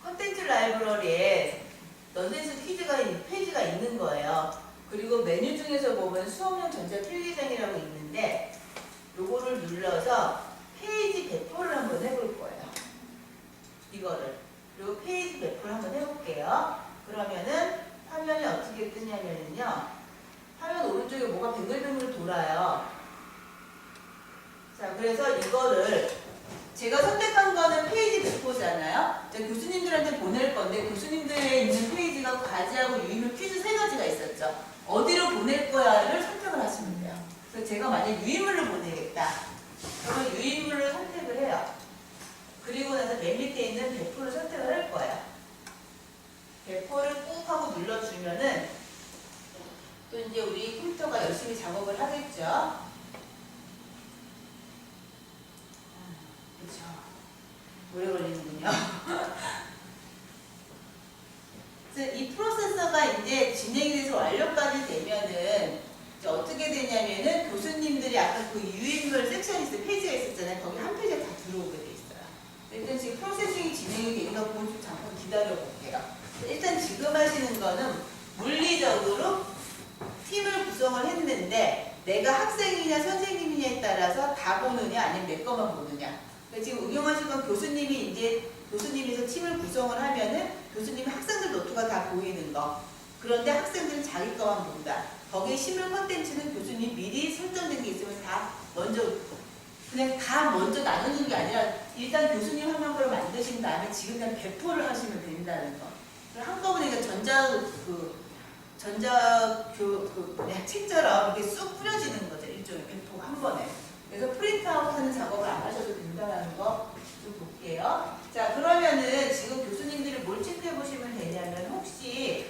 콘텐츠 라이브러리에 넌센스 퀴즈가 페이지가 있는 거예요. 그리고 메뉴 중에서 보면 수업용 전자 필기장이라고 있는데 요거를 눌러서 페이지 배포를 한번 해볼 거예요. 이거를. 그리고 페이지 배포를 한번 해볼게요. 그러면은 화면이 어떻게 뜨냐면요. 화면 오른쪽에 뭐가 뱅글뱅글 돌아요. 자, 그래서 이거를 제가 선택한 거는 페이지 배포잖아요. 제가 교수님들한테 보낼 건데 교수님들에 있는 페이지가 과제하고 유인물 퀴즈 3가지가 있었죠. 어디로 보낼 거야를 선택을 하시면 돼요. 그래서 제가 만약 유인물로 보내겠다. 그러면 유인물을 선택을 해요. 그리고 나서 맨 밑에 있는 배포를 선택을 할 거예요. 배포를 꾹 하고 눌러주면은 또 이제 우리 컴퓨터가 열심히 작업을 하겠죠. 그렇죠. 오래 걸리는군요. 그래서 이 프로세서가 이제 진행이 돼서 완료까지 되면은 이제 어떻게 되냐면은 교수님들이 아까 그 유인물 섹션이 있어요. 페이지가 있었잖아요. 거기 한 페이지에 다 들어오게 돼 있어요. 일단 지금 프로세싱이 진행이 되니까 그건 좀 잠깐 기다려 볼게요. 일단 지금 하시는 거는 물리적으로 팀을 구성을 했는데 내가 학생이냐 선생님이냐에 따라서 다 보느냐 아니면 내 것만 보느냐. 그러니까 지금 응용하실 건 교수님이 이제 교수님에서 팀을 구성을 하면은 교수님 학생들 노트가 다 보이는 거. 그런데 학생들은 자기 것만 본다. 거기에 실물 콘텐츠는 교수님 미리 설정된 게 있으면 다 먼저 그냥 다 먼저 나누는 게 아니라 일단 교수님 화면으로 만드신 다음에 지금 그냥 배포를 하시면 된다는 거. 한꺼번에 책처럼 이렇게 쑥 뿌려지는 거죠. 일종의 배포 한 번에. 그래서 프린트아웃 하는 작업을 안 하셔도 된다는 거 좀 볼게요. 자, 그러면은 지금 교수님들이 뭘 체크해 보시면 되냐면 혹시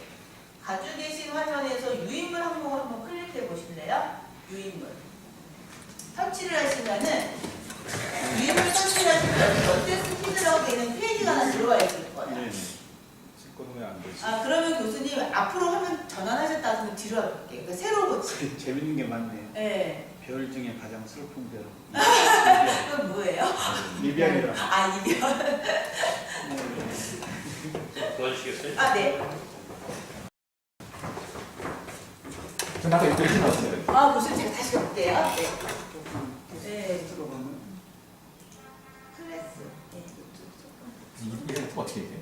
가지고 계신 화면에서 유인물 항목을 한번 클릭해 보실래요? 유인물. 터치를 하시면은 유인물 터치를 하시면 어때 스피드라고 되어 있는 페이지가 하나 들어와 있을 거예요. 네네. 찍고는 왜 안 되지? 아, 그러면 교수님 앞으로 화면 전환하셨다 하시면 뒤로 와볼게요. 그러니까 새로 고치. 재밌는 게 많네요. 네. 별 중에 가장 슬픈 별. 그건 뭐예요? 리비안이라. 아, 이별. 도와주시겠어요? 아, 네. 전 아까 이렇게 나왔어요. 아, 교수님 제가 다시 볼게요. 네. 네. 들어가면 클래스. 네. 이게 어떻게 돼?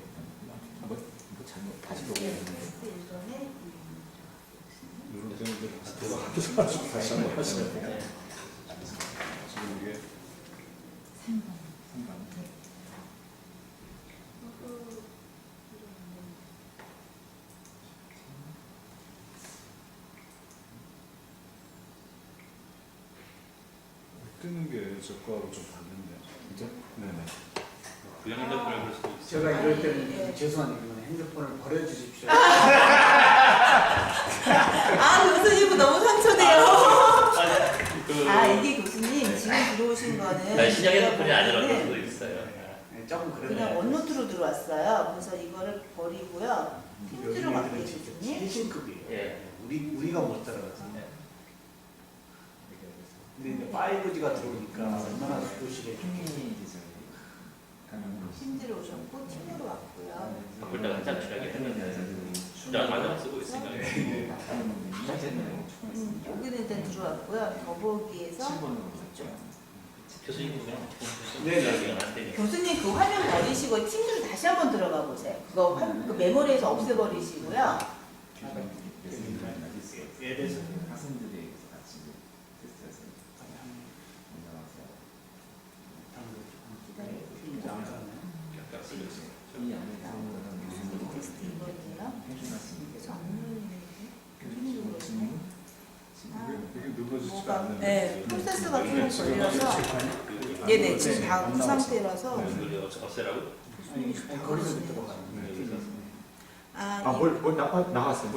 한번 이거 잘못 다시 녹음했는데. 클래스 일본의 이런 점들을 들어가서 다시 한번 하시면 돼요. 지금 이게 3번. 뜨는 게 저 거하고 좀 다른데. 그죠? 네네. 그냥 핸드폰을 볼 수도 있어요. 제가 이럴 때는 죄송한데 그러면 핸드폰을 버려주십시오. 아, 교수님 너무 상처돼요. 그, 아, 이게 교수님 지금 들어오신 거는 아니, 신형 핸드폰이 제가 아니라 그럴 보기에는 수도 있어요. 네, 조금 그냥 그러네요. 원노트로 들어왔어요. 그래서 이거를 버리고요. 힌트로 갈게요, 교수님. 최신급이에요. 예. 우리가 못 따라가서. 근데 이제 5G가 들어오니까 얼마나 수도시게 힘들어 오셨고 팀으로 왔고요. 바꿀 때가 한참 필요하게 했는데 숫자를 맞아 쓰고 있으니까. 여기는 일단 들어왔고요. 더보기에서 교수님 그냥 네네. 안 되니까. 교수님 그 화면 버리시고 팀으로 다시 한번 들어가 보세요. 그거 그 메모리에서 없애버리시고요. 앱에서 학생들이 같이 테스트해서 올라와서 힘이 안 가네. 약간 쓰겠어요. 이 안에 들어오는 테스트 이거예요. 해주놨으니까 이게 누르지가 뭐가 않는데. 네, 프로세스가 좀 걸려서 네네 지금 다 그 상태라서 이걸 없애라고? 아니, 거기서 들어가는 아 뭘 나갔어요? 뭘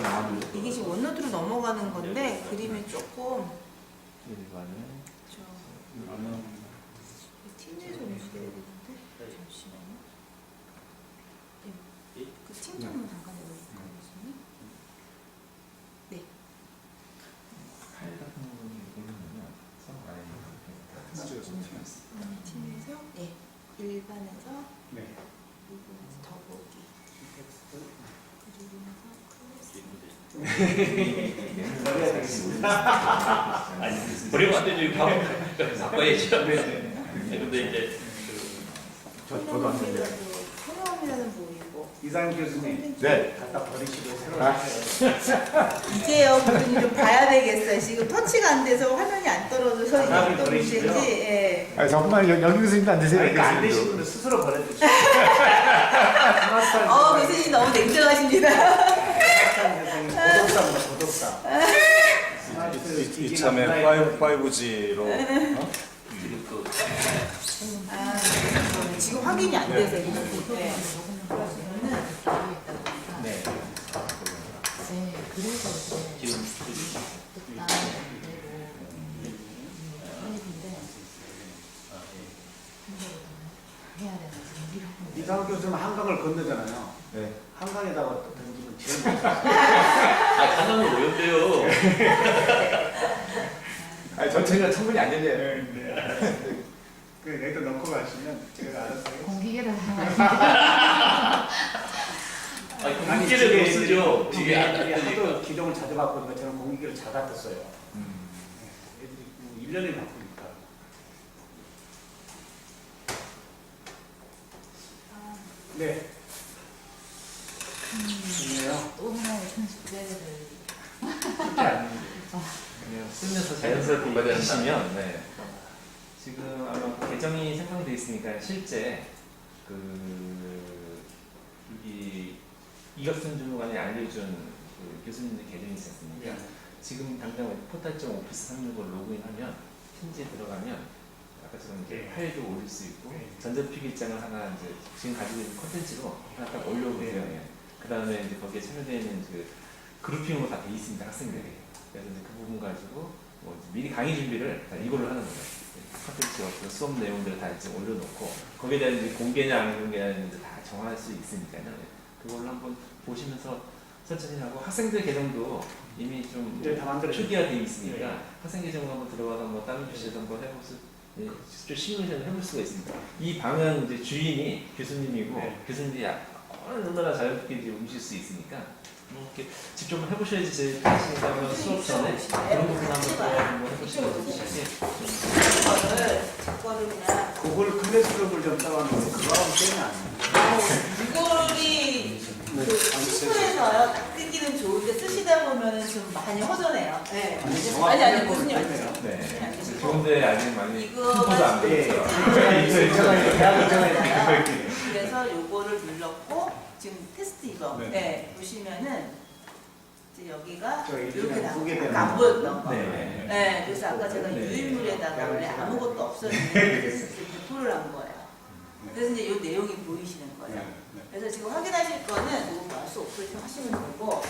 나왔는데. 이게 지금 원노트로 넘어가는 건데 그림이 조금 일반은 저 팀 내에서 연습해야 되는데 잠시만요. 네, 그팀 좀만 잠깐 해볼까요, 교수님? 네. 파일 같은 거는 이걸로는 서로 아예 이렇게 팀에서 네 일반에서 네. 일본에서 더보기 버려야 되겠습니다. 아니 버리면 안 되죠. 이거 바꿔야죠. 근데 이제 저도 안 돼요. 화면은 보이고 이상 교수님 네. 갖다 버리시고 새로 아. 하셔야죠. 이제요 교수님 좀 봐야 되겠어요. 지금 터치가 안 돼서 화면이 안 떨어져서 이게 화면이 어떤 버리시고요. 문제인지 예. 아 잠깐만 여기 교수님도 안 되세요? 그러니까 안 되시는 분은 스스로 버려주시죠. 교수님 너무 냉정하십니다. 고독사입니다, 고독사. 이참에 5G로 아, 지금 확인이 안 돼서 이렇게. 네. 네. 네, 그래서 이제 지금 일단 해야 되나 지금 이런 이상 교수는 한강을 건너잖아요. 네. 한강에다가 또 던지면 제일 좋죠. 한강은 오염돼요. 아니 전체가 충분히 안 열려요. 그 여기다 넣고 가시면 제가 알아서 공기계를 아니 공기를 못 쓰죠. 이게 이게 안 하도 되니까. 기종을 자주 바꾸니까 저는 공기계를 잘 갖다 써요. 애들이 1년에 바꾸니까. 네. 좋네요. 또 하나의 편집제를 쉽지 않은데. 그냥 쓰면서 자연스럽게 받아주시면 네. 지금 아마 개정이 생성돼 있으니까 실제 여기 이갑선 주무관이 알려준 교수님들 계정이 있지 않습니까? 지금 당장 포탈점 오피스 365 로그인하면 팀지에 들어가면 아까처럼 이제 파일도 올릴 수 있고 전자필기장을 하나 이제 지금 가지고 있는 컨텐츠로 하나 딱 올려보세요. 그 다음에 이제 거기에 참여되어 있는 그룹핑으로 다 돼 있습니다, 학생들이. 그래서 이제 그 부분 가지고 뭐 미리 강의 준비를 다 이걸로 하는 거예요. 컨텐츠 수업 내용들을 다 이제 올려놓고 거기에 대한 이제 공개냐 안 공개냐는 이제 다 정할 수 있으니까요. 그걸로 한번 보시면서 천천히 하고 학생들 계정도 이미 좀 이제 다 만들어졌죠. 초기화되어 있으니까 학생 계정으로 한번 들어가서 뭐 다른 PC에서 한번 해볼 좀 시뮬레이션을 해볼 수가 있습니다. 이 방은 이제 주인이 교수님이고 교수님들이 얼마나 자유롭게 이제 움직일 수 있으니까 이렇게 직접 한번 해보셔야지 제일 편하시니까 수업 전에 그런 부분 한번 해보시면 이거를 그냥 구글 클래스룸을 좀 써봤는데 그거하고 게임이 아니에요. 구글이 시스템에서요 딱 뜯기는 좋은데 쓰시다 보면은 좀 많이 허전해요. 네. 아니 교수님 아니죠. 네. 좋은데 아직 많이 이거는 컴포도 안 예. 되죠. 대학을 정해야 그래서 요거를 눌렀고 지금 테스트 이거 보시면은 이제 여기가 이렇게 나오고 안 보였던 거. 네. 그래서 아까 제가 유인물에다가 원래 아무것도 없었는데 그래서 배포를 한 거예요. 그래서 이제 이 내용이 보이시는 거예요. 그래서 지금 확인하실 거는 이거 마우스 오프레이팅 하시면 되고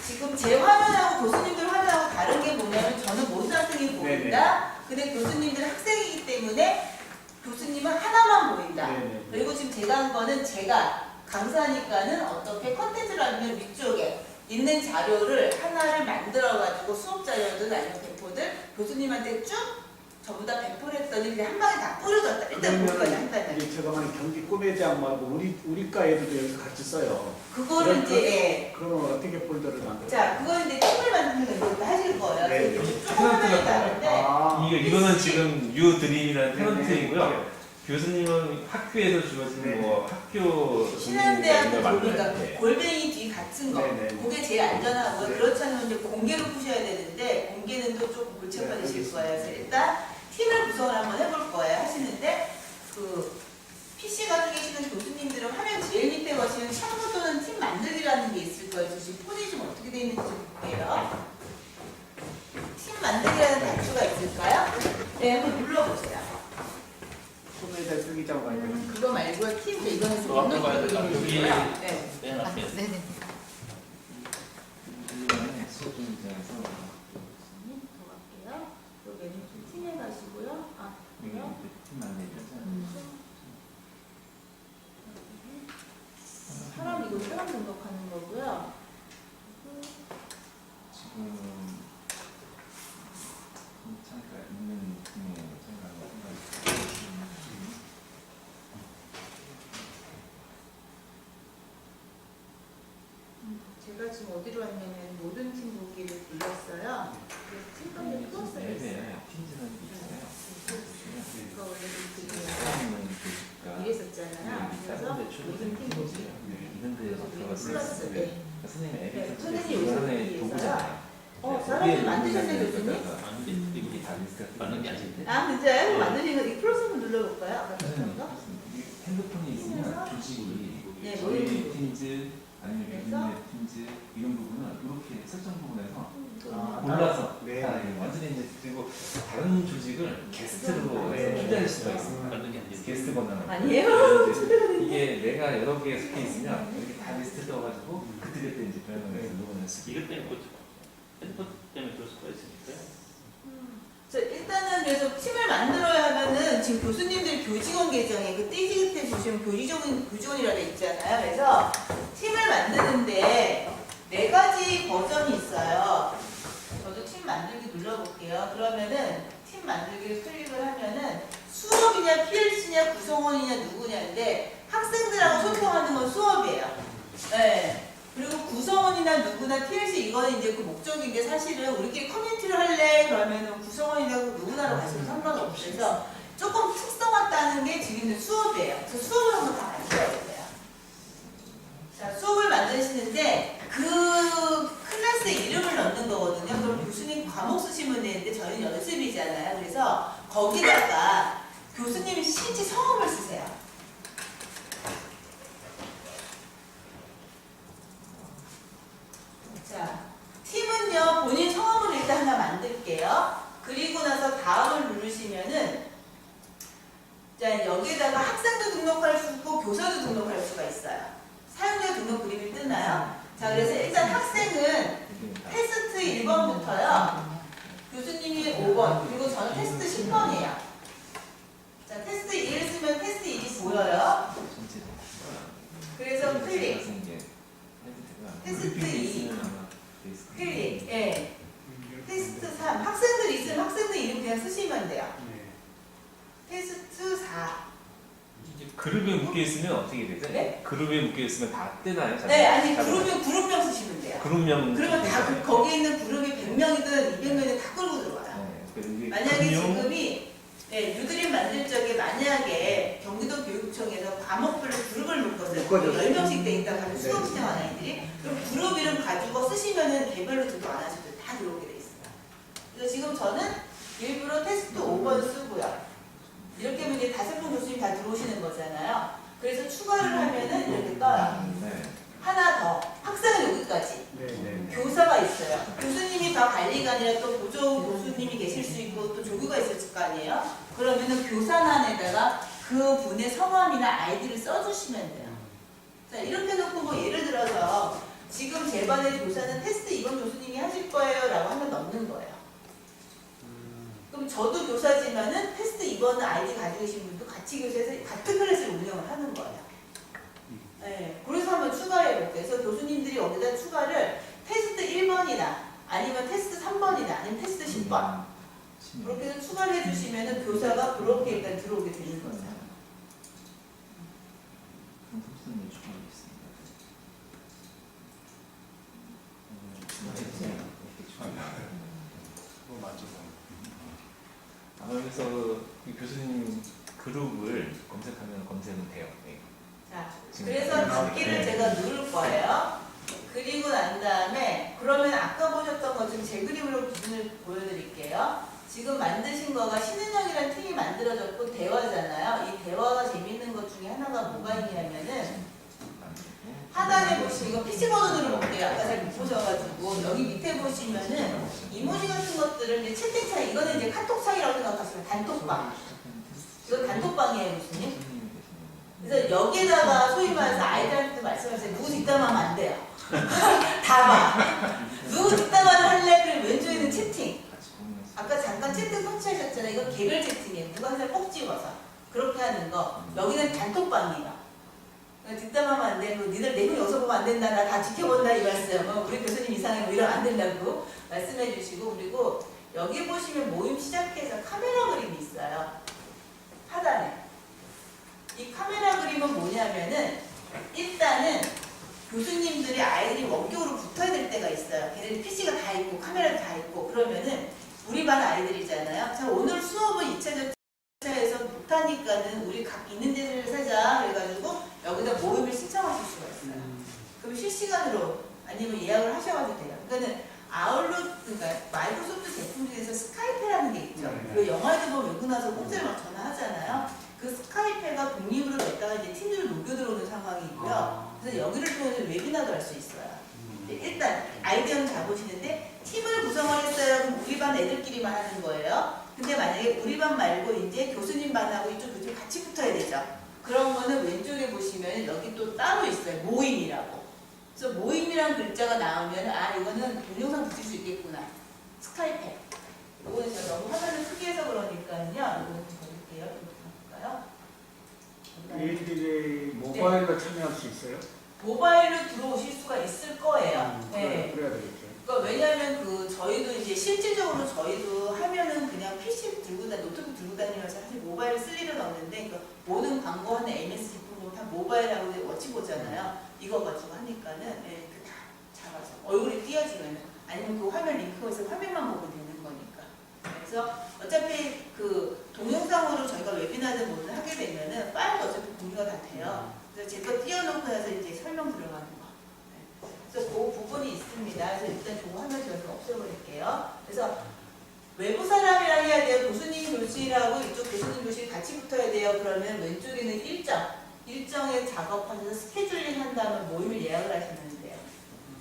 지금 제 화면하고 교수님들 화면하고 다른 게 뭐냐면 저는 모든 학생이 보인다. 근데 교수님들은 학생이기 때문에 교수님은 하나만 보인다. 그리고 지금 제가 한 거는 제가 강사니까는 어떻게 컨텐츠를 하면 위쪽에 있는 자료를 하나를 만들어가지고 수업 자료든 아니면 배포들 교수님한테 쭉 전부 다 배포를 했더니 그냥 한 방에 다 뿌려졌다. 일단 보기까지 한다는. 이제 제가 말한 경기 꿈의 장 말고 우리과 애들도 여기서 같이 써요. 그거를 이제 그러면 어떻게 폴더를 만들어요? 자 그거 이제 팀을 만드는 거 하실 거예요. 네. 조금 화면이 다른데 이거는 지금 유드림이라는 테너트이고요. 교수님은 학교에서 주어진 뭐 학교 신한대학교 만들어야 보니까 돼. 골뱅이 뒤 같은 거 네네. 그게 제일 안전하고요. 네. 그렇지 않으면 이제 공개로 푸셔야 되는데 공개는 또 조금 골치 아파지실 거예요. 그래서 일단 팀을 구성을 한번 해볼 거예요. 하시는데 그 PC 가지고 계시는 교수님들은 화면 제일 밑에 보시면 참고 또는 팀 만들기라는 게 있을 거예요. 지금 폰이 좀 어떻게 되어 있는지 좀 볼게요. 팀 만들기라는 단추가 있을까요? 네, 한번 눌러보세요. 꿈의 장 필기장 말고 그거 말고요. 팀 이거는 좀 앞으로 가야 될까? 여기 네. 맨 아, 앞에 네네. 수업 중에서 더 갈게요. 여기는 팀에 가시고요. 아, 여기 그래요? 팀 만들죠. 사람 등록하는 거고요. 지금 참가 있는 팀에 참가하는 거. 제가 지금 어디로 왔냐면 모든 팀 보기를 불렀어요. 그래서 팀번호 풀었어요. 앱에 팀즈라는 게 있어요. 그거 원래 사람은 교수가 이게 있었잖아요. 그래서 모든 팀 보기. 이런 데에서 들어갔어요. 플러스. 네. 선생님 앱이 네, 설치돼 선생님 있어요. 요새 하나의 위해서요? 도구잖아요. 사람들 만드셨어요, 교수님? 이게 다 리스트가 맞는 게 아닌데. 아, 진짜요? 만드신 거, 이 플러스 한번 눌러볼까요? 아까 선생님, 봤던 거? 핸드폰이 있으면 조직이 네, 저희 모든 팀즈 아니면 그래서? 교수님의 팀즈 이런 부분은 이렇게 설정 부분에서 아, 골라서 네. 다 완전히 이제 그리고 다른 조직을 게스트로 해서 네. 초대할 수가 있습니다. 맞는 게 아닌데. 게스트 권한을 아니에요? 이게 내가 여러 개 속해 있으면 이렇게 다 리스트 떠가지고 그때 이제 변형을 해서 녹음을 수 있게. 이것 때문에 핸드폰 때문에 그럴 수가 있으니까요. 자, 일단은 그래서 팀을 만들어야 하면은 지금 교수님들 교직원 계정에 그 띠지기 때 보시면 교직원이라고 돼 있잖아요. 그래서 팀을 만드는데 4가지 버전이 있어요. 저도 팀 만들기 눌러볼게요. 그러면은 팀 만들기를 클릭을 하면은 수업이냐 PLC냐 구성원이냐 누구냐인데 학생들하고 소통하는 건 수업이에요. 네. 그리고 구성원이나 누구나 TLC 이거는 이제 그 목적인데 사실은 우리끼리 커뮤니티를 할래 그러면은 구성원이라고 누구나로 가시면 상관없어서 조금 특성화 따는 게 지금 수업이에요. 그래서 수업을 한번 다 만들어야 돼요. 자, 수업을 만드시는데 그 클래스 이름을 넣는 거거든요. 그럼 교수님 과목 쓰시면 되는데 저희는 연습이잖아요. 그래서 거기다가 교수님이 실제 성함을 쓰세요. 자, 팀은요, 본인 성함을 일단 하나 만들게요. 그리고 나서 다음을 누르시면은, 자, 여기에다가 학생도 등록할 수 있고, 교사도 등록할 수가 있어요. 사용자 등록 그림이 뜨나요? 자, 그래서 일단 학생은 테스트 1번부터요. 교수님이 5번, 그리고 저는 테스트 10번이에요. 자, 테스트 1을 쓰면 테스트 1이 보여요. 그래서 클릭. 테스트 2. 클릭. 예. 테스트 3. 학생들 있으면 학생들 이름 그냥 쓰시면 돼요. 테스트 4. 이게 그룹에 묶여 있으면 어떻게 되죠? 네? 그룹에 묶여 있으면 다 뜨나요? 네, 아니, 그룹명 쓰시면 돼요. 그룹명. 그러면 다 거기에 있는 그룹이 100명이든 200명이든 다 끌고 들어와요. 만약에 지금이 유드림 만들 적에 만약에 경기도 교육청에서 과목별로 그룹을 묶었어요. 10명씩 돼 있다고 하면 수업 진행하는 아이들이. 그럼 그룹 이름 가지고 쓰시면은 개별로 등록 안 하셔도 다 들어오게 돼 있어요. 그래서 지금 저는 일부러 테스트 5번 쓰고요. 이렇게 하면 이제 5분 교수님 다 들어오시는 거잖아요. 그래서 추가를 하면은 이렇게 떠요. 하나 더. 학생은 여기까지. 교사가 있어요. 교수님이 다 관리관이라 또 보조 교수님이 계실 수 있고 또 조교가 있을 거 아니에요? 그러면은 교사란에다가 그 분의 성함이나 아이디를 써주시면 돼요. 자, 이렇게 놓고 뭐 예를 들어서 지금 제 반의 교사는 테스트 2번 교수님이 하실 거예요 라고 하면 넣는 거예요. 그럼 저도 교사지만은 테스트 2번 아이디 가지고 계신 분도 같이 교사에서 같은 클래스를 운영을 하는 거예요. 네, 그래서 한번 추가해 볼게요. 그래서 교수님들이 여기다 추가를 테스트 1번이나 아니면 테스트 3번이나 아니면 테스트 10번 그렇게 해서 추가를 해주시면은 교사가 그렇게 일단 들어오게 되는 거죠. 그래서 그 교수님 그룹을 검색하면 검색은 돼요. 네. 자, 그래서 닫기를 제가 누를 거예요. 그리고 난 다음에 그러면 아까 보셨던 것 중 제 그림으로 기준을 보여드릴게요. 지금 만드신 거가 신은영이라는 팀이 만들어졌고 대화잖아요. 이 대화가 재밌는 것 중에 하나가 뭐가 있냐면은 하단에 보시면 이거 PC 버전으로 볼게요. 아까 잘 못 보셔가지고 여기 밑에 보시면은 이모지 같은 것들을 이제 채팅창 이거는 이제 카톡창이라고 생각하시면 단톡방. 이거 단톡방이에요, 교수님. 그래서 여기에다가 소위 말해서 아이들한테 말씀하세요. 누구 뒷담화하면 안 돼요. 다 봐. 누구 뒷담화를 할래? 그럼 왼쪽에 있는 채팅. 아까 잠깐 채팅 터치하셨잖아요. 이거 개별 채팅이에요. 누가 한 사람 꼭 찍어서. 그렇게 하는 거. 여기는 단톡방이에요. 뒷담화하면 안 되고 니들 내분 여기서 보면 안 된다. 나 다 지켜본다 이 말씀. 우리 교수님 이상해 뭐 이러면 안 된다고 말씀해 주시고 그리고 여기 보시면 모임 시작해서 카메라 그림이 있어요. 하단에. 이 카메라 그림은 뭐냐면은 일단은 교수님들이 아이들이 원격으로 붙어야 될 때가 있어요. 걔네들 PC가 다 있고 카메라도 다 있고 그러면은 우리 반 아이들이잖아요. 자 오늘 수업은 2차적 에서 못하니까는 우리 각 있는 데를 사자 그래가지고 여기다 모임을 신청하실 수가 있어요. 그럼 실시간으로 아니면 예약을 하셔가지고 돼요. 그러니까는 아웃룩 그러니까 마이크로소프트 제품 중에서 스카이페라는 게 있죠. 그 영화에도 보면 외국 나서 공짜로 막 전화하잖아요. 그 스카이페가 독립으로 냈다가 이제 팀들을 녹여 들어오는 상황이 있고요. 그래서 여기를 통해서 웨비나도 할 수 있어요. 일단 아이디어는 잡으시는데 팀을 구성을 했어요. 그럼 우리 반 애들끼리만 하는 거예요. 근데 만약에 우리 반 말고 이제 교수님 반하고 이쪽 교수님 같이 붙어야 되죠. 그런 거는 왼쪽에 보시면 여기 또 따로 있어요. 모임이라고. 그래서 모임이란 글자가 나오면 아 이거는 동영상 붙일 수 있겠구나. 스카이pe. 이거는 제가 너무 화면을 크게 해서 그러니까요. 이거는 좀 버릴게요. 좀 볼까요? 애들이 모바일로 참여할 수 있어요? 모바일로 들어오실 수가 있을 거예요. 네. 그래야 되겠죠. 그러니까 왜냐하면 그 저희도 이제 실질적으로 저희도 하면은 그냥 PC 들고 노트북 들고 다니면서 사실 모바일을 쓸 일은 없는데 그 모든 광고하는 MS 제품은 다 모바일하고 워치 보잖아요. 이거 가지고 하니까는 네, 다 잡아서 얼굴이 띄어지면 아니면 그 화면 링크해서 화면만 보면 되는 거니까. 그래서 어차피 그 동영상으로 저희가 웨비나를 뭐를 하게 되면은 파일도 어차피 공유가 다 돼요. 그래서 제 거 띄워놓고 나서 이제 설명 들어가는 거. 그래서 그 부분이 있습니다. 그래서 일단 그 화면 저는 없애버릴게요. 그래서 외부 사람이랑 해야 이제 교수님 교실하고 이쪽 교수님 교실 같이 붙어야 돼요. 그러면 왼쪽에는 일정의 작업하면서 스케줄링 한 다음에 모임을 예약을 하시면 돼요.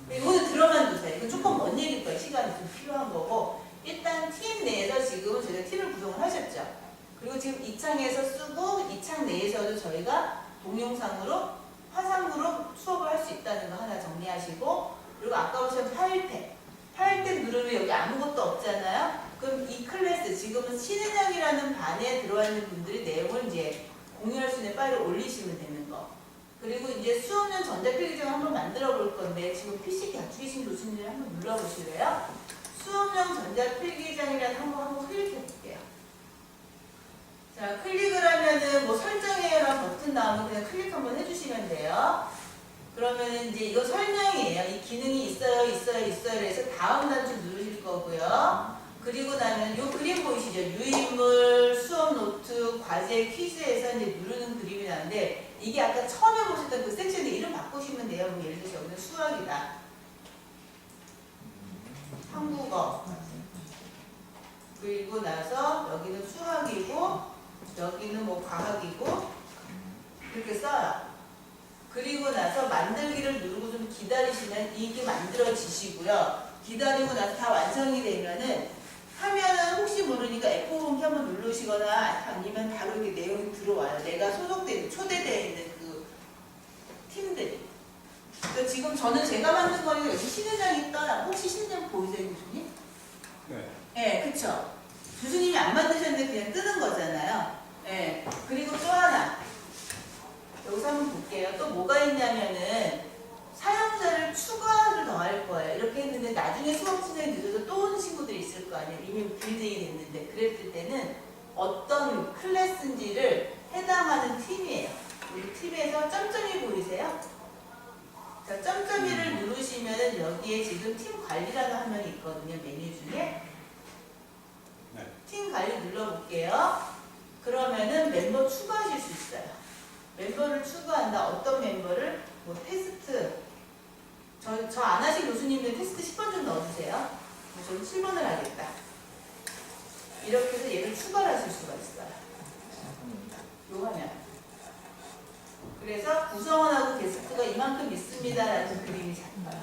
이거는 들어만 두세요. 이건 조금 먼 얘기일 거예요. 시간이 좀 필요한 거고. 일단 팀 내에서 지금은 저희가 팀을 구성을 하셨죠. 그리고 지금 이 창에서 쓰고 이 창 내에서도 저희가 동영상으로 화상으로 수업을 할 수 있다는 거 하나 정리하시고, 그리고 아까 보신 파일탭 누르면 여기 아무것도 없잖아요. 그럼 이 클래스 지금은 신은영이라는 반에 들어와 있는 분들이 내용을 이제 공유할 수 있는 파일을 올리시면 되는 거. 그리고 이제 수업용 전자필기장 한번 만들어 볼 건데 지금 PC 갖추신 교수님들 한번 눌러보실래요? 수업용 전자필기장이라는 한번 클릭해 볼게요. 자, 클릭을 하면은 뭐 설정해요라는 버튼 나오면 그냥 클릭 한번 해주시면 돼요. 그러면은 이제 이거 설명이에요. 이 기능이 있어요. 그래서 다음 단추 누르실 거고요. 그리고 나면 요 그림 보이시죠? 유인물, 수업 노트, 과제, 퀴즈에서 이제 누르는 그림이 나는데 이게 아까 처음에 보셨던 그 섹션의 이름 바꾸시면 돼요. 뭐 예를 들어서 여기는 수학이다. 한국어. 그리고 나서 여기는 수학이고 여기는 뭐 과학이고 이렇게 써요. 그리고 나서 만들기를 누르고 좀 기다리시면 이게 만들어지시고요. 기다리고 나서 다 완성이 되면은 화면은 혹시 모르니까 F5 키 한번 누르시거나 아니면 바로 이렇게 내용이 들어와요. 내가 소속돼 초대되어 있는 그 팀들이. 그러니까 지금 저는 제가 만든 거니까 여기 신은장이 떠나. 혹시 신은장 보이세요, 교수님? 네. 네, 그쵸. 교수님이 안 만드셨는데 그냥 뜨는 거잖아요. 네. 그리고 또 하나. 여기서 한번 볼게요. 또 뭐가 있냐면은 사용자를 추가를 더 할 거예요. 이렇게 했는데 나중에 수업 진행이 늦어서 또 오는 친구들이 있을 거 아니에요. 이미 빌딩이 됐는데 그랬을 때는 어떤 클래스인지를 해당하는 팀이에요. 우리 팀에서 점점이 보이세요? 자, 점점이를 누르시면은 여기에 지금 팀 관리라는 화면이 있거든요. 메뉴 중에. 네. 팀 관리 눌러볼게요. 그러면은 멤버 추가하실 수 있어요. 멤버를 추가한다. 어떤 멤버를? 뭐 테스트. 저 안 하신 교수님들 테스트 10번 좀 넣어주세요. 저는 7번을 하겠다. 이렇게 해서 얘를 추가를 하실 수가 있어요. 요 화면. 그래서 구성원하고 게스트가 이만큼 있습니다라는 그림이 잡혀요.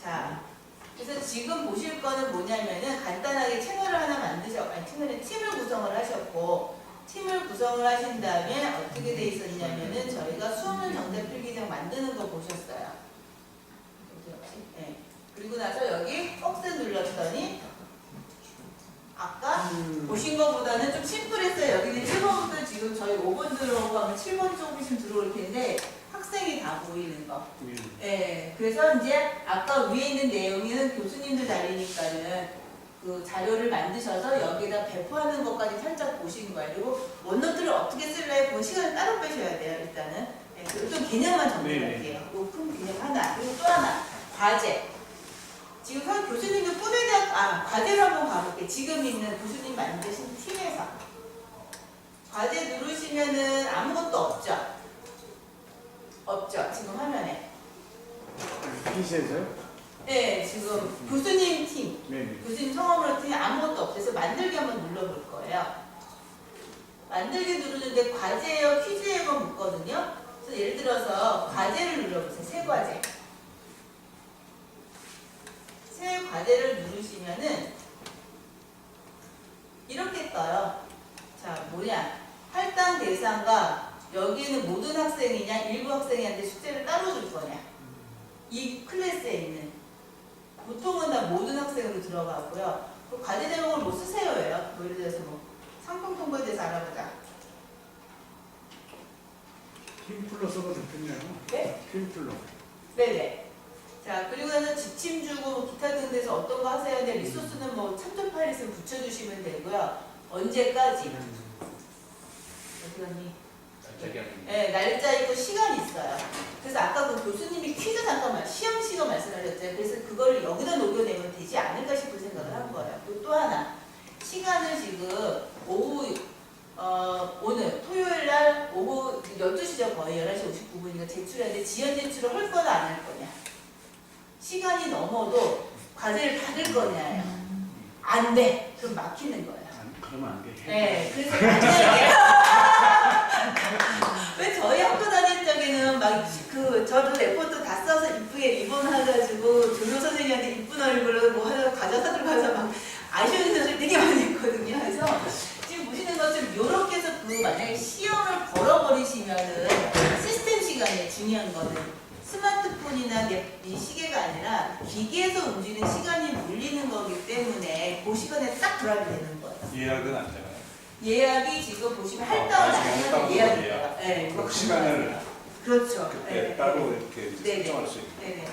자, 그래서 지금 보실 거는 뭐냐면은 간단하게 채널을 하나 팀을 구성을 하셨고, 팀을 구성을 하신 다음에 어떻게 돼 있었냐면은 저희가 수업용 정답필기장 만드는 거 보셨어요. 네. 그리고 나서 여기 박스 눌렀더니 아까 보신 것보다는 좀 심플했어요. 여기는 1번부터 지금 저희 5번 들어오고 하면 7번 조금씩 들어올 텐데 학생이 다 보이는 거. 네. 그래서 이제 아까 위에 있는 내용은 교수님들 자리니까는 그 자료를 만드셔서 여기다 배포하는 것까지 살짝 보신 거예요. 그리고 원노트를 어떻게 쓸래? 그 시간을 따로 빼셔야 돼요. 일단은. 네, 그리고 좀 개념만 정리할게요. 요 큰 개념 하나. 그리고 또 하나. 과제. 지금 교수님들 꿈에대학 과제를 한번 가볼게요. 지금 있는 교수님 만드신 팀에서. 과제 누르시면은 아무것도 없죠? 없죠? 지금 화면에. PC에서요? 네, 지금 교수님 팀. 네네. 교수님 성함으로 팀에 아무것도 없어서 만들기 한번 눌러볼 거예요. 만들기 누르는데 과제예요, 퀴즈예요 묻거든요. 그래서 예를 들어서 과제를 눌러보세요. 새 과제. 새 과제를 누르시면은 이렇게 떠요. 자, 뭐냐? 할당 대상과 여기는 모든 학생이냐, 일부 학생한테 숙제를 따로 줄 거냐. 이 클래스에 있는. 보통은 다 모든 학생으로 들어가고요. 그 과제 제목을 뭐 쓰세요예요. 뭐 예를 들어서 뭐 상품 통보에 대해서 알아보자. 팀플로 써도 좋겠네요. 네? 팀플로. 네네. 자, 그리고 나서 지침 주고 뭐 기타 등등 데서 어떤 거 하세요. 근데 리소스는 뭐 참조 파일 있으면 붙여주시면 되고요. 언제까지? 어디 갔니? 네, 날짜 있고 시간 있어요. 그래서 아까 그 교수님이 퀴즈 잠깐만 시험시간 말씀하셨잖아요. 그래서 그걸 여기다 녹여내면 되지 않을까 싶은 생각을 한 거예요. 그리고 또 하나 시간을 지금 오후 오늘 토요일 날 오후 12시죠. 거의 11시 59분이니까 제출하는데 지연 제출을 할 거냐 안 할 거냐. 시간이 넘어도 과제를 받을 거냐예요. 안 돼. 그럼 막히는 거예요. 그러면 안 돼. 네, 그래서 만약에 왜 저희 학교 다닐 적에는 막 저도 레포트 다 써서 이쁘게 리본 해가지고 조교 선생님한테 이쁜 얼굴로 뭐 하려고 과자 사들고 가서 막 아쉬운 소리 되게 많이 했거든요. 그래서 지금 보시는 것처럼 이렇게 해서 만약에 시험을 걸어버리시면은 시스템 시간이 중요한 거는 스마트폰이나 이 시계가 아니라 기계에서 움직이는 시간이 물리는 거기 때문에 그 시간에 딱 드랍이 되는 거예요. 예약은 안 되나요? 예약이 지금 보시면 할당을 안 하면 할당으로 예약이에요. 예약. 네, 그 시간을 그렇죠. 그때 네. 따로 이렇게 네네. 설정할 수 있고. 네네.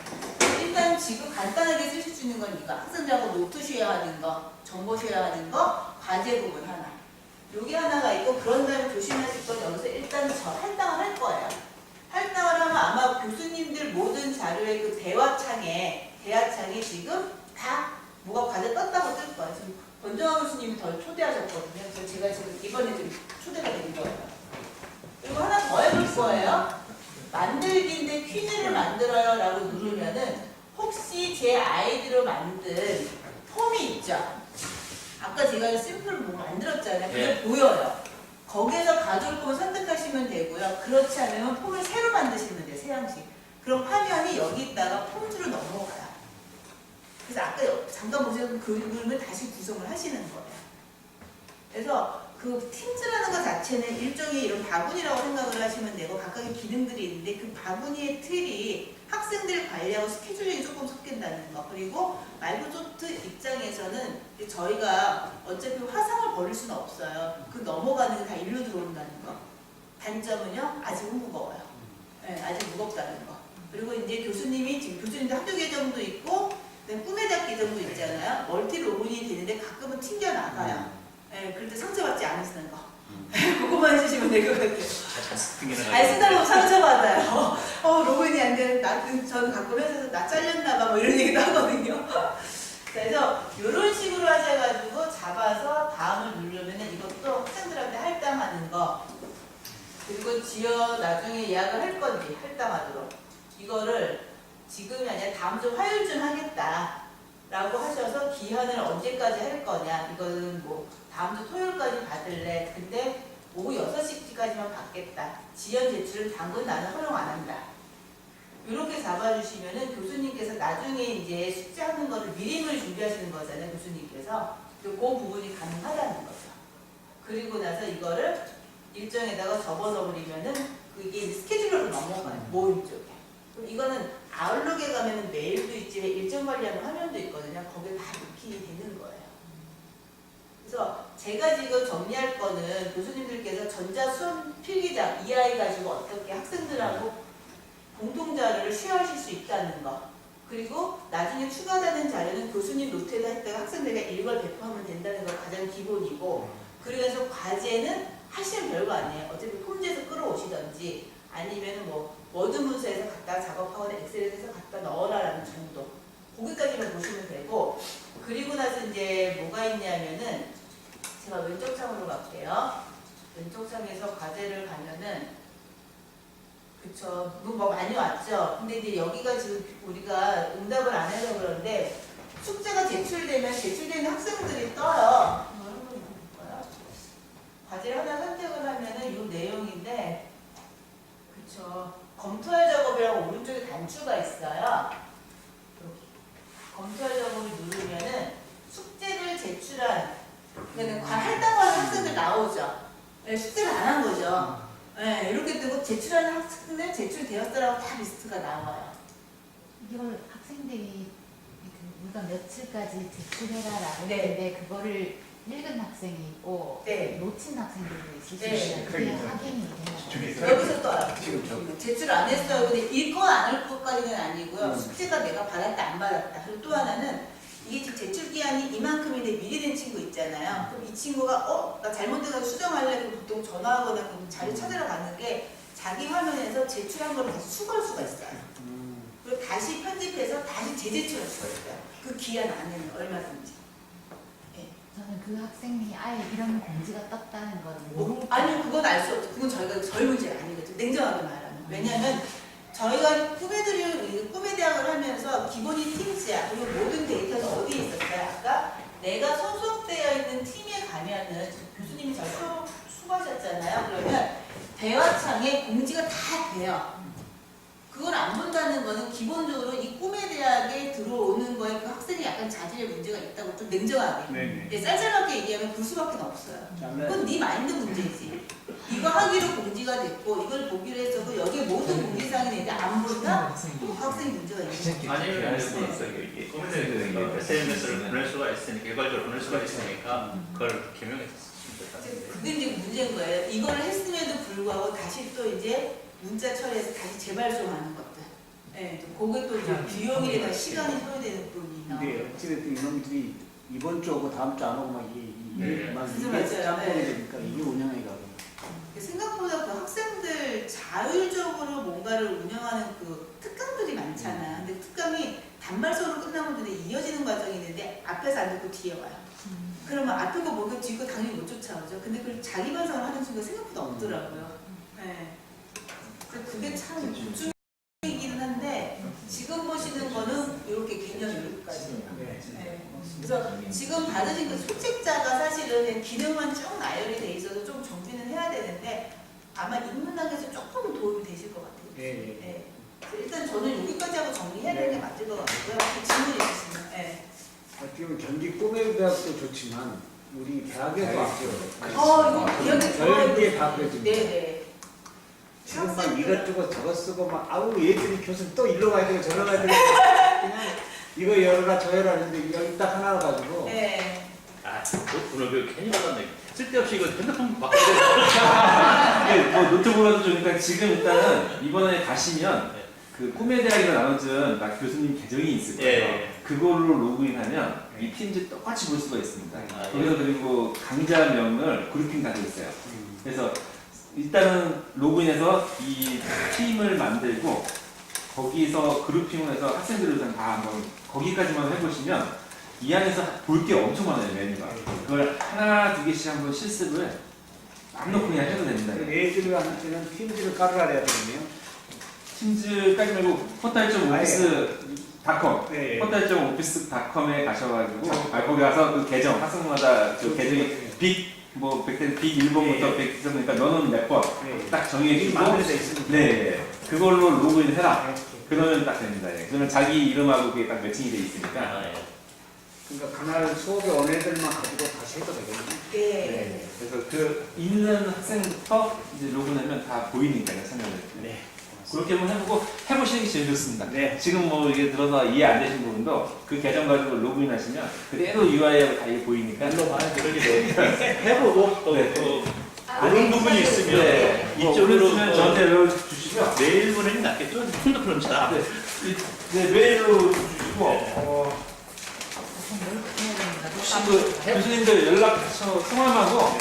일단 지금 간단하게 쓰실 수 있는 건 이거. 학생들하고 노트 쉐어하는 거, 정보 쉐어하는 거, 과제 부분 하나. 여기 하나가 있고 그런 다음에 조심하실 건 여기서 일단 저 할당을 할 거예요. 할당을 하면 아마 교수님들 모든 자료의 그 대화창에 지금 다 뭐가 과제 떴다고 뜰 거예요. 지금 권정환 교수님이 더 초대하셨거든요. 그래서 제가 지금 이번에 좀 초대가 된 거예요. 그리고 하나 더 해볼 거예요. 만들기인데 퀴즈를 만들어요 라고 누르면은 혹시 제 아이디로 만든 폼이 있죠? 아까 제가 심플을 뭐 만들었잖아요. 그게 네. 보여요. 거기에서 가져올 폼을 선택하시면 되고요. 그렇지 않으면 폼을 새로 만드시면 돼요. 새 양식. 그럼 화면이 여기 있다가 폼즈로 넘어가요. 그래서 아까 잠깐 보셨던 그 그림을 다시 구성을 하시는 거예요. 그래서 그 팀즈라는 것 자체는 일종의 이런 바구니라고 생각을 하시면 되고 각각의 기능들이 있는데 그 바구니의 틀이 학생들 관리하고 스케줄링이 조금 섞인다는 거. 그리고 마이크로소프트 입장에서는 저희가 어차피 화상을 버릴 수는 없어요. 그 넘어가는 게 다 일로 들어온다는 거. 단점은요, 아직은 무거워요. 네, 아직 무겁다는 거. 그리고 이제 교수님이 지금 교수님도 학교 계정도 있고 꿈의 달 계정도 있잖아요. 멀티 로그인이 되는데 가끔은 튕겨 나가요. 네, 그럴 때 상처받지 않으시는 거. 그거만 해주시면 될 것 같아요. 잘 쓰다 보면 상처받아요. 로그인이 안 되는, 저는 가끔 회사에서 나 잘렸나봐 뭐 이런 얘기도 하거든요. 그래서 이런 식으로 하셔가지고 잡아서 다음을 누르면 이것도 학생들한테 할당하는 거. 그리고 나중에 예약을 할 건지 할당하도록. 이거를 지금이 아니라 다음 주 화요일쯤 하겠다. 라고 하셔서 기한을 언제까지 할 거냐. 이거는 뭐 다음 주 토요일까지 받을래. 근데 오후 6시까지만 받겠다. 지연 제출을 당근 나는 허용 안 한다. 이렇게 잡아주시면은 교수님께서 나중에 이제 숙제하는 거를 미리미리 준비하시는 거잖아요. 교수님께서. 그 부분이 가능하다는 거죠. 그리고 나서 이거를 일정에다가 접어서 버리면은 그게 스케줄로 넘어가요. 모임 쪽에. 그럼 이거는 아웃룩에 가면은 메일도 있지만 일정 관리하는 화면도 있거든요. 거기에 다 넣기 되는 거예요. 그래서 제가 지금 정리할 거는 교수님들께서 전자수험 필기장 이 아이 가지고 어떻게 학생들하고 공통자료를 쉐어하실 수 있다는 거. 그리고 나중에 추가되는 자료는 교수님 노트에다 했다가 학생들에게 일괄 배포하면 된다는 거 가장 기본이고, 그래서 과제는 하시면 별거 아니에요. 어차피 폼즈에서 끌어오시던지 아니면 뭐 워드 문서에서 갖다 작업하거나 엑셀에서 갖다 넣어라라는 정도. 거기까지만 보시면 되고, 그리고 나서 이제 뭐가 있냐면은 제가 왼쪽 창으로 갈게요. 왼쪽 창에서 과제를 가면은 그쵸. 뭐 많이 왔죠. 근데 이제 여기가 지금 우리가 응답을 안 해서 그런데 숙제가 제출되는 학생들이 떠요. 과제를 하나 선택을 하면은 이 내용인데, 그쵸. 검토할 작업이라고 오른쪽에 단추가 있어요. 여기. 검토할 작업을 누르면은 숙제를 제출한, 그러니까 할당하는 학생들 나오죠. 네, 숙제를 안 한 거죠. 네, 이렇게 뜨고 제출하는 학생들 제출되었더라고 다 리스트가 나와요. 이걸 학생들이 우리가 며칠까지 제출해라라고 네. 했는데 그거를 읽은 학생이 있고 네. 놓친 학생들도 있을 수 네. 있어요. 그게 확인이 되나요? 여기서 떠요. 제출 안 했어요. 근데 읽고 안 할 것까지는 아니고요. 숙제가 내가 받았다 안 받았다. 그리고 또 하나는 이게 지금 제출 기한이 이만큼인데 미리 된 친구 있잖아요. 그럼 이 친구가 나 잘못돼서 수정할래. 그럼 보통 전화하거나 그럼 자료 찾으러 가는 게 자기 화면에서 제출한 거를 다시 수거할 수가 있어요. 그리고 다시 편집해서 다시 재제출할 수가 있어요. 그 기한 안에는 얼마든지. 저는 그 학생이 아예 이런 공지가 떴다는 걸 모르고 아니 그건 알 수 없죠. 그건 저희 문제 아니거든요. 냉정하게 말하면. 왜냐하면 저희가 꿈의 대학을 하면서 기본이 팀즈야. 그리고 모든 데이터는 어디에 있었어요? 아까 내가 소속되어 있는 팀에 가면은 교수님이 저 수고하셨잖아요. 그러면 대화창에 공지가 다 돼요. 그걸 안 본다는 거는 기본적으로 이 꿈의 대학에 들어오는 거에 그 학생이 약간 자질의 문제가 있다고 좀 냉정하게. 네네. 예, 쌀쌀하게 얘기하면 그 수밖에 없어요. 그건 네 마인드 문제지. 이거 하기로 공지가 됐고 이걸 보기로 했었고 여기에 모든 공지사항이 있는데 안 본다? 그 학생이 문제가 있는 거예요. 아니면 이럴 수도 있어요. 이게 SNS를 보낼 수가 있으니까 개발적으로 보낼 수가 있으니까 그걸 개명했습니다. 그게 이제 문제인 거예요. 이걸 했음에도 불구하고 다시 또 이제 문자 처리해서 다시 재발송하는 것들. 예, 그게 또 이제 비용이나 시간이 소요되는 부분이 근데 어찌됐든 이놈들이 이번 주 오고 다음 주 안 오고 막 이게 맞아요. 짬뽕이 네. 되니까 이게 운영해가. 생각보다 그 학생들 자율적으로 뭔가를 운영하는 그 특강들이 많잖아. 근데 특강이 단말성으로 끝나면 근데 이어지는 과정이 있는데 앞에서 안 듣고 뒤에 와요. 그러면 앞에 거 보고 뒤에 거 당연히 못 쫓아오죠. 근데 그걸 자기 반성을 하는 친구가 생각보다 없더라고요. 네. 그래서 그게 참 고충이기는 한데 지금 보시는 거는 이렇게 개념이 여기까지. 네. 그래서 지금 받으신 그 소책자가 사실은 그냥 기능만 쭉 나열이 돼 있어서 좀 정비는 해야 되는데 아마 입문학에서 조금 도움이 되실 것 같아요. 네. 네. 일단 저는 여기까지 하고 정리해야 되는 게 맞을 것 같고요. 질문이 있으시면. 네. 어떻게 보면 경기 꼬매대학도 좋지만 우리 대학에도 아껴요. 이거 기억이 별게 다 그래집니다. 네네. 지금 막 이것저것 저것 쓰고 막 아우 얘들이 교수님 또 일로 가야 되고 저로 가야 되고 그냥 이거 열어라 저 열어라 하는데 여기 딱 하나 가지고 네. 오늘 그 괜히 받았네. 쓸데없이 이거 핸드폰 바꿔야 이게 뭐 노트북으로도 좋으니까 지금 일단은 이번에 가시면 그 꿈의 대학이라 나눠준 막 교수님 계정이 있을 거예요. 예. 그걸로 로그인하면 이 팀즈 똑같이 볼 수가 있습니다. 아, 예. 거기서 그리고 강좌명을 그룹핑 다 되어 있어요. 그래서 일단은 로그인해서 이 팀을 만들고 거기서 그룹핑을 해서 학생들을 우선 다 한번 거기까지만 해보시면 이 안에서 볼 게 엄청 많아요, 메뉴가. 그걸 하나, 두 개씩 한번 실습을 맘 놓고 그냥 해도 됩니다. 애들을 한테는 팀즈를 깔으라 해야 되겠네요. 팀즈까지 말고 포탈.오피스.com 네. 포탈.오피스.com에 가셔가지고 거기 가서 그 계정 학생마다 그 계정이 빅뭐 100대 빅 1번부터 100 그러니까 너는 몇 번 딱 정해주고 만들어져 있습니다. 네 그걸로 로그인 해라. 그러면 딱 됩니다. 예. 그러면 자기 이름하고 그게 딱 매칭이 돼 있으니까. 그러니까 그날 수업에 온 애들만 가지고 다시 해도 되겠네요. 네. 그래서 그 있는 학생부터 이제 로그인하면 다 보이니까요, 설명을. 네. 그렇게 한번 해보고 해보시는 게 제일 좋습니다. 네. 지금 뭐 이게 들어서 이해 안 되신 부분도 그 계정 가지고 로그인 하시면 그대로 UI하고 다 이게 보이니까. 물러봐야 해보고 또 네. 그런 부분이 있으면 네. 이쪽으로 쓰면 저한테 외워주시고요. 메일 보내는 게 낫겠죠? 핸드폰은 잘 안 돼. 네, 메일로 주시고 그 교수님들 연락처 성함하고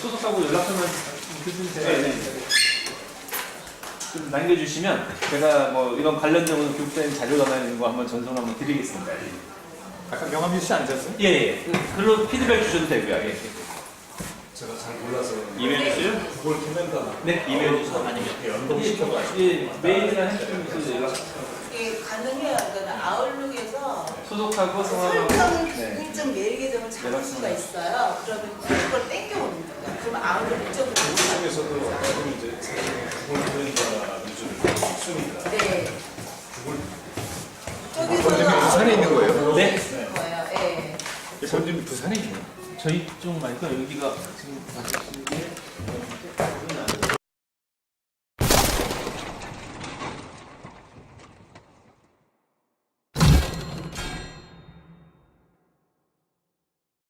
소속하고 연락처만 교수님 좀 남겨주시면 제가 뭐 이런 관련된 교육자님 자료나 이런 거 한번 전송 한번 드리겠습니다. 아까 명함 씨 앉았어요? 예. 글로 피드백 주셔도 되고요. 예. 제가 잘 몰라서 이메일 주세요? 그걸 보낸다. 네, 이메일 주소 아니면 연동시켜가지고. 예, 메일이나 핸드폰에서 연락 이게 가능해요. 그러니까 아웃룩에서 소속하고 성함하고 설정 네. 일정 메일 계정을 잡을 수가 있어요. 그러면 그걸 땡겨오는 거예요. 그럼 아웃룩 이쪽으로 중에서도 어떤 이제 구글 보낸다 위주로 순위가 네. 번짐이 저기서도 부산에 있는 거예요? 네. 있을 거예요. 예. 번짐이 부산에 있네요. 저희 쪽 말고 여기가 지금 보시는 게